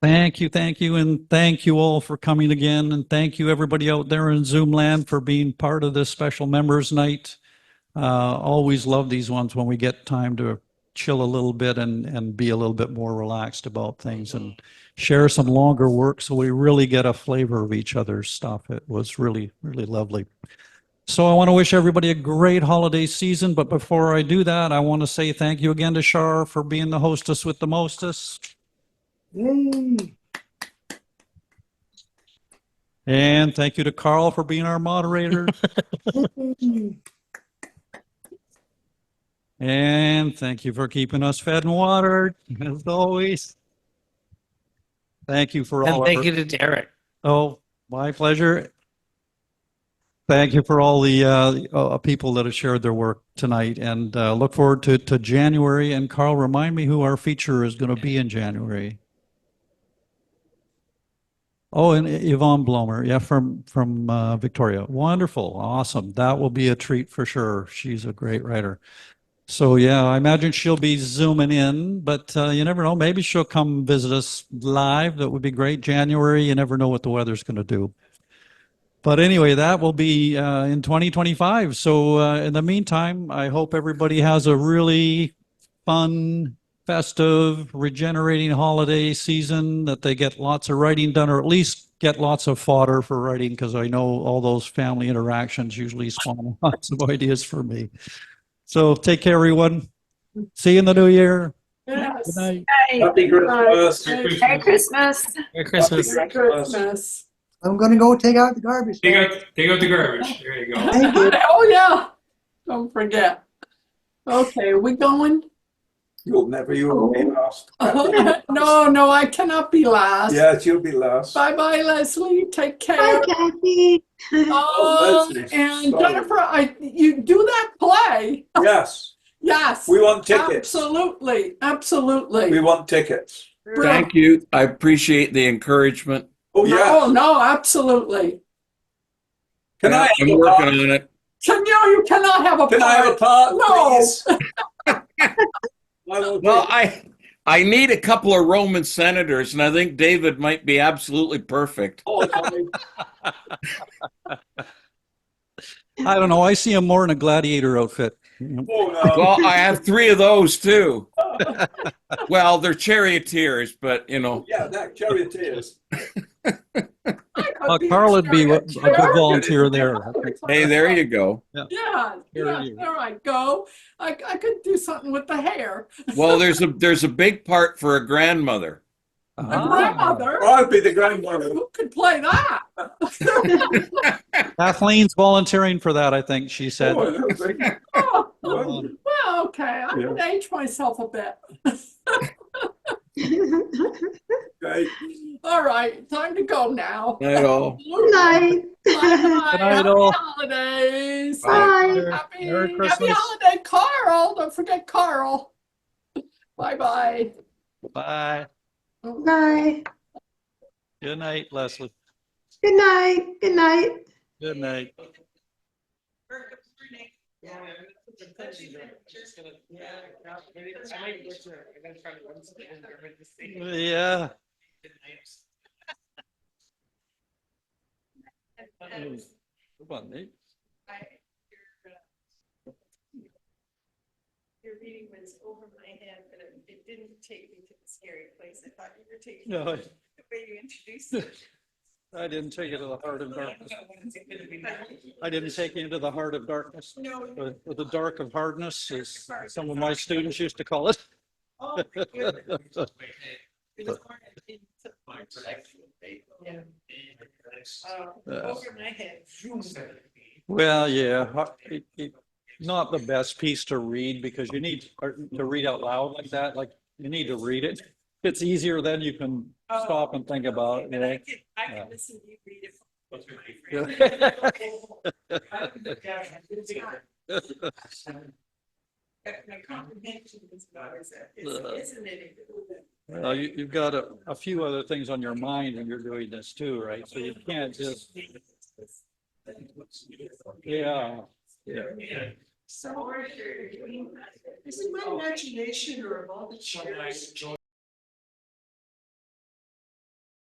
Thank you, and thank you all for coming again, and thank you everybody out there in Zoom land for being part of this special members night. Always love these ones when we get time to chill a little bit and be a little bit more relaxed about things and share some longer work so we really get a flavor of each other's stuff. It was really, really lovely. So I want to wish everybody a great holiday season, but before I do that, I want to say thank you again to Char for being the hostess with the mostest. Yay! And thank you to Karl for being our moderator. And thank you for keeping us fed and watered, as always. Thank you for all And thank you to Derek. Oh, my pleasure. Thank you for all the people that have shared their work tonight, and look forward to January. And Karl, remind me who our feature is going to be in January. Oh, and Yvonne Blomer, yeah, from Victoria. Wonderful, awesome. That will be a treat for sure. She's a great writer. So yeah, I imagine she'll be zooming in, but you never know. Maybe she'll come visit us live. That would be great. January, you never know what the weather's going to do. But anyway, that will be in 2025. So in the meantime, I hope everybody has a really fun, festive, regenerating holiday season, that they get lots of writing done, or at least get lots of fodder for writing, because I know all those family interactions usually spawn lots of ideas for me. So take care, everyone. See you in the new year. Yes. Good night. Happy Christmas. Merry Christmas. Merry Christmas. Merry Christmas. I'm going to go take out the garbage. Take out the garbage. There you go. Thank you. Oh, yeah. Don't forget. Okay, we going? You'll be last. No, I cannot be last. Yes, you'll be last. Bye-bye, Leslie. Take care. Hi, Kathy. Leslie, And sorry. Jennifer, you do that play. Yes, Yes. we want tickets. Absolutely. Absolutely. We want tickets. Thank you. I appreciate the encouragement. Oh, yes. No, absolutely. Can I have I'm a working part? on it. You cannot have a Can I have a part. part, No. please? I will Well, take- I need a couple of Roman senators, and I think David might be absolutely perfect. Oh, fine. I don't know. I see him more in a gladiator outfit. Oh, no. Well, I have 3 of those too. Well, they're charioteers, but you know. Yeah, that charioteers. Karl would be a good volunteer there. Hey, there you go. Yeah, there I go. I could do something with the hair. Well, there's a big part for a grandmother. A grandmother. I'll be the grandmother. Who could play that? Kathleen's volunteering for that, I think she said. Oh, well, okay. I can age myself a bit. Okay. All right, time to go now. Night all. Good night. Bye-bye. Good night, Happy all. holidays. Bye. Happy, Merry happy Christmas. holiday, Karl. Don't forget Karl. Bye-bye. Bye. Bye. Good night, Leslie. Good night. Good night. Good night. Yeah. Come on, Nate. your reading was over my head, but it didn't take me to the scary place. I thought you were taking No, the way you introduced it. I didn't take it to the heart of darkness. I didn't take you into the heart of darkness. No. Or the dark of hardness, as some of my students used to call it. Oh, my goodness. It was more over my head. Well, yeah, not the best piece to read because you need to read out loud like that. Like you need to read it. It's easier then you can stop and think about it. But I can listen to you read it. My comprehension is not as isn't it? Well, you've got a few other things on your mind when you're doing this too, right? So you can't just. Yeah. So, is it my imagination or of all the chairs?